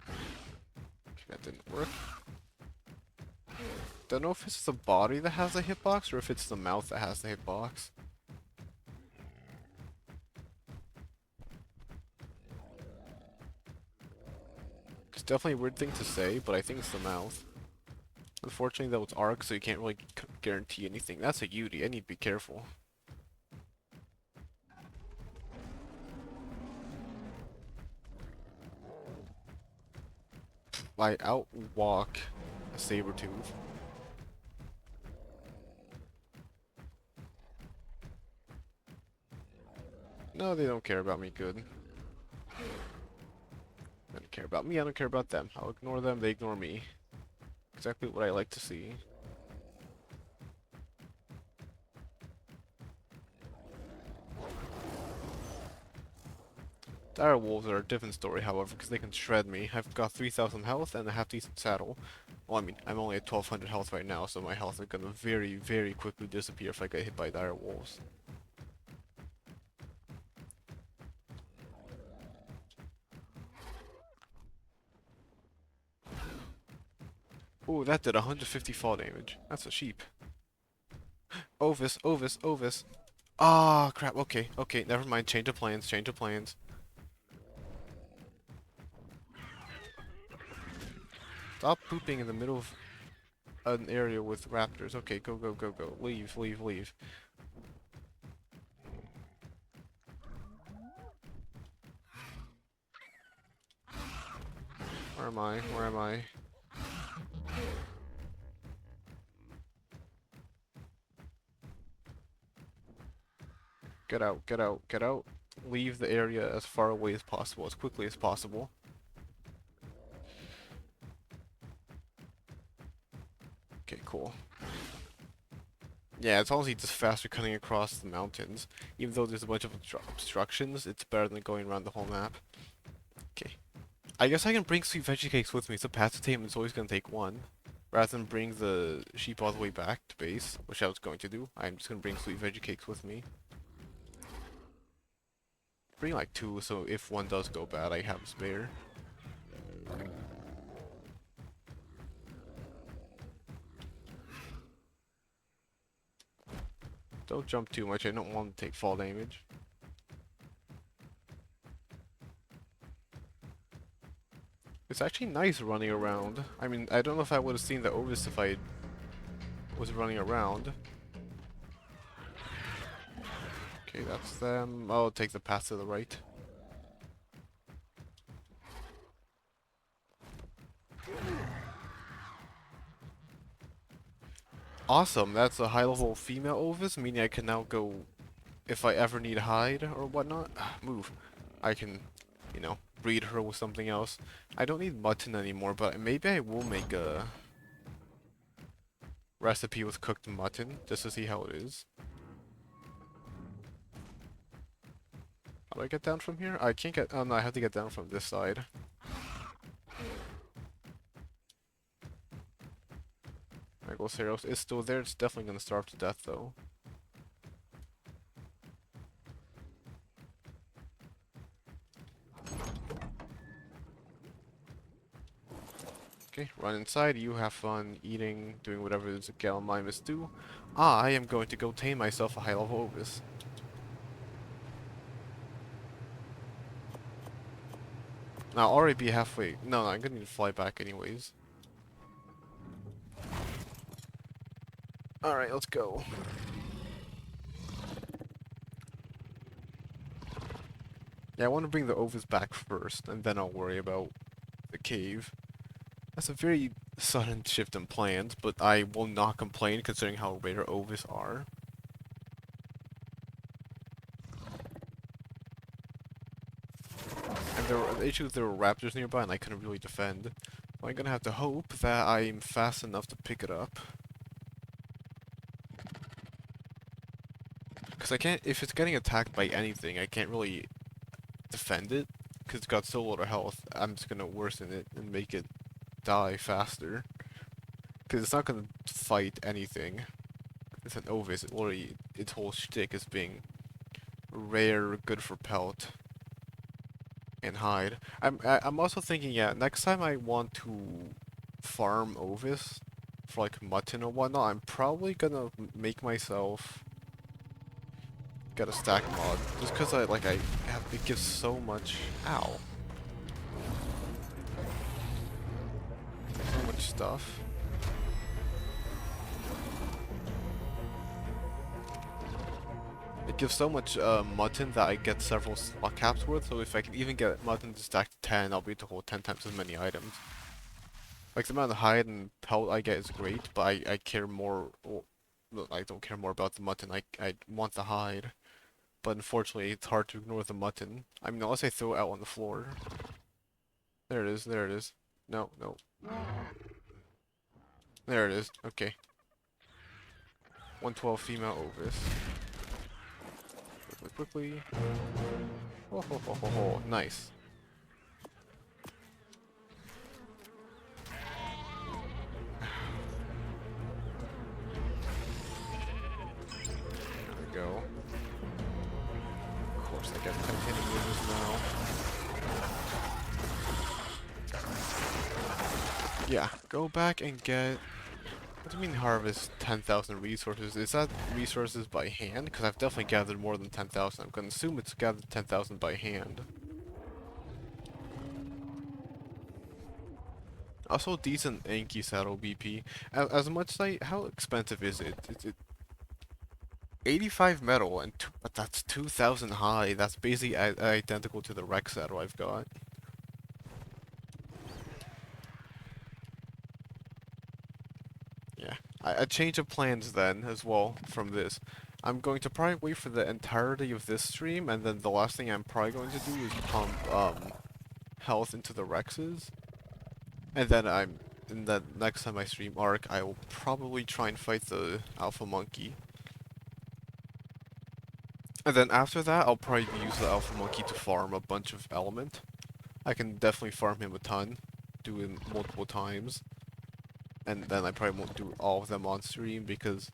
Okay, that didn't work. Don't know if it's the body that has the hitbox or if it's the mouth that has the hitbox. It's definitely a weird thing to say, but I think it's the mouth. Unfortunately, though, it's arc, so you can't really guarantee anything. That's a Yudi. I need to be careful. I outwalk a saber-tooth. No, they don't care about me good. They don't care about me, I don't care about them. I'll ignore them, they ignore me. Exactly what I like to see. Dire wolves are a different story, however, because they can shred me. I've got 3,000 health and a half-decent saddle. Well, I mean, I'm only at 1,200 health right now, so my health is gonna very, very quickly disappear if I get hit by dire wolves. Ooh, that did 150 fall damage. That's a sheep. Ovis, Ovis, Ovis. Ah, crap. Okay, okay, never mind. Change of plans, change of plans. Stop pooping in the middle of an area with raptors. Okay, go, go, go, go. Leave, leave, leave. Where am I? Where am I? Get out, get out, get out. Leave the area as far away as possible, as quickly as possible. Okay, cool. Yeah, it's honestly just faster cutting across the mountains. Even though there's a bunch of obstructions, it's better than going around the whole map. Okay. I guess I can bring sweet veggie cakes with me, so passive is always gonna take one. Rather than bring the sheep all the way back to base, which I was going to do, I'm just gonna bring sweet veggie cakes with me. Bring like two, so if one does go bad, I have a spare. Don't jump too much, I don't want to take fall damage. It's actually nice running around. I mean, I don't know if I would have seen the Ovis if I was running around. Okay, that's them. I'll take the path to the right. Awesome, that's a high-level female Ovis, meaning I can now go, if I ever need hide or whatnot, move. I can, you know, breed her with something else. I don't need mutton anymore, but maybe I will make a recipe with cooked mutton, just to see how it is. How do I get down from here? I can't get, oh no, I have to get down from this side. There goes Heros. It's still there, it's definitely gonna starve to death though. Okay, run inside, you have fun eating, doing whatever the Gallimimus do. I am going to go tame myself a high-level Ovis. Now, I'll already be halfway. No, I'm gonna need to fly back anyways. Alright, let's go. Yeah, I want to bring the Ovis back first, and then I'll worry about the cave. That's a very sudden shift in plans, but I will not complain considering how rare Ovis are. And the issue is there were raptors nearby and I couldn't really defend. So I'm gonna have to hope that I'm fast enough to pick it up. Because I can't, if it's getting attacked by anything, I can't really defend it. Because it's got so little health, I'm just gonna worsen it and make it die faster. Because it's not gonna fight anything. It's an Ovis, it literally, its whole shtick is being rare, good for pelt, and hide. I'm also thinking, yeah, next time I want to farm Ovis for like mutton or whatnot, I'm probably gonna make myself get a stack mod, just because I have, it gives so much, ow, so much stuff. It gives so much mutton that I get several slot caps worth, so if I can even get mutton to stack to 10, I'll be able to hold 10 times as many items. Like, the amount of hide and pelt I get is great, but I care more, well, I don't care more about the mutton, I want the hide. But unfortunately, it's hard to ignore the mutton. I mean, unless I throw it out on the floor. There it is, there it is. No, no. There it is, okay. 112 female Ovis. Quickly. Oh, ho, ho, ho, ho. Nice. There we go. Of course, I get titanium users now. Yeah, go back and get What do you mean harvest 10,000 resources? Is that resources by hand? Because I've definitely gathered more than 10,000. I'm going to assume it's gathered 10,000 by hand. Also, decent Anki saddle BP. As much as how expensive is it? Is it 85 metal and but that's 2,000 high. That's basically identical to the Rex saddle I've got. Yeah, a change of plans then as well from this. I'm going to probably wait for the entirety of this stream, and then the last thing I'm probably going to do is pump health into the Rexes, and then in the next time I stream Arc, I will probably try and fight the Alpha Monkey. And then after that, I'll probably use the Alpha Monkey to farm a bunch of Element. I can definitely farm him a ton, do it multiple times. And then I probably won't do all of them on stream because...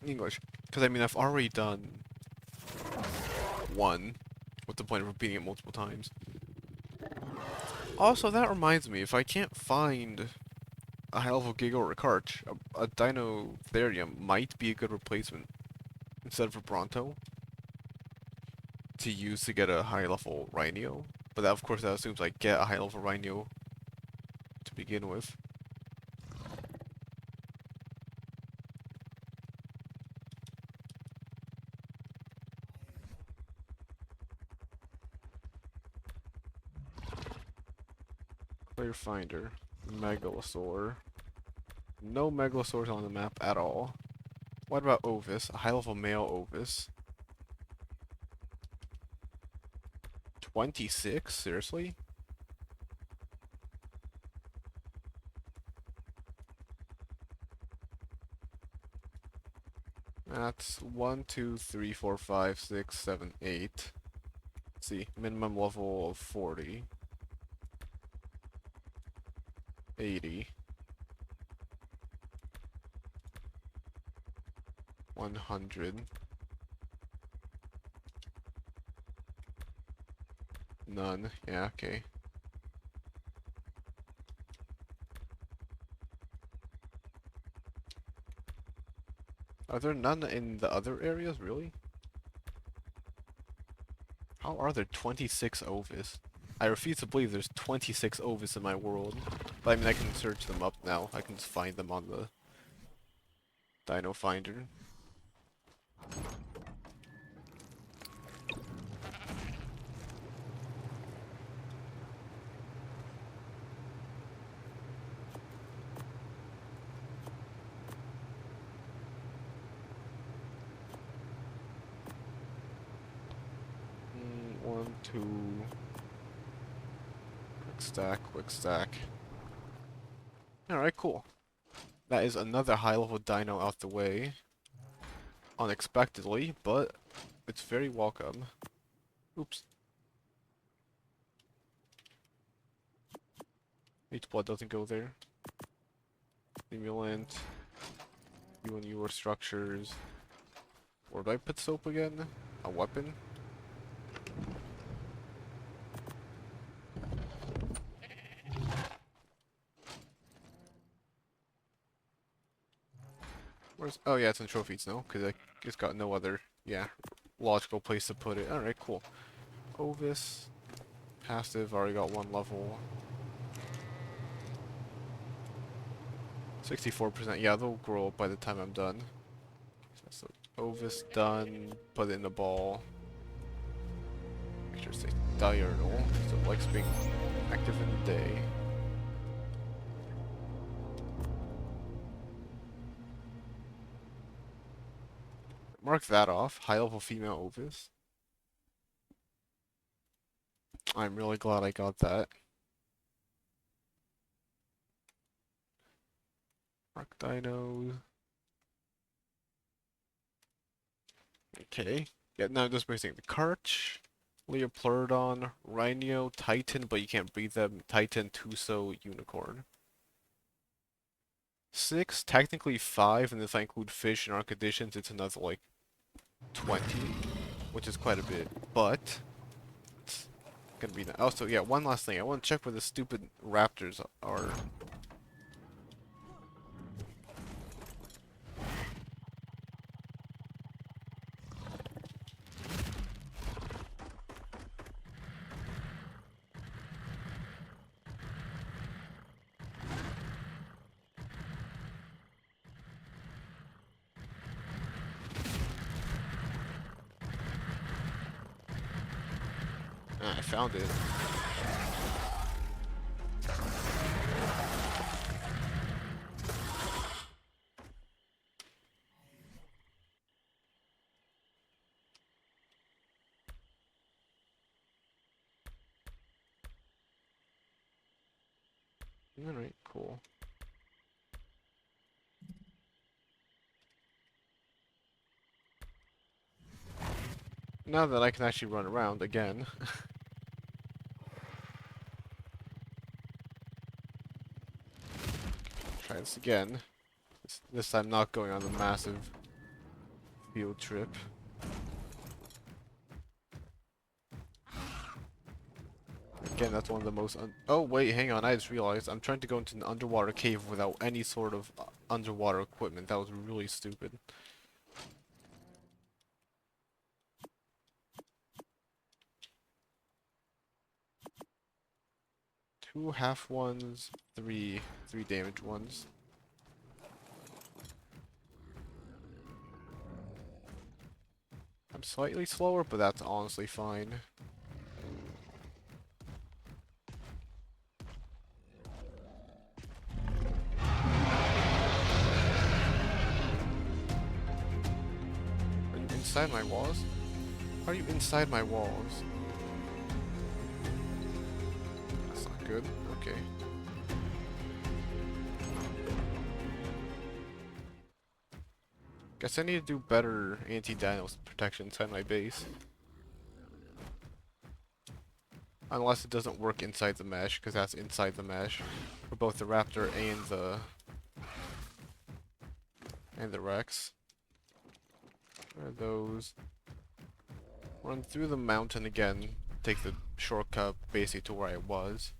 English. Because I mean, I've already done one. What's the point of repeating it multiple times? Also, that reminds me, if I can't find a high-level Giga or a Karch, a Dinotherium might be a good replacement instead of a Bronto to use to get a high-level Rhino. But that, of course, that assumes I get a high-level Rhino to begin with. Player Finder. Megalosaur. No Megalosaurs on the map at all. What about Ovis? A high-level male Ovis. 26? Seriously? That's 1, 2, 3, 4, 5, 6, 7, 8. Let's see, minimum level of 40. 80. 100. None. Yeah, okay. Are there none in the other areas, really? How are there 26 Ovis? I refuse to believe there's 26 Ovis in my world. But I mean, I can search them up now. I can just find them on the Dino Finder. One, two. Quick stack, quick stack. Alright, cool. That is another high-level dino out the way. Unexpectedly, but it's very welcome. Oops. H-blood doesn't go there. Stimulant. You and your structures. Where do I put soap again? A weapon? Where's... Oh yeah, it's in trophies now, because I just got no other, yeah, logical place to put it. Alright, cool. Ovis. Passive, already got one level. 64%, yeah, they'll grow up by the time I'm done. So, Ovis done, put it in the ball. Make sure it stays diurnal, so it likes being active in the day. Mark that off. High level female Ovis. I'm really glad I got that. Mark dinos. Okay. Yeah, now just missing the Karch, Leopleurodon, Rhino, Titan, but you can't breed them. Titan, Tuso, Unicorn. 6, technically 5, and if I include fish and our conditions, it's another like 20, which is quite a bit. But gonna be that. Oh, so yeah, one last thing. I want to check where the stupid raptors are. Ah, I found it. Alright, cool. Now that I can actually run around again. Try this again. This time not going on the massive field trip. Again, that's one of the most oh wait, hang on, I just realized I'm trying to go into an underwater cave without any sort of underwater equipment. That was really stupid. Two half ones, three damage ones. I'm slightly slower, but that's honestly fine. Inside my walls? How are you inside my walls? That's not good. Okay. Guess I need to do better anti-dino protection inside my base. Unless it doesn't work inside the mesh, because that's inside the mesh for both the raptor and the Rex. Where are those? Run through the mountain again. Take the shortcut basically to where I was.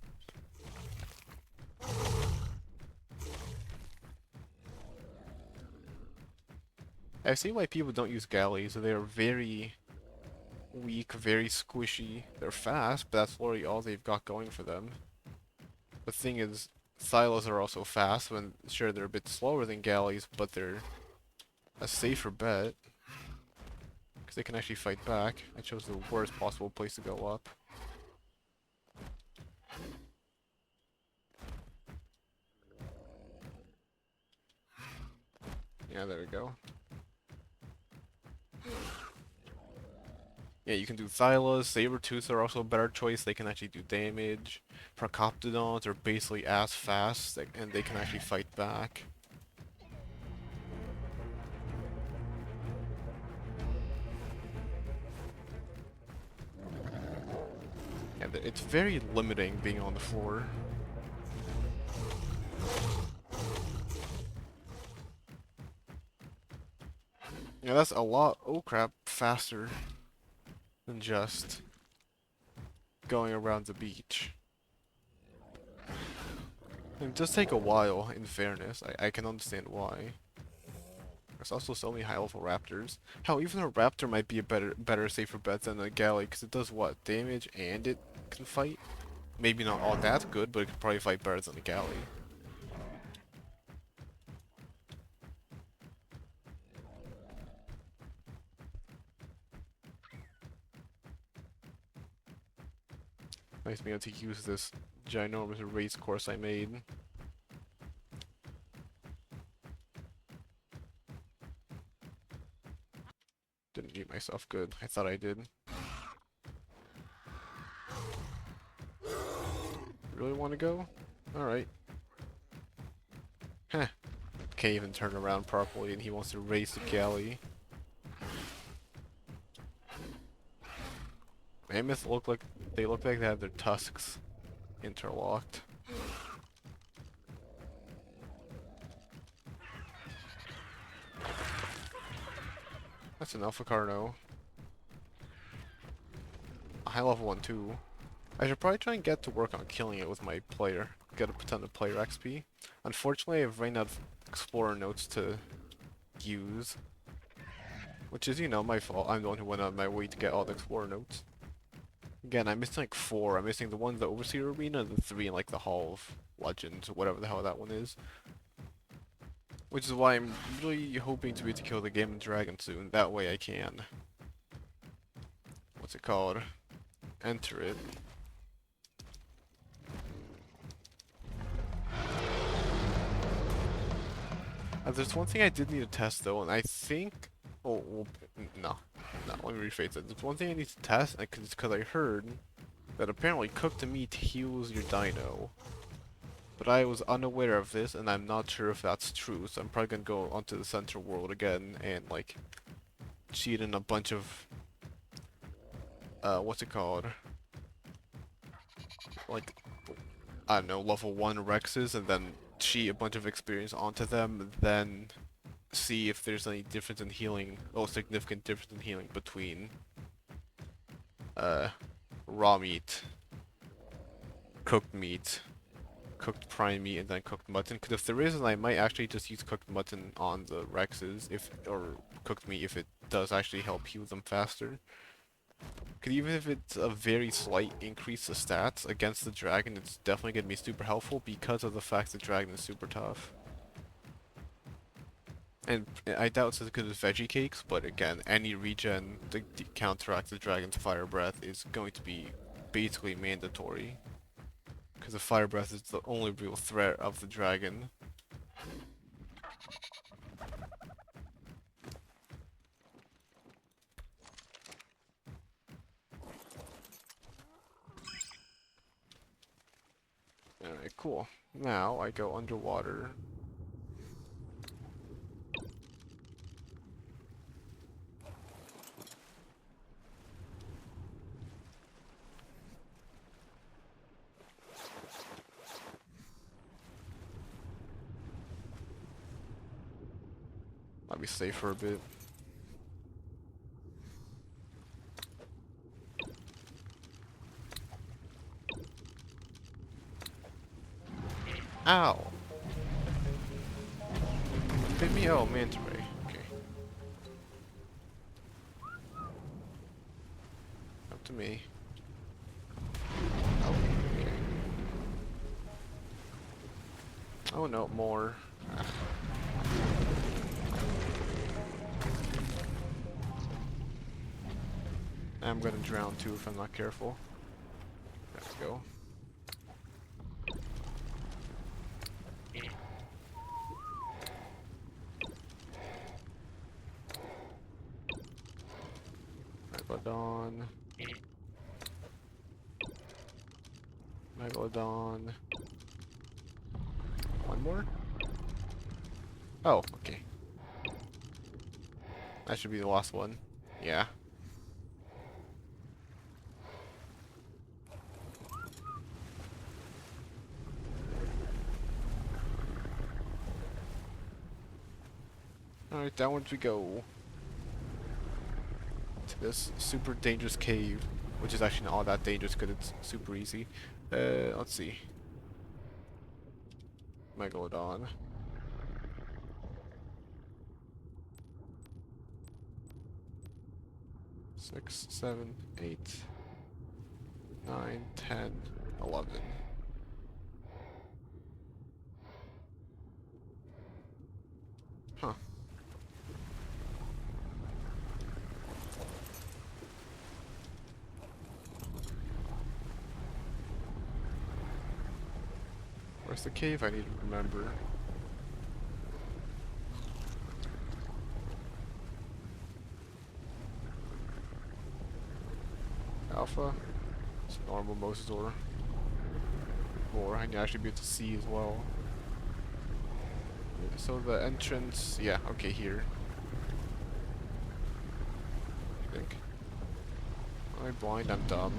I see why people don't use galleys. They are very weak, very squishy. They're fast, but that's literally all they've got going for them. The thing is, silos are also fast. When sure they're a bit slower than galleys, but they're a safer bet. Because they can actually fight back. I chose the worst possible place to go up. Yeah, there we go. Yeah, you can do Thylas. Sabertooths are also a better choice. They can actually do damage. Procoptodons are basically as fast, and they can actually fight back. Yeah, it's very limiting being on the floor. Yeah, that's a lot, oh crap, faster than just going around the beach. It does take a while, in fairness. I can understand why. There's also so many high-level raptors. Hell, even a raptor might be a better, safer bet than a galley, because it does what? Damage and it can fight? Maybe not all that good, but it could probably fight better than a galley. Nice being able to use this ginormous race course I made. Didn't mute myself good. I thought I did. Really want to go? Alright. Heh. Can't even turn around properly and he wants to race the galley. Mammoths look like they have their tusks interlocked. That's an Alpha Carno. A high level one too. I should probably try and get to work on killing it with my player. Get a ton of player XP. Unfortunately, I've run out of explorer notes to use. Which is, you know, my fault. I'm the one who went out of my way to get all the explorer notes. Again, I'm missing like 4. I'm missing the one in the Overseer Arena and the 3 in like the Hall of Legends, or whatever the hell that one is. Which is why I'm really hoping to be able to kill the Game Dragon soon. That way I can... What's it called? Enter it. There's one thing I did need to test though, and I think... Oh, well, no. No, let me rephrase it. There's one thing I need to test, because I heard that apparently cooked meat heals your dino. But I was unaware of this, and I'm not sure if that's true, so I'm probably gonna go onto the center world again and, like, cheat in a bunch of... what's it called? Like, I don't know, level 1 Rexes, and then cheat a bunch of experience onto them, then see if there's any difference in healing, or significant difference in healing between, raw meat, cooked meat, cooked prime meat, and then cooked mutton. Because if there is, then I might actually just use cooked mutton on the Rexes, or cooked meat, if it does actually help heal them faster. Because even if it's a very slight increase of stats against the dragon, it's definitely going to be super helpful because of the fact the dragon is super tough. And I doubt it's as good as veggie cakes, but again, any regen to counteract the dragon's fire breath is going to be basically mandatory. Because the fire breath is the only real threat of the dragon. Alright, cool. Now I go underwater. I'll be safe for a bit. Ow! Bit me? Oh, manta ray. Okay. Up to me. Oh, okay. Oh no, more. I'm gonna drown too if I'm not careful. There we go. Megalodon. Megalodon. One more? Oh, okay. That should be the last one. Yeah. Alright, downwards we go. To this super dangerous cave. Which is actually not all that dangerous because it's super easy. Let's see. Megalodon. Six, 7, 8, 9, 10, 11. Huh. Where's the cave? I need to remember. Alpha. It's normal Mosasaur. Or I can actually be able to see as well. So the entrance, yeah, okay, here. I think. Am I blind? I'm dumb.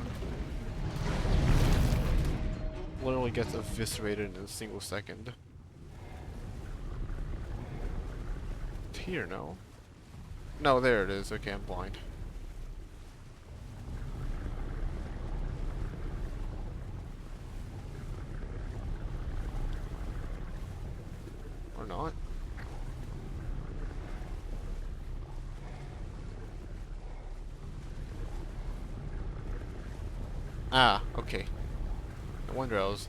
Literally gets eviscerated in a single second. It's here, no? No, there it is. Okay, I'm blind. Or not. Ah, okay. No wonder I was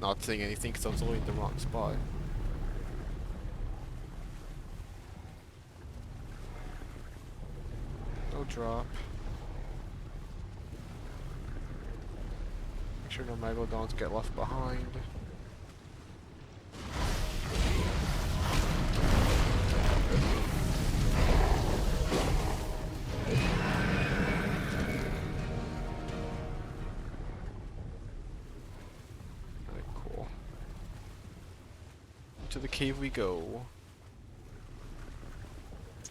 not saying anything because I was only in the wrong spot. No drop. Make sure no megalodons get left behind. Alright, cool. To the cave we go.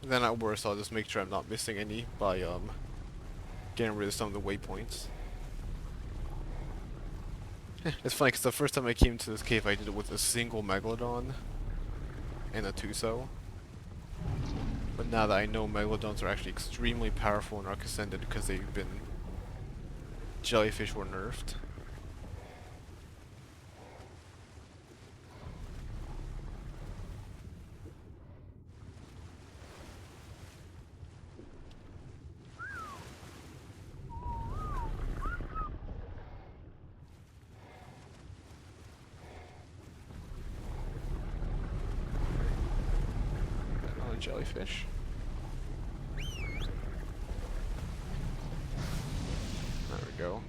Then at worst, I'll just make sure I'm not missing any by getting rid of some of the waypoints. It's funny because the first time I came to this cave, I did it with a single megalodon and a Tuso. But now that I know megalodons are actually extremely powerful in Arc Ascended because they've been jellyfish were nerfed. Jellyfish. There we go.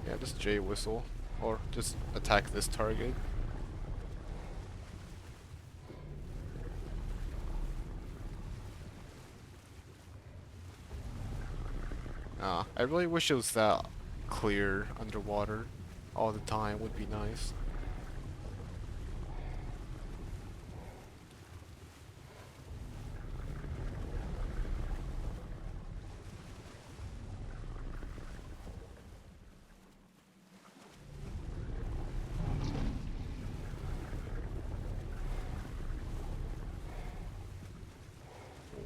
Yeah, just J whistle. Or just attack this target. I really wish it was that clear underwater all the time. Would be nice.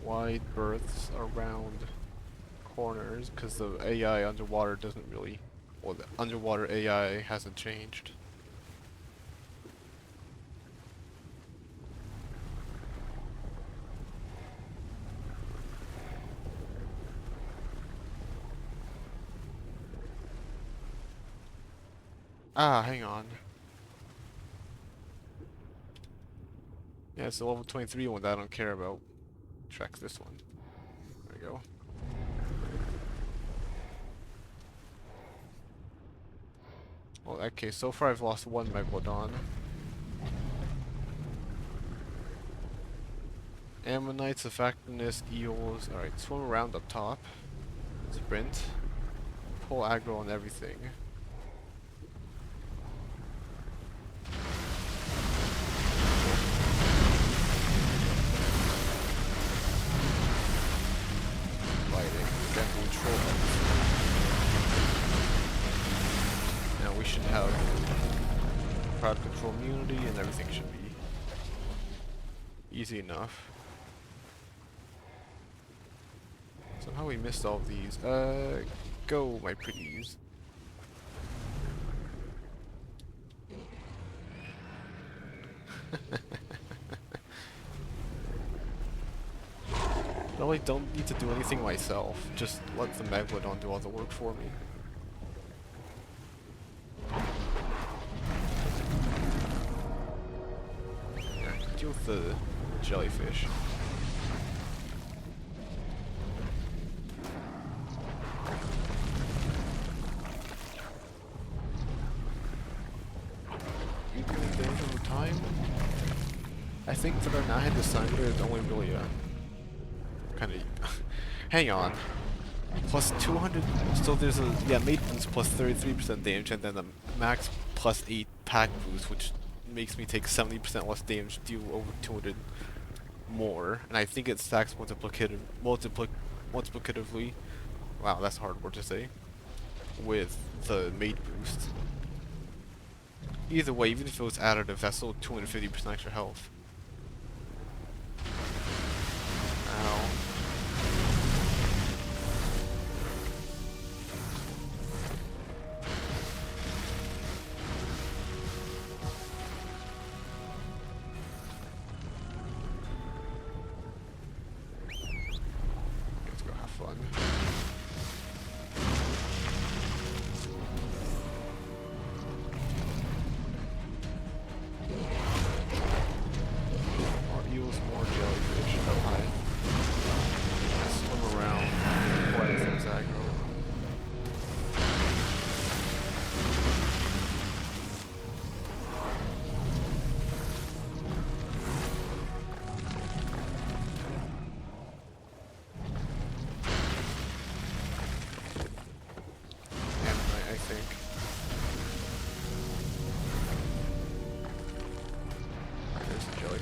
Wide berths around corners because the AI underwater doesn't really, well, the underwater AI hasn't changed. Ah, hang on. Yeah, it's the level 23 one that I don't care about. Track this one. There we go. Well, okay, so far I've lost one Megalodon. Ammonites, effectiveness, eels. Alright, swim around up top. Sprint. Pull aggro on everything. Now we should have crowd control immunity and everything should be easy enough. Somehow we missed all of these. Go, my pretties. Really don't need to do anything myself, just let the Megalodon do all the work for me. Yeah, deal with the jellyfish. You doing damage over time? I think that our now designer is only really kind of hang on. Plus 200, so there's a, yeah, maintenance plus 33% damage and then a max plus 8 pack boost, which makes me take 70% less damage, deal over 200 more, and I think it stacks multiplicatively, wow, that's a hard word to say, with the mate boost. Either way, even if it was additive, that's still 250% extra health. Ow.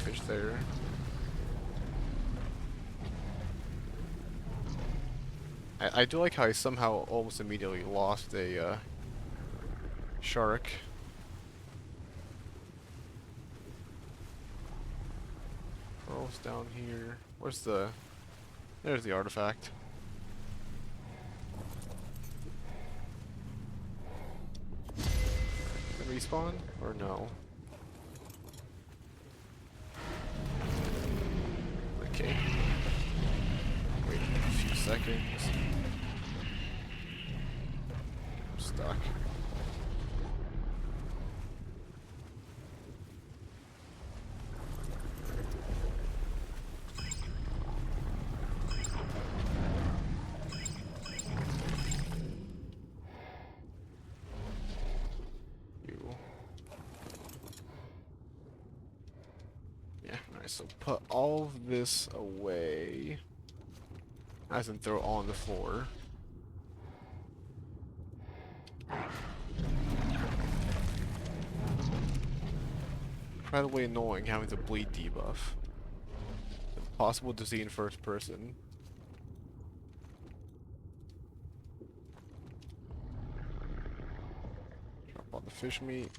fish there. I do like how I somehow almost immediately lost a shark. Pearls down here. Where's the... There's the artifact. Respawn? Or no? Okay. Wait a few seconds. I'm stuck. So put all of this away, as in throw it on the floor. Incredibly annoying having the bleed debuff. Impossible to see in first person. Drop all the fish meat.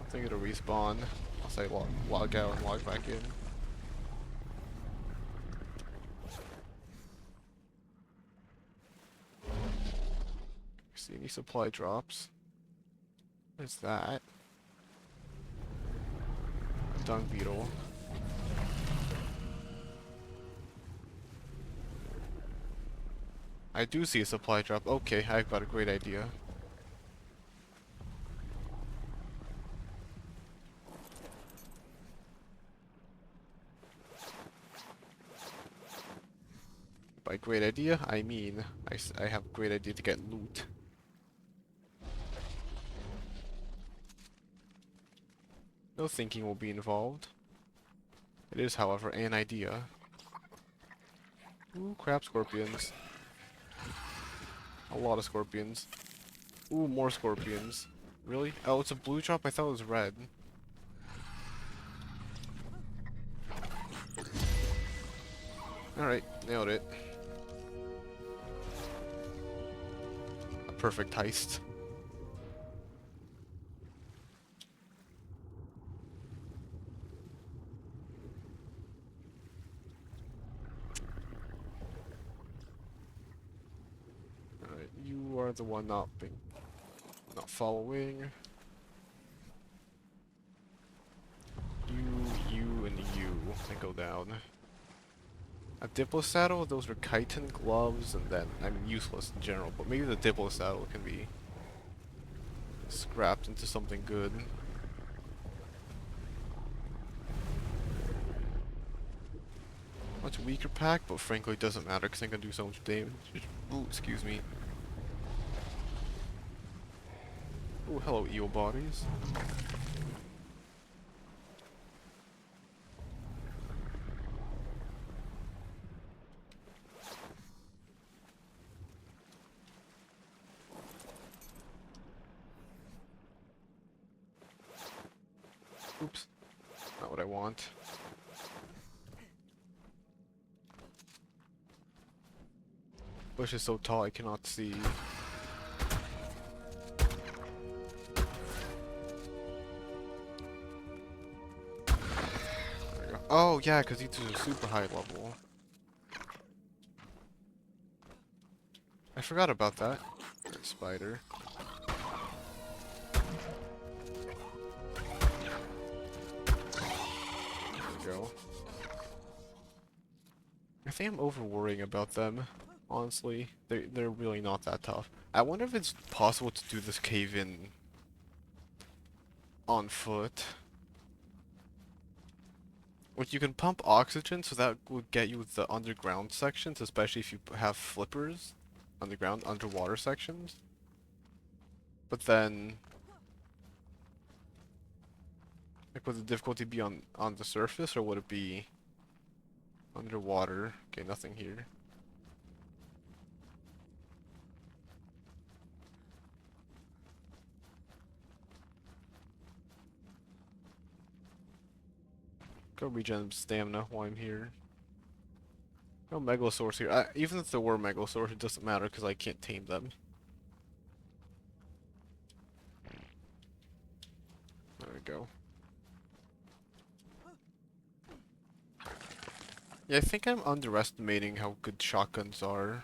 I think it'll respawn once I log out and log back in. See any supply drops? What's that? Dung beetle. I do see a supply drop. Okay, I've got a great idea. By great idea, I mean I have a great idea to get loot. No thinking will be involved. It is, however, an idea. Ooh, crab scorpions. A lot of scorpions. Ooh, more scorpions. Really? Oh, it's a blue drop? I thought it was red. Alright, nailed it. A perfect heist. Alright, you are the one not following. You, and you. They go down. A Diplo saddle, those are chitin gloves, and then, I mean, useless in general, but maybe the Diplo saddle can be scrapped into something good. Much weaker pack, but frankly it doesn't matter because I can do so much damage. Ooh, excuse me. Ooh, hello eel bodies. Oops. Not what I want. Bush is so tall I cannot see. There we go. Oh yeah, because he's a super high level. I forgot about that. Spider. Go. I think I'm over worrying about them. Honestly, they're really not that tough. I wonder if it's possible to do this cave in on foot. Like you can pump oxygen, so that would get you the underground sections, especially if you have flippers, underwater sections. But then Like, would the difficulty be on the surface, or would it be underwater? Okay, nothing here. Go regen stamina while I'm here. No megalosaurs here. Even if there were megalosaurs, it doesn't matter because I can't tame them. There we go. Yeah, I think I'm underestimating how good shotguns are.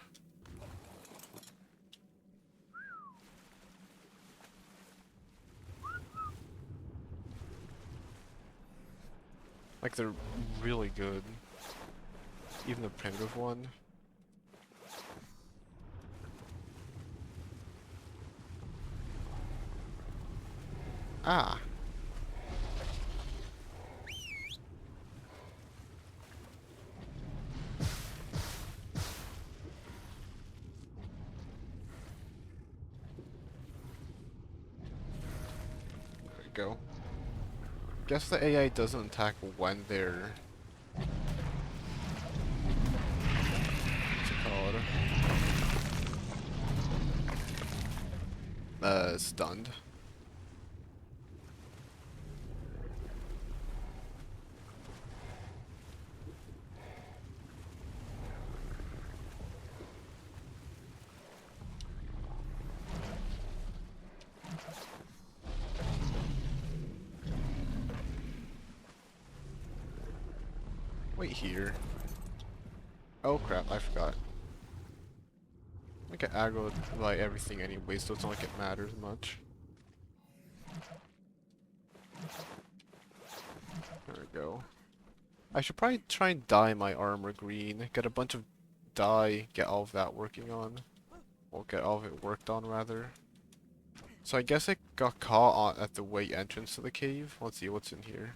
Like, they're really good. Even the primitive one. Ah! There we go. Guess the AI doesn't attack when they're... What's it called? Stunned. Wait here. Oh crap, I forgot. I get aggroed by everything anyway, so it's not like it matters much. There we go. I should probably try and dye my armor green. Get a bunch of dye, get all of that working on. Or get all of it worked on, rather. So I guess I got caught at the way entrance to the cave. Let's see what's in here.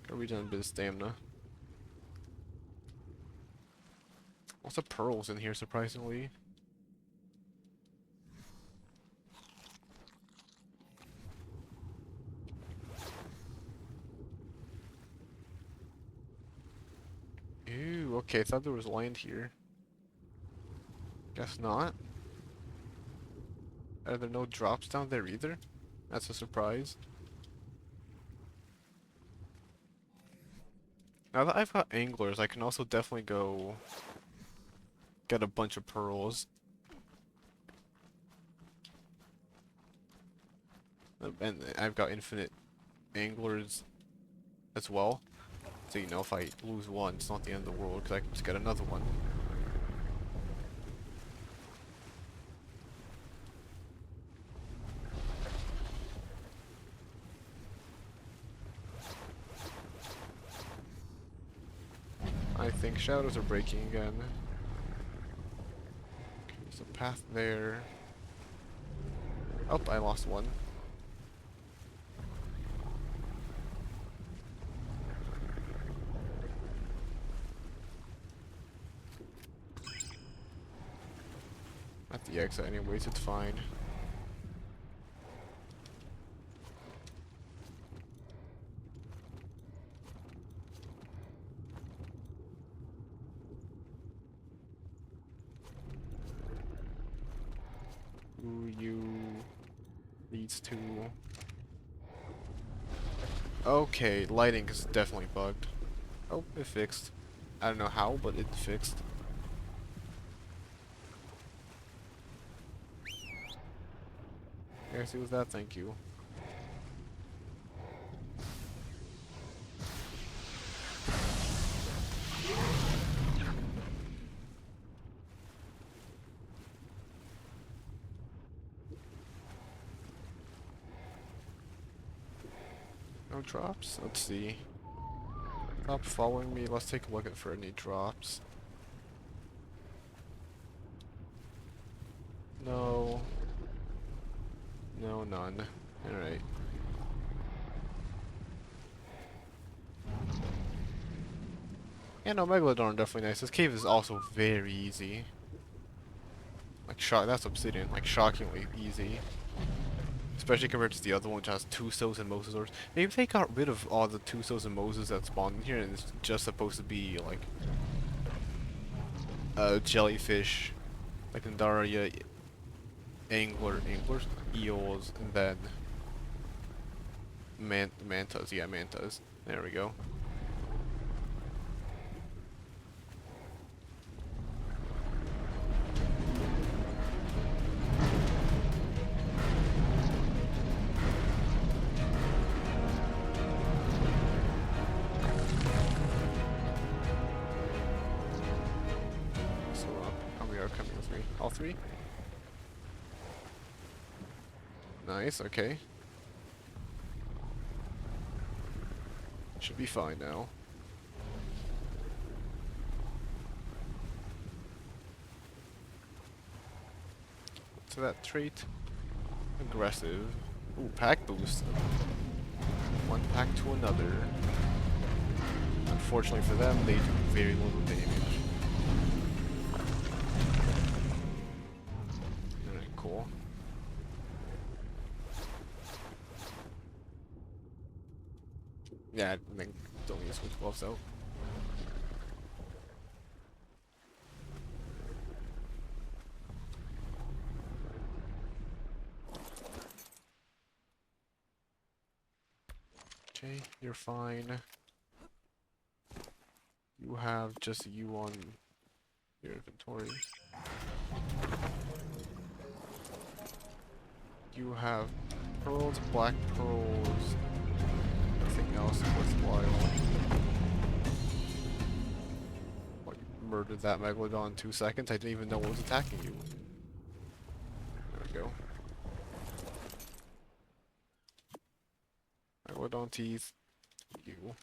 Gotta regen a bit of stamina. Lots of pearls in here, surprisingly. Ew, okay, I thought there was land here. Guess not. Are there no drops down there either? That's a surprise. Now that I've got anglers, I can also definitely go get a bunch of pearls. And I've got infinite anglers as well. So, you know, if I lose one, it's not the end of the world, because I can just get another one. I think shadows are breaking again. Okay, there's a path there. Oh, I lost one. At the exit anyways, it's fine. Who you leads to... Okay, lighting is definitely bugged. Oh, it fixed. I don't know how, but it fixed. I guess it was that, thank you. No drops? Let's see. Stop following me, let's take a look at for any drops. No. No, none. Alright. Yeah, no, Megalodon are definitely nice. This cave is also very easy. Like, that's obsidian. Like, shockingly easy. Especially compared to the other one, which has Tusos and Mosasaurs. Maybe they got rid of all the Tusos and Moses that spawned in here, and it's just supposed to be, like, jellyfish, like Andaria, anglers, eels, and then mantas. Yeah, mantas. There we go. So, how many are coming with me? All three? Nice, okay. Should be fine now. So that trait, aggressive. Ooh, pack boost. One pack to another. Unfortunately for them, they do very little damage. Alright, cool. Yeah, I think don't need to switch gloves out. Okay, you're fine. You have just you on your inventory. You have pearls, black pearls, nothing else worthwhile. What, you murdered that Megalodon in 2 seconds? I didn't even know what was attacking you. There we go. Megalodon teeth. You.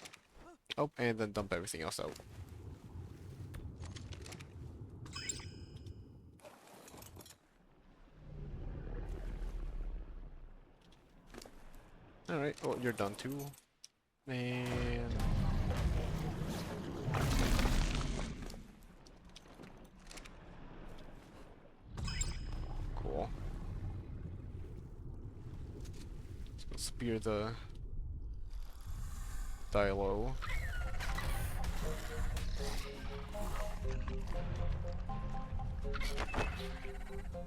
Oh, and then dump everything else out. Alright, well, you're done too. Man. Cool. Let's go spear the Dilo.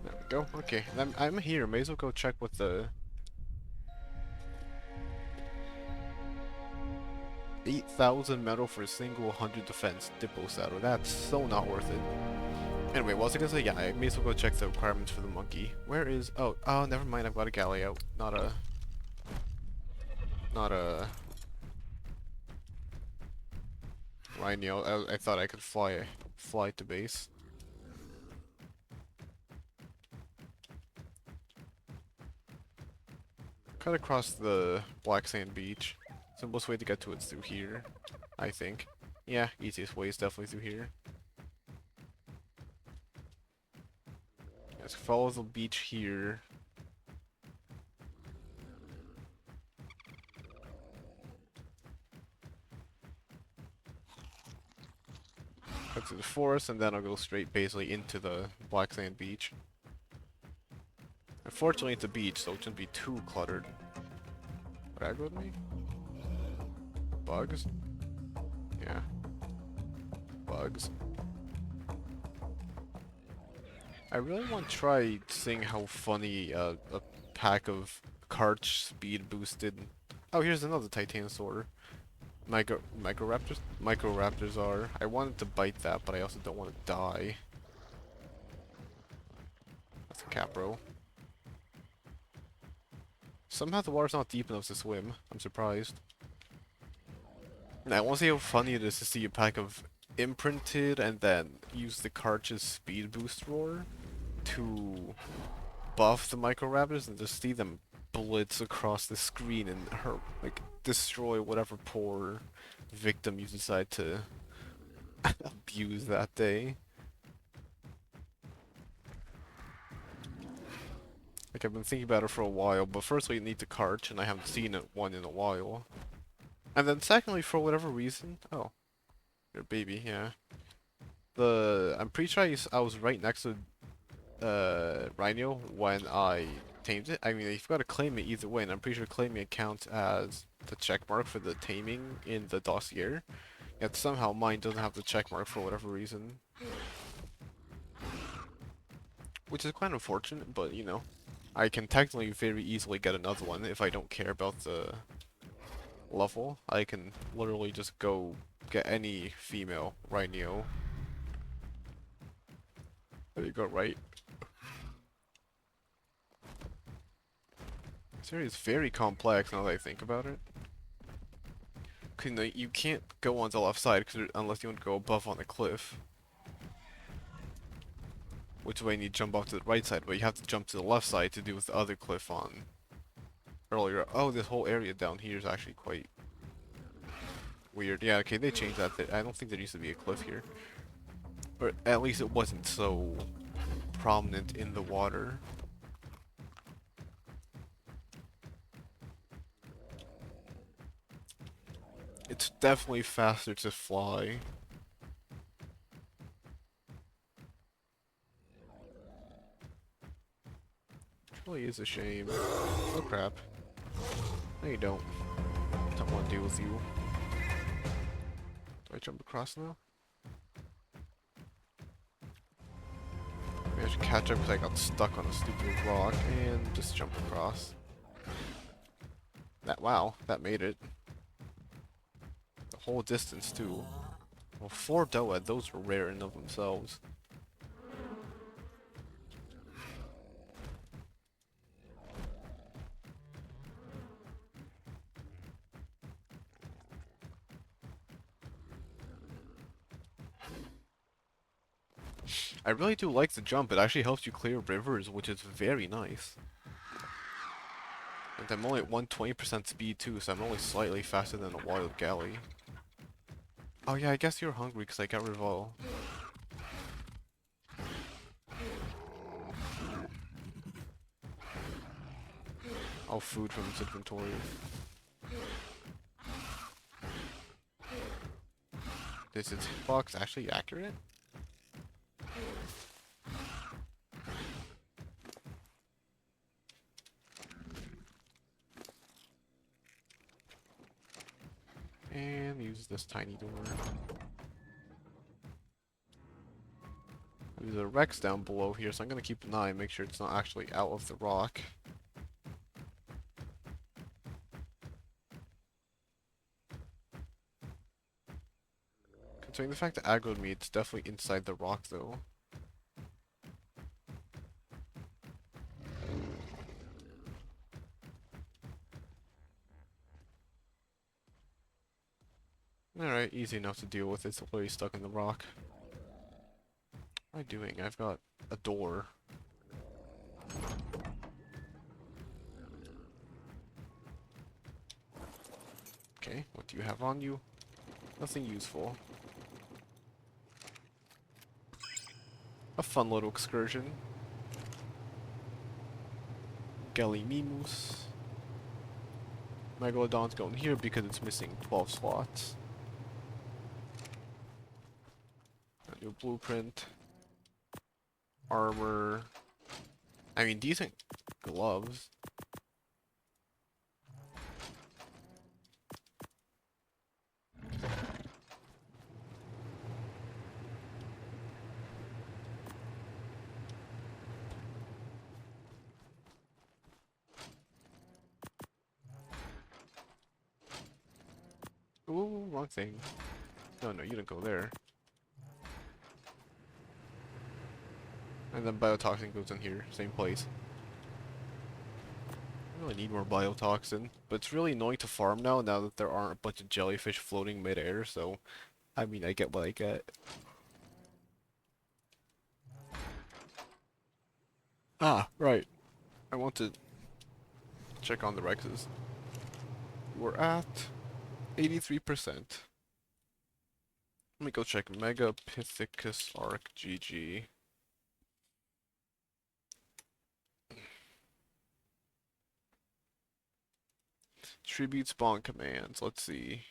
There we go. Okay, I'm here. May as well go check what the 8,000 metal for a single 100 defense Dippo saddle. That's so not worth it. Anyway, what was I gonna say? Yeah, I may as well go check the requirements for the monkey. Where is... Oh, never mind. I've got a galley out. Not a... Rhino. I thought I could fly to base. Cut across the black sand beach. Simplest way to get to it's through here, I think. Yeah, easiest way is definitely through here. Let's follow the beach here. Cut to the forest, and then I'll go straight basically into the black sand beach. Unfortunately, it's a beach, so it shouldn't be too cluttered. Would that go with me? Bugs? Yeah. Bugs. I really want to try seeing how funny a pack of Karch speed boosted. Oh, here's another Titanosaur. Microraptors? Microraptors are. I wanted to bite that, but I also don't want to die. That's a Capro. Somehow the water's not deep enough to swim. I'm surprised. And I want to see how funny it is to see a pack of imprinted and then use the Karch's speed boost roar to buff the Microraptors and just see them blitz across the screen and like destroy whatever poor victim you decide to abuse that day. Like, I've been thinking about it for a while, but firstly, you need the Karch, and I haven't seen one in a while. And then secondly, for whatever reason... Oh. Your baby, yeah. I'm pretty sure I was right next to Rhino when I tamed it. I mean, you've got to claim it either way, and I'm pretty sure claiming it counts as the check mark for the taming in the dossier. Yet somehow mine doesn't have the check mark for whatever reason. Which is quite unfortunate, but you know, I can technically very easily get another one if I don't care about the level. I can literally just go get any female Rhino. There you go, right? This area is very complex now that I think about it. Cause, you know, you can't go on the left side unless you want to go above on the cliff. Which way you need to jump off to the right side, but you have to jump to the left side to do with the other cliff on earlier. Oh, this whole area down here is actually quite weird. Yeah, okay, they changed that. I don't think there used to be a cliff here. Or at least it wasn't so prominent in the water. It's definitely faster to fly. Which really is a shame. Oh crap. No you don't. Don't want to deal with you. Do I jump across now? Maybe I should catch up because I got stuck on a stupid rock and just jump across. Wow, that made it. The whole distance too. Well, 4 Doa, those were rare in of themselves. I really do like the jump, it actually helps you clear rivers, which is very nice. And I'm only at 120% speed too, so I'm only slightly faster than a wild galley. Oh yeah, I guess you're hungry because I got rid of all. All food from its inventory. Is its hitbox actually accurate? And use this tiny door. There's a Rex down below here, so I'm gonna keep an eye and make sure it's not actually out of the rock. Considering the fact that aggroed me, it's definitely inside the rock though. Alright, easy enough to deal with. It's literally stuck in the rock. What am I doing? I've got a door. Okay, what do you have on you? Nothing useful. A fun little excursion. Gallimimus. Megalodon's going here because it's missing 12 slots. A new blueprint. Armor. I mean, decent gloves. Ooh, wrong thing. No, no, you didn't go there. And then biotoxin goes in here, same place. I really need more biotoxin, but it's really annoying to farm now that there aren't a bunch of jellyfish floating mid-air, so I mean, I get what I get. Ah, right. I want to check on the Rexes. We're at 83%. Let me go check Megapithecus Arc GG. Tribute spawn commands. Let's see.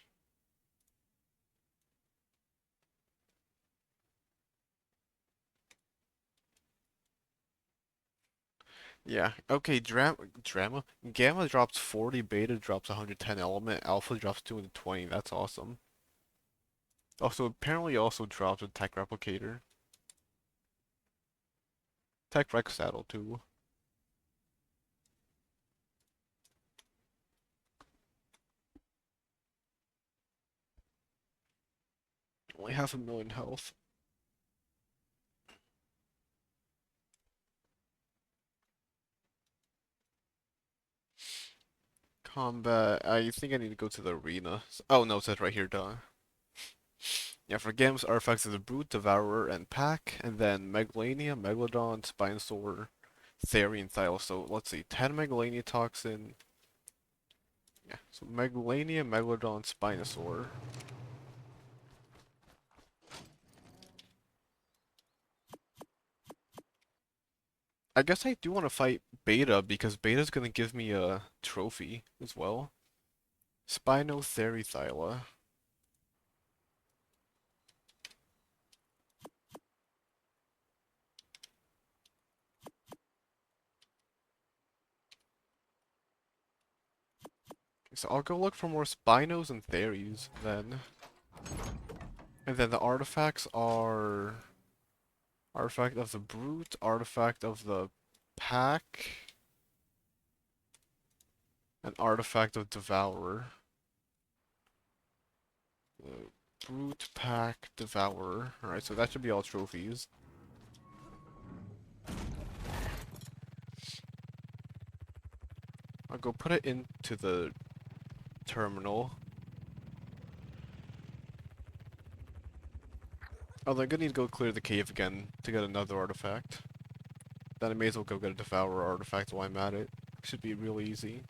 Yeah. Okay. Drama. Gamma drops 40. Beta drops 110 element. Alpha drops 220. That's awesome. Also, apparently, also drops a tech replicator. Tech rec saddle too. Only half a million health. Combat. I think I need to go to the arena. Oh no, it says right here, duh. Yeah, for games, artifacts of the Brute, Devourer, and Pack, and then Megalania, Megalodon, Spinosaur, Theory, and Thyla. So let's see, 10 Megalania Toxin. Yeah, so Megalania, Megalodon, Spinosaur. I guess I do want to fight Beta because Beta's gonna give me a trophy as well. Spino, Theory, Thyla. So I'll go look for more Spinos and Theories then. And then the artifacts are Artifact of the Brute, Artifact of the Pack, and Artifact of Devourer. Brute, Pack, Devourer. Alright, so that should be all trophies. I'll go put it into the terminal. Oh, I'm gonna need to go clear the cave again to get another artifact. Then I may as well go get a Devourer artifact while I'm at it. Should be real easy.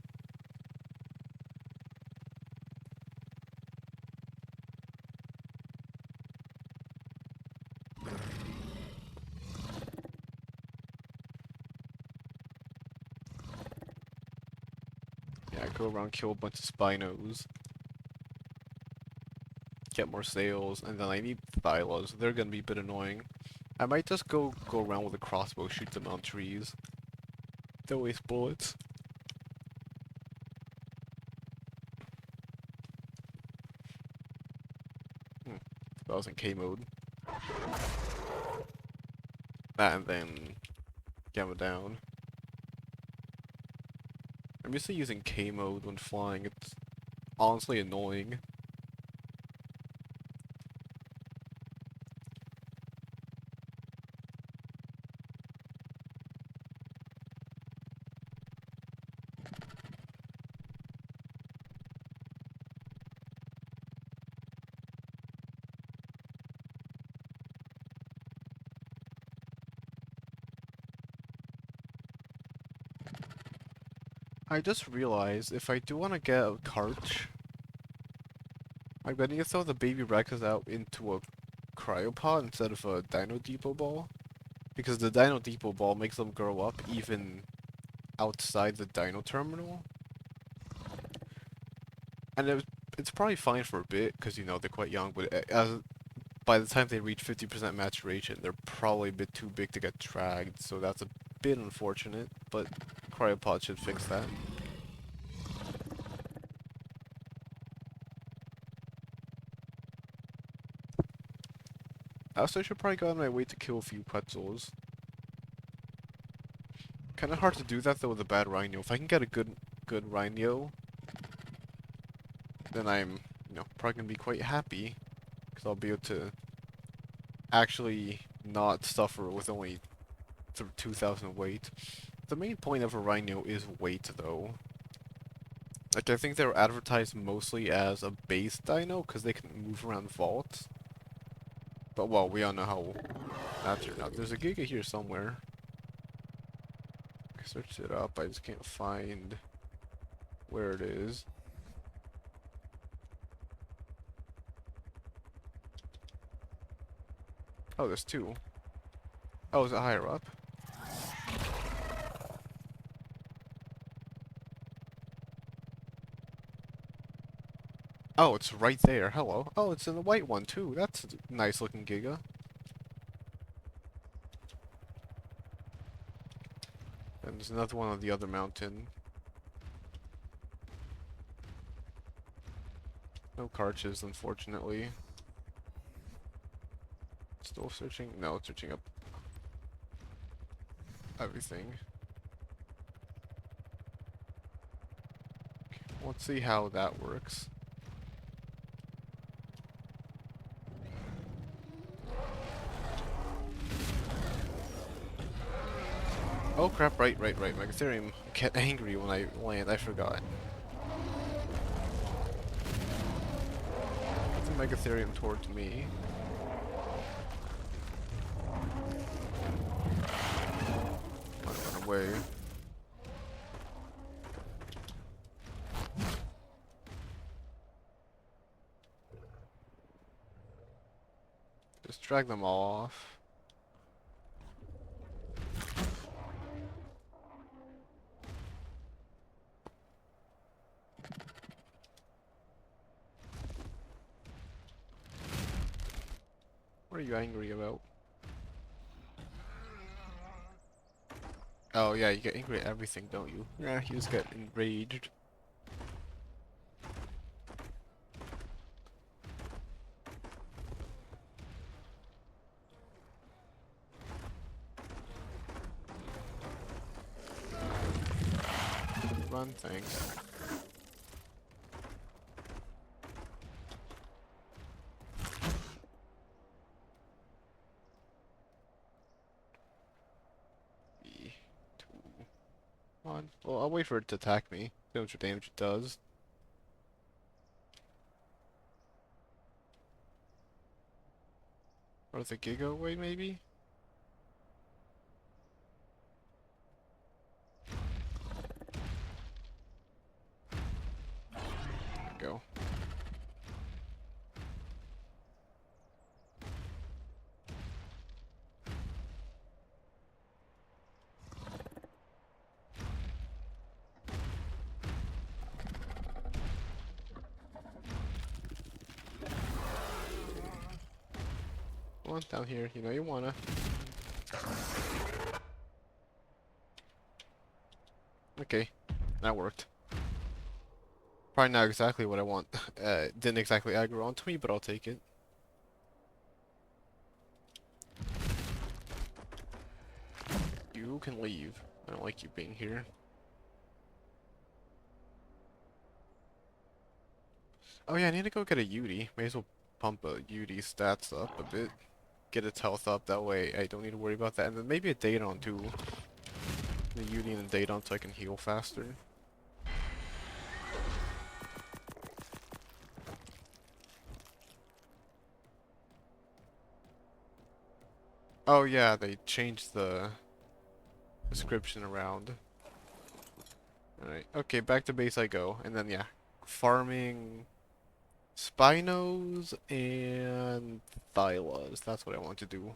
Yeah, go around, kill a bunch of Spinos. Get more sales, and then I need Thylas. They're gonna be a bit annoying. I might just go around with a crossbow, shoot them on trees. Don't waste bullets. That was in K mode. That and then gamma down. I'm used to using K mode when flying. It's honestly annoying. I just realized if I do want to get a Karch, I'm gonna need to throw the baby Rekkas out into a cryopod instead of a Dino Depot ball. Because the Dino Depot ball makes them grow up even outside the Dino Terminal. And it's probably fine for a bit, because, you know, they're quite young, but by the time they reach 50% maturation, they're probably a bit too big to get dragged, so that's a bit unfortunate, but Cryopod should fix that. I also should probably go on my way to kill a few pretzels. Kinda hard to do that though with a bad Rhino. If I can get a good Rhino, then I'm, you know, probably gonna be quite happy. Because I'll be able to actually not suffer with only 2,000 weight. The main point of a Rhino is weight though. Like, I think they're advertised mostly as a base dino because they can move around vaults. But, well, we all know how that turned out. There's a Giga here somewhere. I searched it up, I just can't find where it is. Oh, there's two. Oh, is it higher up? Oh, it's right there. Hello. Oh, it's in the white one, too. That's a nice looking Giga. And there's another one on the other mountain. No cartridges, unfortunately. Still searching? No, it's searching up everything. Let's see how that works. Oh crap, right. Megatherium get angry when I land, I forgot. Get the Megatherium towards me. Run away. Just drag them all off. What are you angry about? Oh yeah, you get angry at everything, don't you? Yeah, you just get enraged. Run, thanks. Three, two, one. Well, I'll wait for it to attack me. See how much damage it does. Or the Giga away, maybe? There we go. Come on, down here. You know you wanna. Okay, that worked. Probably not exactly what I want. Didn't exactly aggro onto me, but I'll take it. You can leave. I don't like you being here. Oh yeah, I need to go get a Yudi. May as well pump a Yudi's stats up a bit. Get its health up, that way I don't need to worry about that. And then maybe a Daedon too. The Yudi and the Daedon so I can heal faster. Oh yeah, they changed the description around. Alright, okay, back to base I go. And then yeah, farming Spinos and Thylas. That's what I want to do.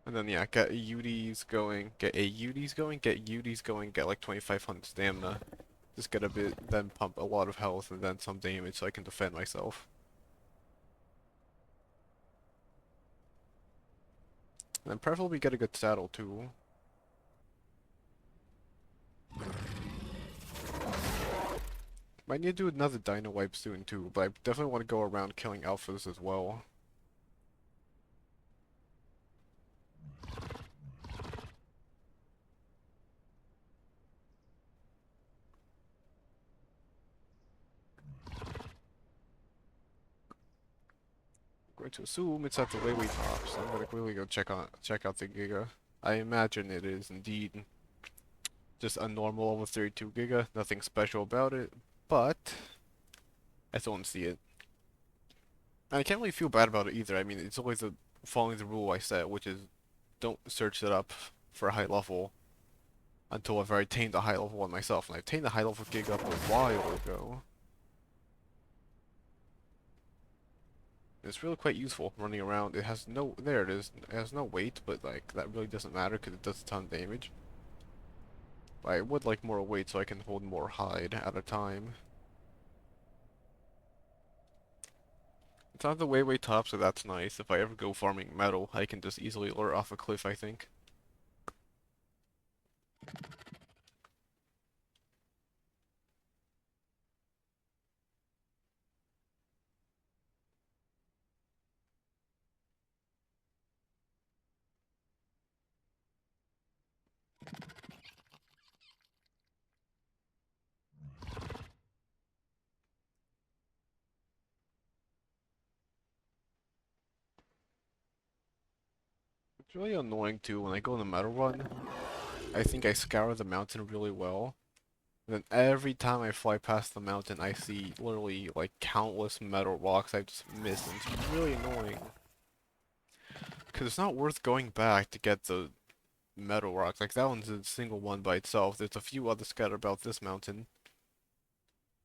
And then yeah, get UDs going, get AUDs going, get UDs going, get like 2500 stamina. Just get a bit, then pump a lot of health and then some damage so I can defend myself. And then preferably get a good saddle too. Might need to do another dino wipe soon too, but I definitely want to go around killing alphas as well. I'm going to assume it's at the Lily top, so I'm gonna quickly go check out the Giga. I imagine it is indeed just a normal level 32 Giga, nothing special about it, but I still don't see it. And I can't really feel bad about it either. I mean, it's always following the rule I set, which is don't search it up for a high level until I've already attained a high level one myself. And I attained the high level Giga up a while ago. It's really quite useful running around. It has no, there it is. It has no weight, but like that really doesn't matter because it does a ton of damage. But I would like more weight so I can hold more hide at a time. It's on the way top, so that's nice. If I ever go farming metal, I can just easily lure off a cliff, I think. It's really annoying too when I go on the metal run. I think I scour the mountain really well. And then every time I fly past the mountain, I see literally like countless metal rocks I just missed, and it's really annoying. Because it's not worth going back to get the metal rocks. Like that one's a single one by itself. There's a few others scattered about this mountain,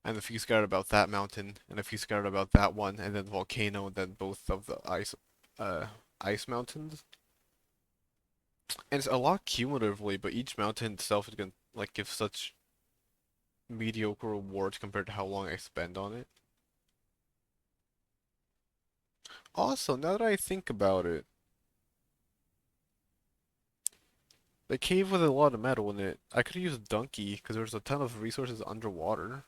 and a few scattered about that mountain, and a few scattered about that one, and then volcano, and then both of the uh, ice mountains. And it's a lot cumulatively, but each mountain itself is gonna like give such mediocre rewards compared to how long I spend on it. Also, now that I think about it, the cave with a lot of metal in it, I could use Donkey because there's a ton of resources underwater.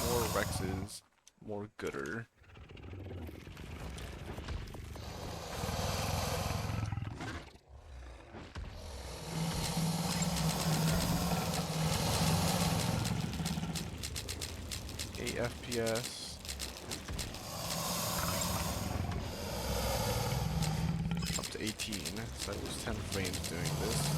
More Rexes, more gooder. FPS. Up to 18, so I lose 10 frames doing this.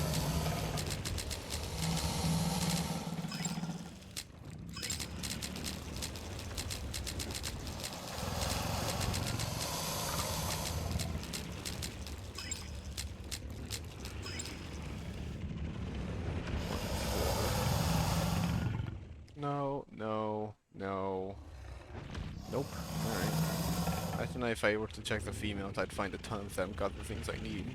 No, no, no. Nope. Alright. I think if I were to check the females, I'd find a ton of them got the things I need.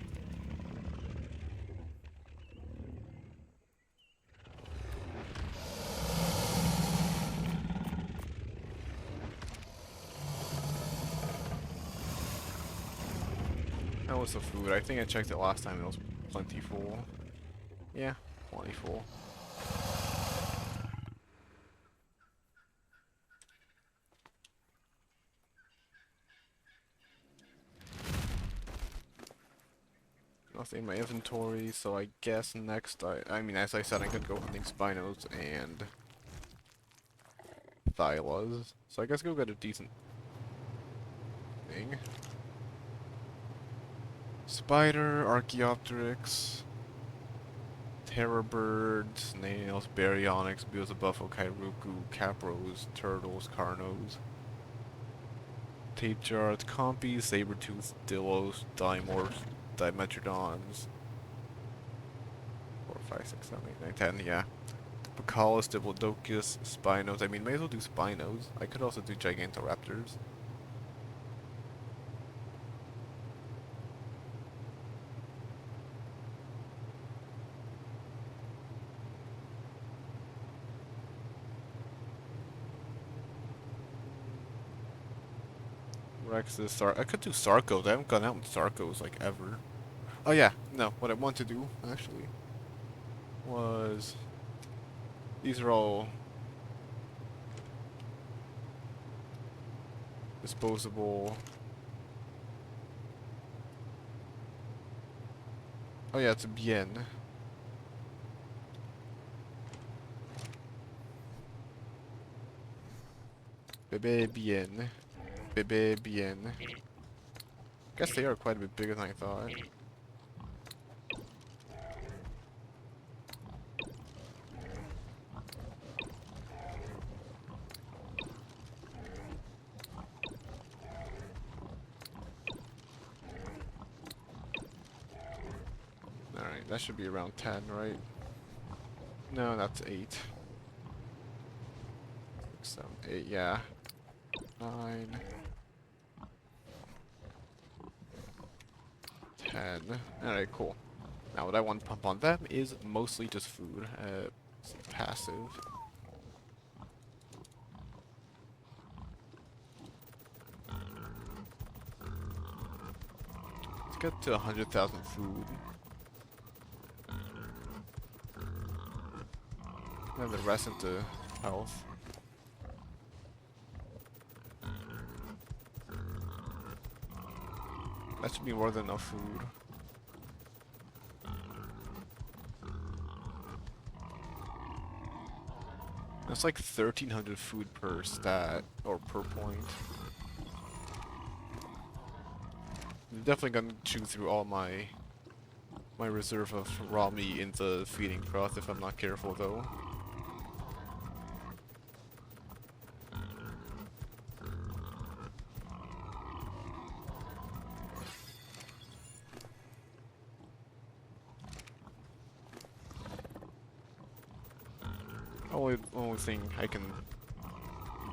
How was the food? I think I checked it last time, it was plentiful. Yeah, plentiful. Nothing in my inventory, so I guess next I mean, as I said, I could go hunting Spinos and Thylas. So I guess go get a decent thing. Spider, Archaeopteryx, Terror bird, snails, baryonyx, Beelzebufo, Kairuku, Capros, turtles, Carnos, tape jars, compies, saber-tooth, dillos, dimorphs, dimetrodons. 4, 5, 6, 7, 8, 9, 10, yeah. Bacallus, Diplodocus, Spinos. I mean, may as well do Spinos. I could also do Gigantoraptors. Rexes, I could do Sarcos. I haven't gone out with Sarcos like ever. Oh yeah, no. What I want to do actually was these are all disposable. Oh yeah, it's a bien. Bebe bien. Bebe bien. Guess they are quite a bit bigger than I thought. Alright, that should be around 10, right? No, that's 8. 6, 7, 8, yeah. 9. 10. Alright, cool. Now what I want to pump on them is mostly just food. Passive. Let's get to 100,000 food. And the rest into health. That should be more than enough food. That's like 1,300 food per stat, or per point. I'm definitely gonna chew through all my reserve of raw meat into feeding trough if I'm not careful though. Only thing I can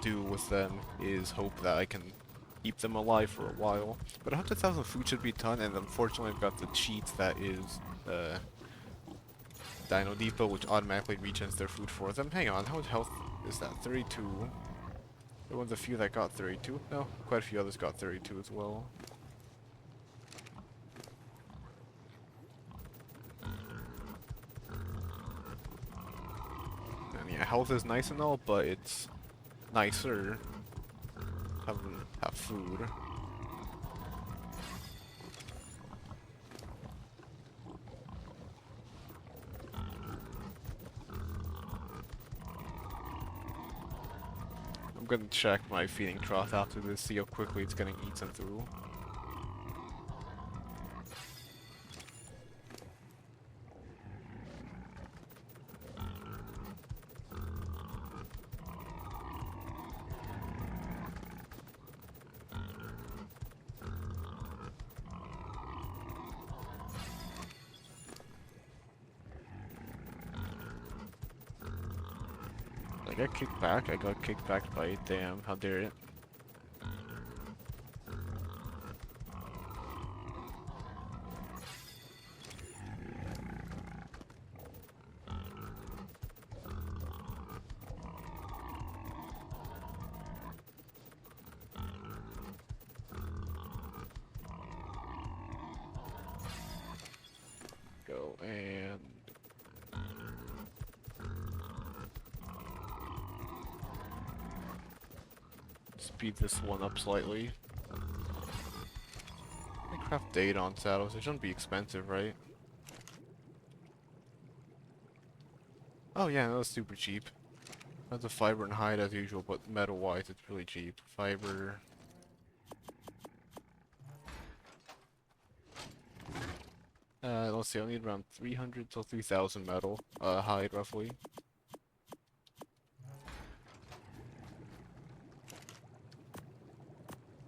do with them is hope that I can keep them alive for a while. But 100,000 food should be done, and unfortunately I've got the cheat that is Dino Depot, which automatically regens their food for them. Hang on, how much health is that? 32. There was a few that got 32. No, quite a few others got 32 as well. And yeah, health is nice and all, but it's nicer having have food. I'm gonna check my feeding trough after this, see how quickly it's getting eaten through. I got kicked back. I got kicked back by damn. How dare it? Go and speed this one up slightly. I craft data on saddles. It shouldn't be expensive, right? Oh yeah, that was super cheap. That's a fiber and hide as usual, but metal-wise, it's really cheap. Fiber. Let's see. I need around 300 to 3,000 metal. Hide roughly.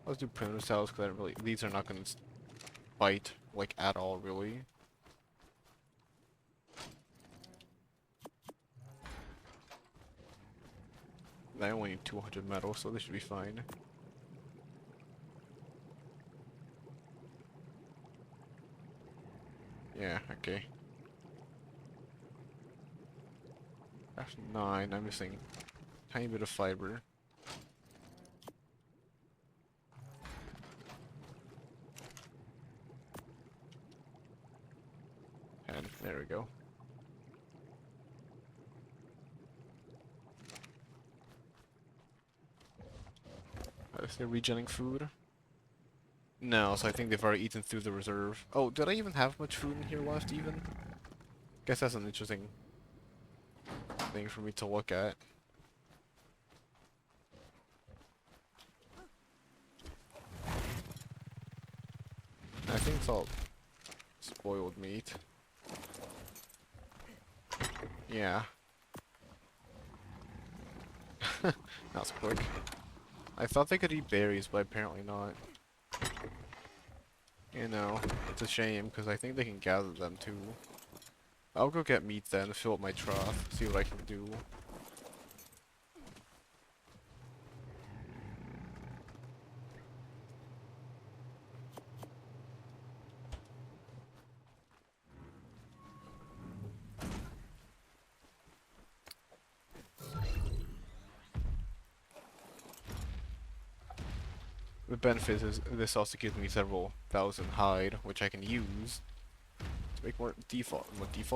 Let's do primitive saddles because I don't really. These are not going to bite like at all, really. I only need 200 metal, so this should be fine. Yeah, okay. That's 9. I'm missing a tiny bit of fiber. And there we go. Is there regenning food? No, so I think they've already eaten through the reserve. Oh, did I even have much food in here left even? Guess that's an interesting thing for me to look at. I think it's all spoiled meat. Yeah. That was quick. I thought they could eat berries, but apparently not. You know, it's a shame, because I think they can gather them too. I'll go get meat then, fill up my trough, see what I can do. The benefit is this also gives me several thousand hide, which I can use to make more default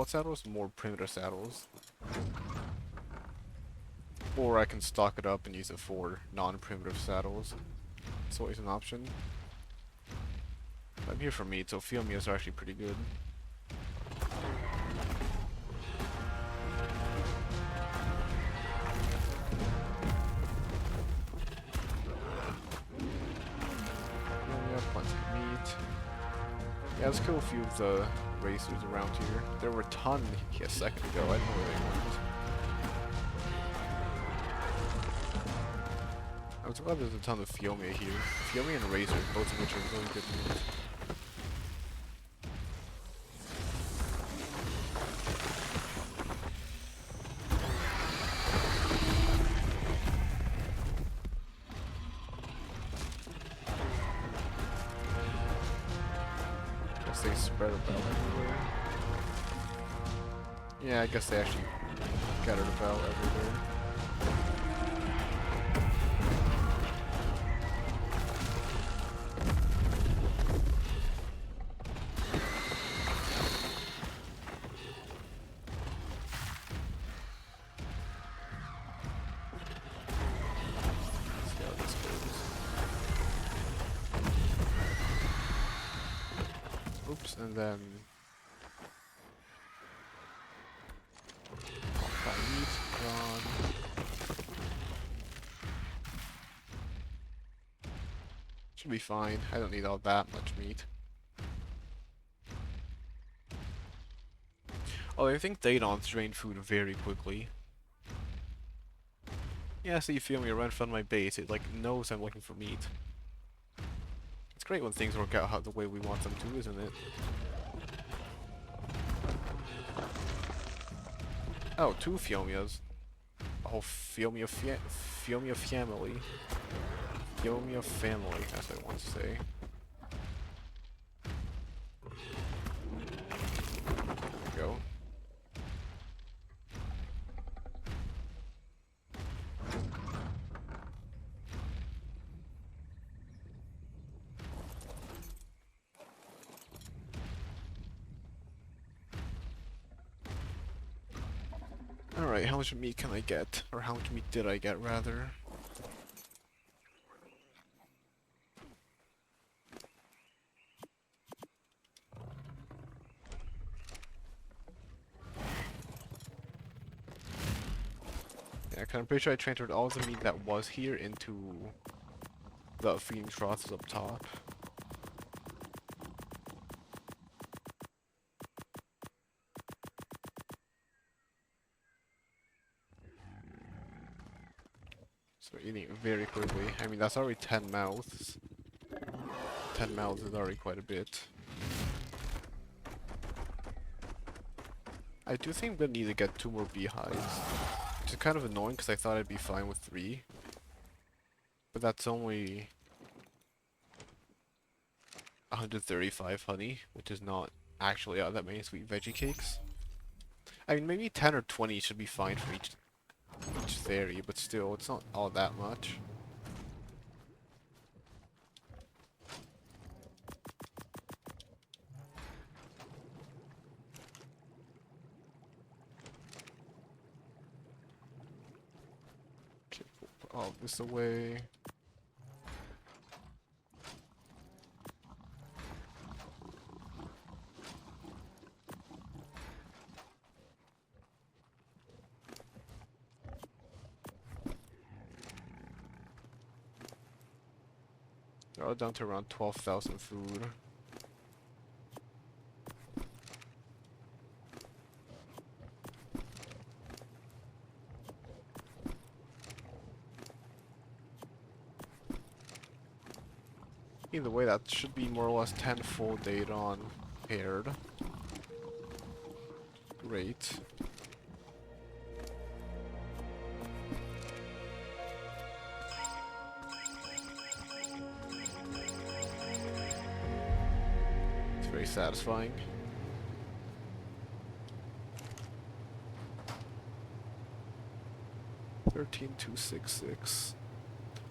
saddles, more primitive saddles. Or I can stock it up and use it for non-primitive saddles. It's always an option. I'm here for meat, so Fiomias are actually pretty good. Plenty of meat. Yeah, let's kill a few of the racers around here. There were a ton a second ago. I didn't know where they went. I was glad there's a ton of Fiomia here. Fiomia and Razor, both of which are really good meat. Guess they spread about everywhere. Yeah, I guess they actually scattered about everywhere. Oops, and then meat gone. Should be fine. I don't need all that much meat. Oh, I think Daedons drain food very quickly. Yeah, so you feel me right in front of my base. It like knows I'm looking for meat. It's great when things work out the way we want them to, isn't it? Oh, two Fiomias. Oh, Fiomia family. Fiomia family, that's what I want to say. There we go. Alright, how much meat can I get? Or how much meat did I get, rather? Yeah, I'm pretty sure I transferred all the meat that was here into the feeding troughs up top. So we're eating it very quickly. I mean, that's already 10 mouths. 10 mouths is already quite a bit. I do think I'm gonna need to get 2 more beehives. Which is kind of annoying because I thought I'd be fine with 3. But that's only 135 honey, which is not actually that many sweet veggie cakes. I mean, maybe 10 or 20 should be fine for each theory, but still, it's not all that much. Okay, put all this away. They're all down to around 12,000 food. Either way, that should be more or less 10 full Daedon paired. Great. It's very satisfying. $13,266.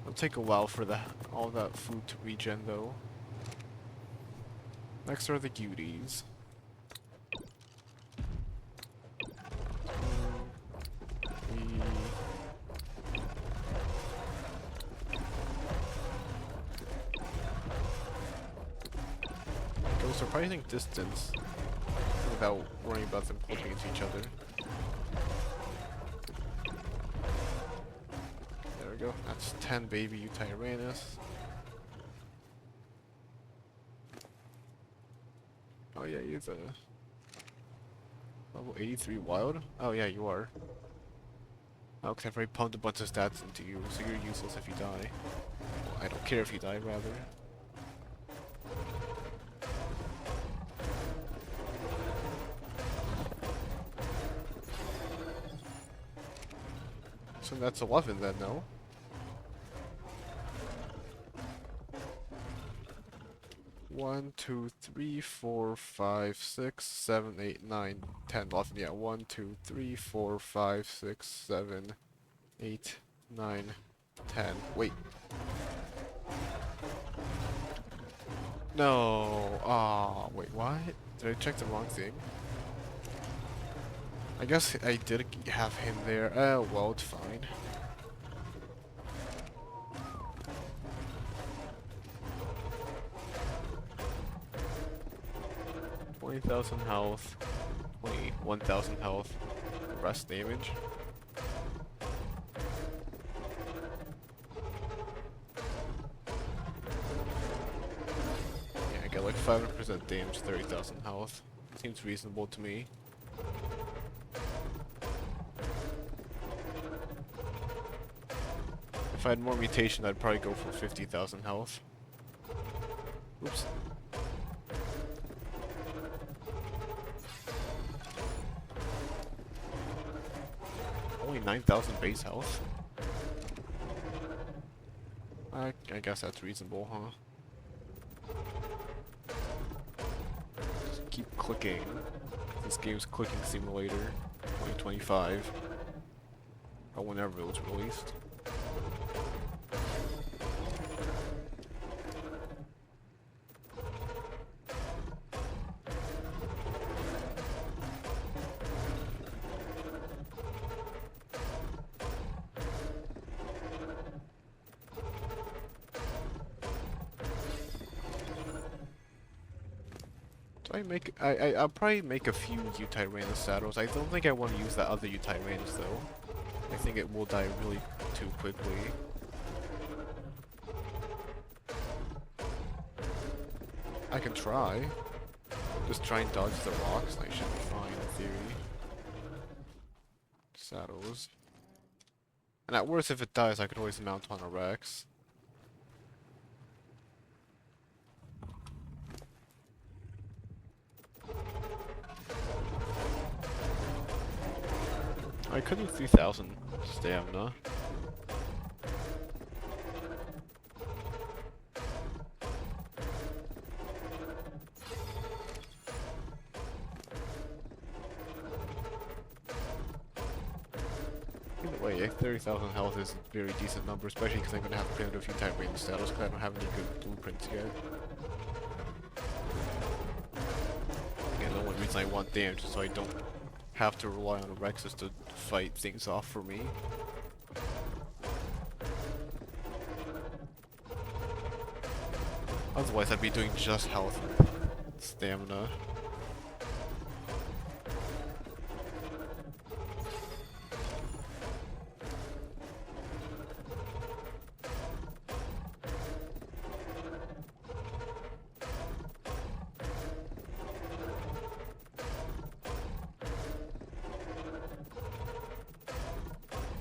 It'll take a while for all that food to regen though. Next are the cuties. Go surprising distance without worrying about them clipping into each other. There we go. That's 10 baby Utyrannus. Oh yeah, you're the level 83 wild? Oh yeah, you are. Oh, because I've already pumped a bunch of stats into you, so you're useless if you die. Well, I don't care if you die, rather. So that's 11 then, no? One, two, three, 4, 5, 6, 7, 8, 9, 10, 11. Yeah, 1, 2, 3, 4, 5, 6, 7, 8, 9, 10. Wait. No. Ah, wait, what? Did I check the wrong thing? I guess I did have him there. Well, it's fine. $20,000 health, 21,000 health, rest damage. Yeah, I get like 500% damage, 30,000 health. Seems reasonable to me. If I had more mutation, I'd probably go for 50,000 health. Oops. Only 9,000 base health? I guess that's reasonable, huh? Just keep clicking. This game's Clicking Simulator 2025. Or whenever it was released. I'll probably make a few Utyrannus saddles. I don't think I want to use that other Utyrannus though. I think it will die really too quickly. I can try. Just try and dodge the rocks and I should be fine in theory. Saddles. And at worst, if it dies, I could always mount on a Rex. I could do 3,000 stamina. Either way, 30,000 health is a very decent number, especially because I'm going to have to play into a few time range status because I don't have any good blueprints yet. Again, the only reason I want damage is so I don't have to rely on Rexes to fight things off for me. Otherwise, I'd be doing just health and stamina.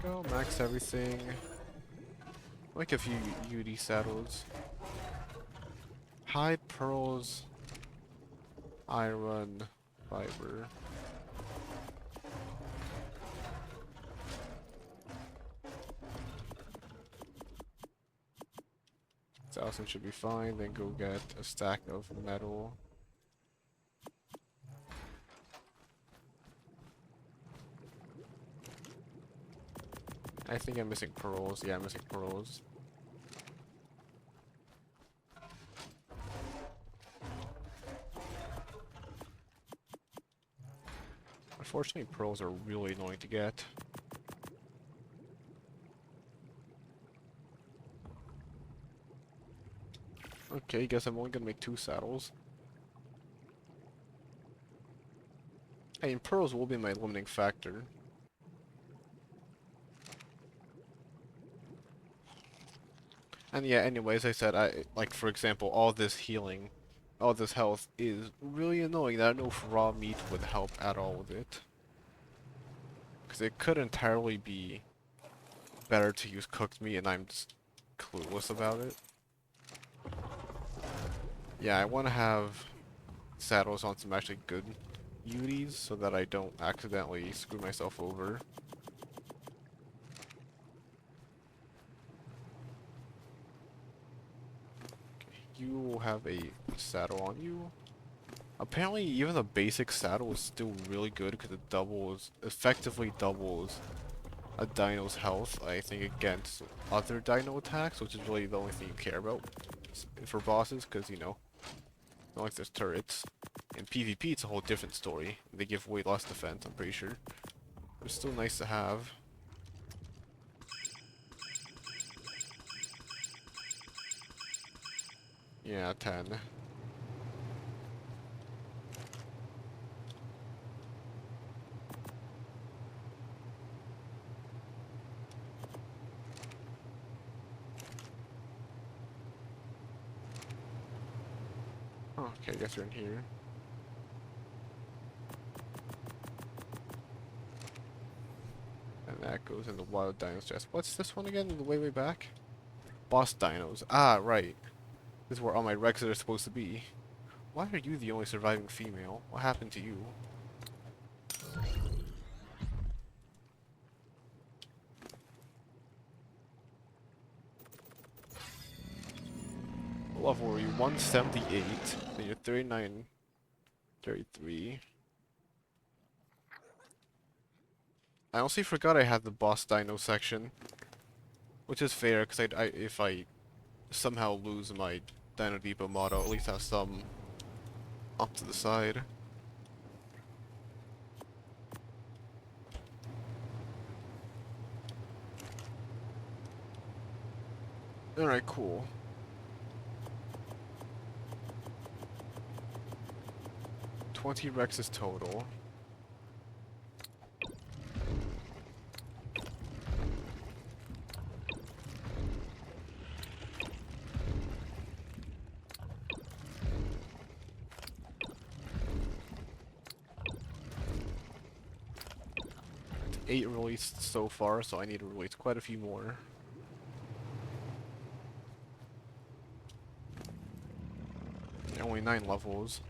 Go max everything. Like a few UD saddles. Hide, pearls, iron, fiber. $1,000 should be fine. Then go get a stack of metal. I think I'm missing pearls. Yeah, I'm missing pearls. Unfortunately, pearls are really annoying to get. Okay, guess I'm only gonna make 2 saddles. Hey, and pearls will be my limiting factor. And yeah, anyways, I said, like, for example, all this healing, all this health is really annoying. I don't know if raw meat would help at all with it. Because it could entirely be better to use cooked meat, and I'm just clueless about it. Yeah, I want to have saddles on some actually good UDs so that I don't accidentally screw myself over. Okay, you will have a saddle on you. Apparently, even the basic saddle is still really good because it effectively doubles a dino's health, I think, against other dino attacks, which is really the only thing you care about for bosses, because, you know, not like there's turrets. In PvP, it's a whole different story. They give way less defense, I'm pretty sure. But it's still nice to have. Yeah, 10. Oh, okay, I guess you're in here. And that goes in the wild dino's chest. What's this one again? In the way back? Boss dinos. Ah, right. This is where all my Rexes are supposed to be. Why are you the only surviving female? What happened to you? What level were you? 178. Then you're 39, 33. I honestly forgot I had the boss dino section. Which is fair, because if I somehow lose my Dino Depot motto, at least have some up to the side. Alright, cool. $20 Rexes total. It's 8 released so far, so I need to release quite a few more. Yeah, only 9 levels.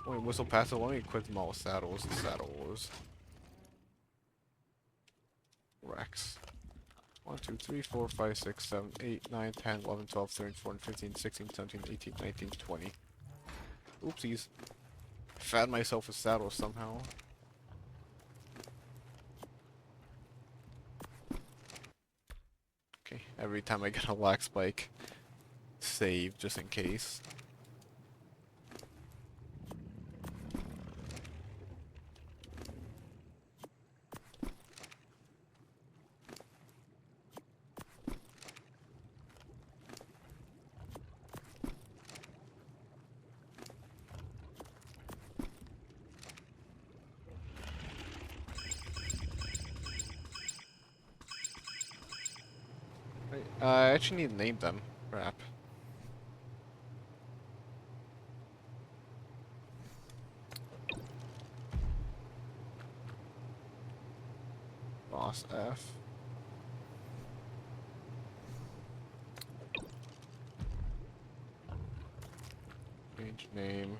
Only whistle past it, let me equip them all with saddles and saddles. Rex. 1, 2, 3, 4, 5, 6, 7, 8, 9, 10, 11, 12, 13, 14, 15, 16, 17, 18, 19, 20. Oopsies. Fat myself with saddles somehow. Okay, every time I get a lag spike, save just in case. I actually need to name them. Crap. Boss F. Change name.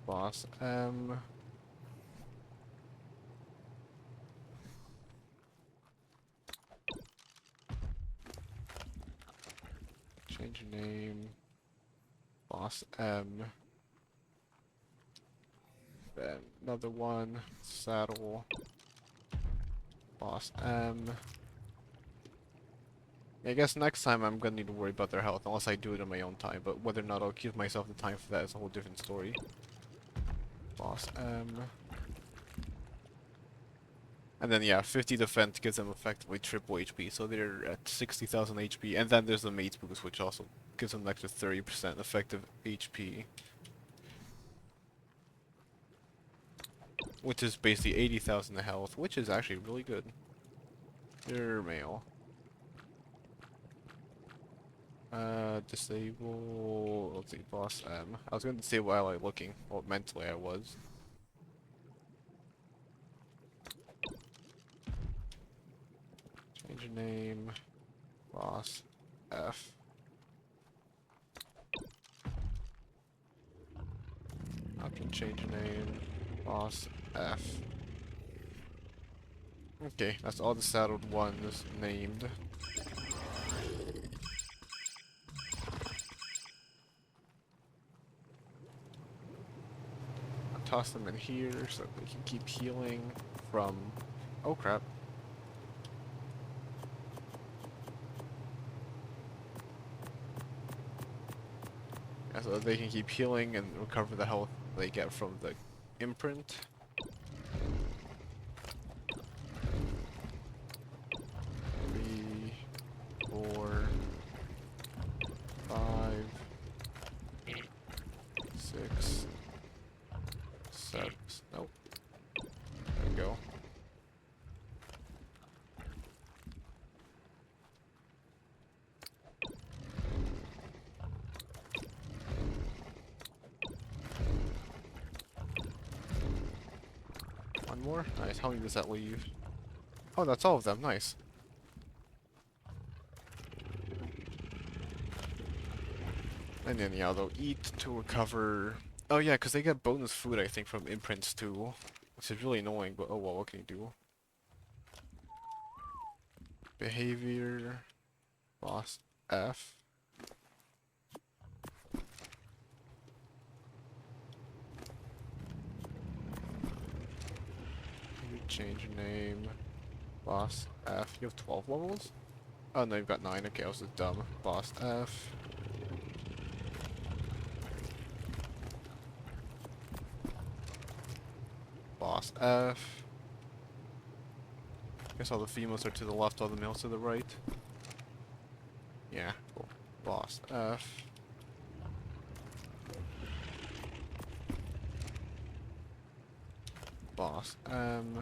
Boss M. Change name. Boss M. Then another one. Saddle. Boss M. I guess next time I'm gonna need to worry about their health, unless I do it in my own time, but whether or not I'll give myself the time for that is a whole different story. Boss M. And then yeah, 50 defense gives them effectively triple HP, so they're at 60,000 HP. And then there's the mate boost, which also gives them an extra 30% effective HP. Which is basically 80,000 health, which is actually really good. They're male. Disable, let's see, boss M. I was going to disable ally looking, well, mentally I was. Change your name, boss F. I can change your name, boss F. Okay, that's all the saddled ones named. Toss them in here so that they can keep healing from... Oh crap. Yeah, so that they can keep healing and recover the health they get from the imprint. 3, 4, 5, 6, 7. Nope. There we go. One more? Nice. How many does that leave? Oh, that's all of them. Nice. And then, yeah, they'll eat to recover... Oh, yeah, because they get bonus food, I think, from imprints, too. Which is really annoying, but oh well, what can you do? Behavior... Boss F. You change your name. Boss F. You have 12 levels? Oh, no, you've got 9. Okay, I was just dumb. Boss F. Boss F. Guess all the females are to the left, all the males to the right. Yeah, cool. Boss F. Boss M.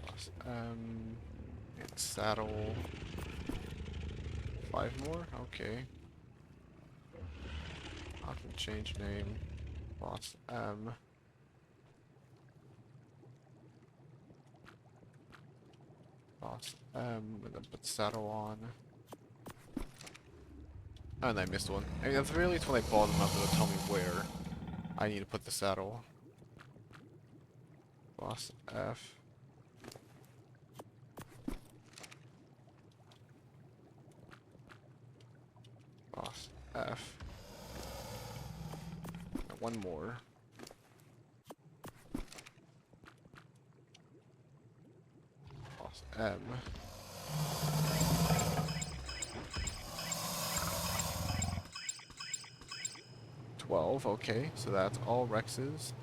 Boss M. And saddle. 5 more? Okay. I can change name. Boss M. Boss M, and then put saddle on. And I missed one. I mean, at the very least, when I ball them up, it'll tell me where I need to put the saddle. Boss F. Boss F. And one more. Boss M. Okay, so that's all Rexes.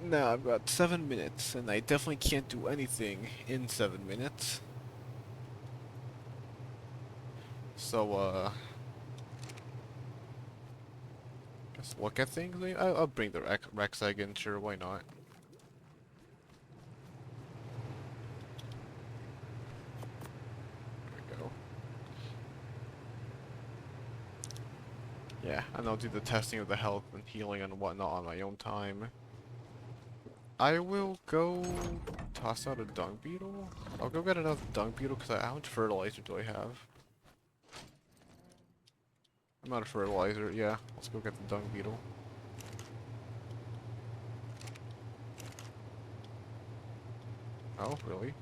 Now I've got 7 minutes, and I definitely can't do anything in 7 minutes. So, just look at things. I'll bring the Rex egg in, sure, why not? Yeah, and I'll do the testing of the health and healing and whatnot on my own time. I will go toss out a dung beetle. I'll go get another dung beetle because how much fertilizer do I have? I'm out of fertilizer, yeah. Let's go get the dung beetle. Oh, really?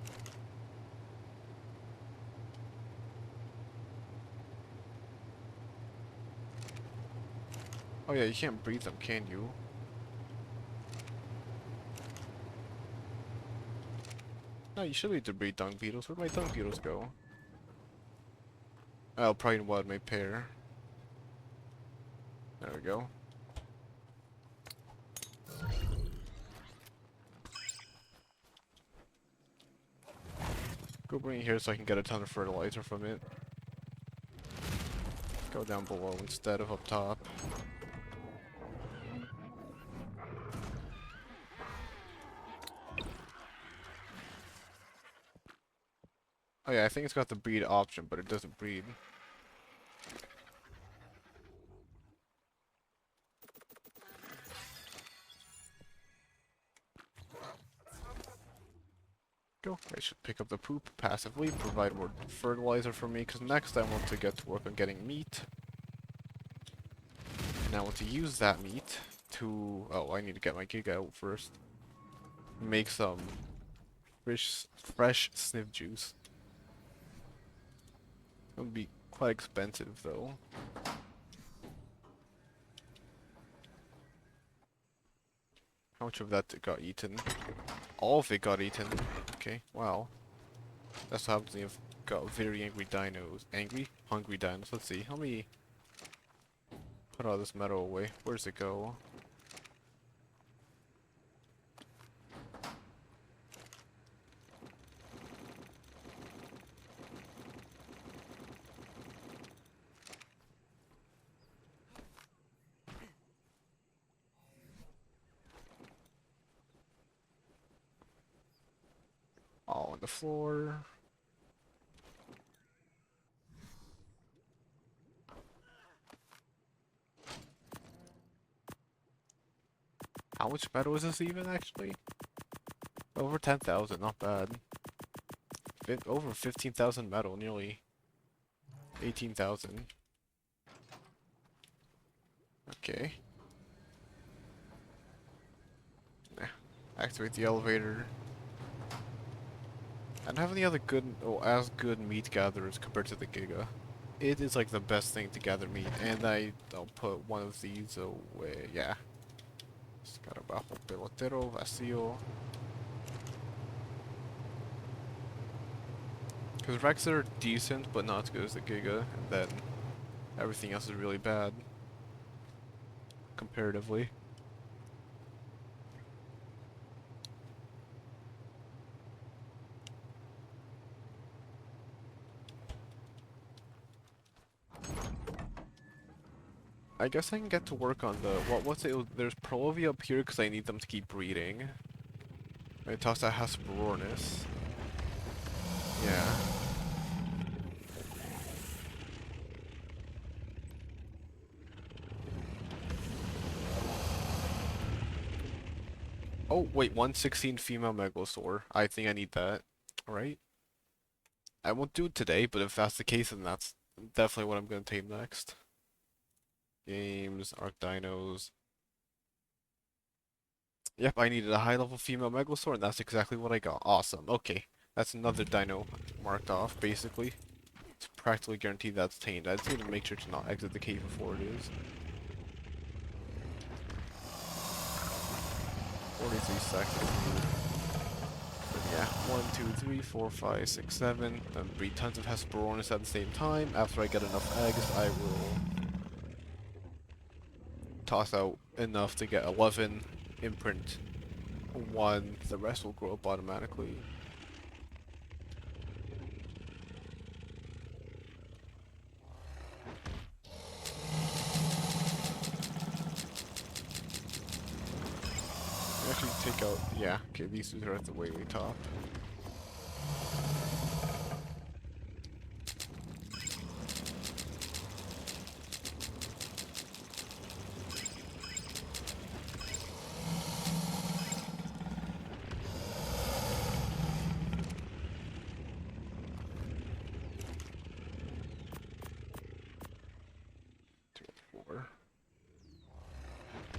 Oh yeah, you can't breed them, can you? No, you should be able to breed dung beetles. Where'd my dung beetles go? I'll probably widen my pair. There we go. Go bring it here so I can get a ton of fertilizer from it. Go down below instead of up top. Oh yeah, I think it's got the breed option, but it doesn't breed. Go. I should pick up the poop passively, provide more fertilizer for me, because next I want to get to work on getting meat. And I want to use that meat to... Oh, I need to get my gig out first. Make some fresh sniff juice. It would be quite expensive, though. How much of that got eaten? All of it got eaten. Okay, wow. That's what happens when you've got very angry dinos. Angry? Hungry dinos. Let's see. Let me put all this metal away. Where's it go? All on the floor. How much metal is this even, actually? Over 10,000, not bad. Over 15,000 metal, nearly 18,000. Okay. Activate the elevator. I don't have any other good, as good meat gatherers compared to the Giga. It is like the best thing to gather meat, and I'll put one of these away. Yeah. Escarabajo pelotero vacío. Because Rex are decent, but not as good as the Giga, and then everything else is really bad. Comparatively. I guess I can get to work on the, what's it, there's Prolovia up here because I need them to keep breeding. I tossed out Hesperornis. Yeah. Oh, wait, 116 female megalosaur. I think I need that. Alright. I won't do it today, but if that's the case, then that's definitely what I'm going to tame next. Games, Arc Dinos. Yep, I needed a high-level female megalosaur, and that's exactly what I got. Awesome. Okay, that's another dino marked off, basically. It's practically guaranteed that's tamed. I just need to make sure to not exit the cave before it is. 43 seconds. But yeah, 1, 2, 3, 4, 5, 6, 7. Then breed tons of Hesperornis at the same time. After I get enough eggs, I will toss out enough to get 11 imprint. 1, the rest will grow up automatically. Actually take out, yeah, okay, these two are at the way top.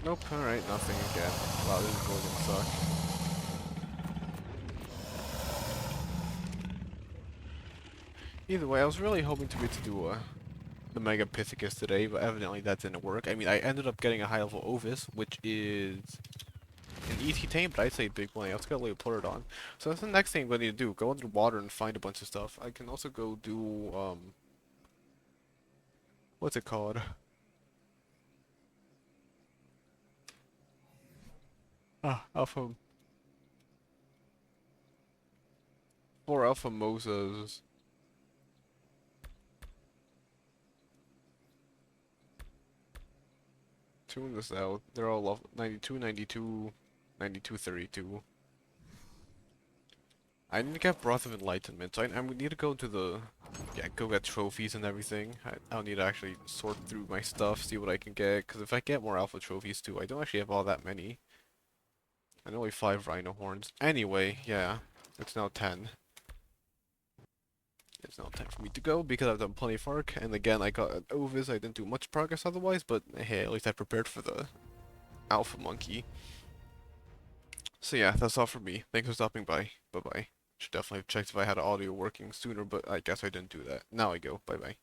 Nope, alright, nothing again. Wow, this is going to suck. Either way, I was really hoping to be able to do the Megapithecus today, but evidently that didn't work. I mean, I ended up getting a high-level Ovis, which is an easy tame, but I'd say a big one. I also got a Leopolodon. So that's the next thing I'm going to do. Go underwater and find a bunch of stuff. I can also go do, what's it called? Alpha. 4 alpha mosas. Tune this out. They're all level 92, 92, 92, 32. I need to get Breath of Enlightenment, so I need to go to the... Yeah, go get trophies and everything. I'll need to actually sort through my stuff, see what I can get, because if I get more alpha trophies too, I don't actually have all that many. And only 5 rhino horns. Anyway, yeah, it's now 10. It's now time for me to go, because I've done plenty of work, and again, I got an Ovis, I didn't do much progress otherwise, but hey, at least I prepared for the alpha monkey. So yeah, that's all for me. Thanks for stopping by. Bye-bye. Should definitely have checked if I had audio working sooner, but I guess I didn't do that. Now I go. Bye-bye.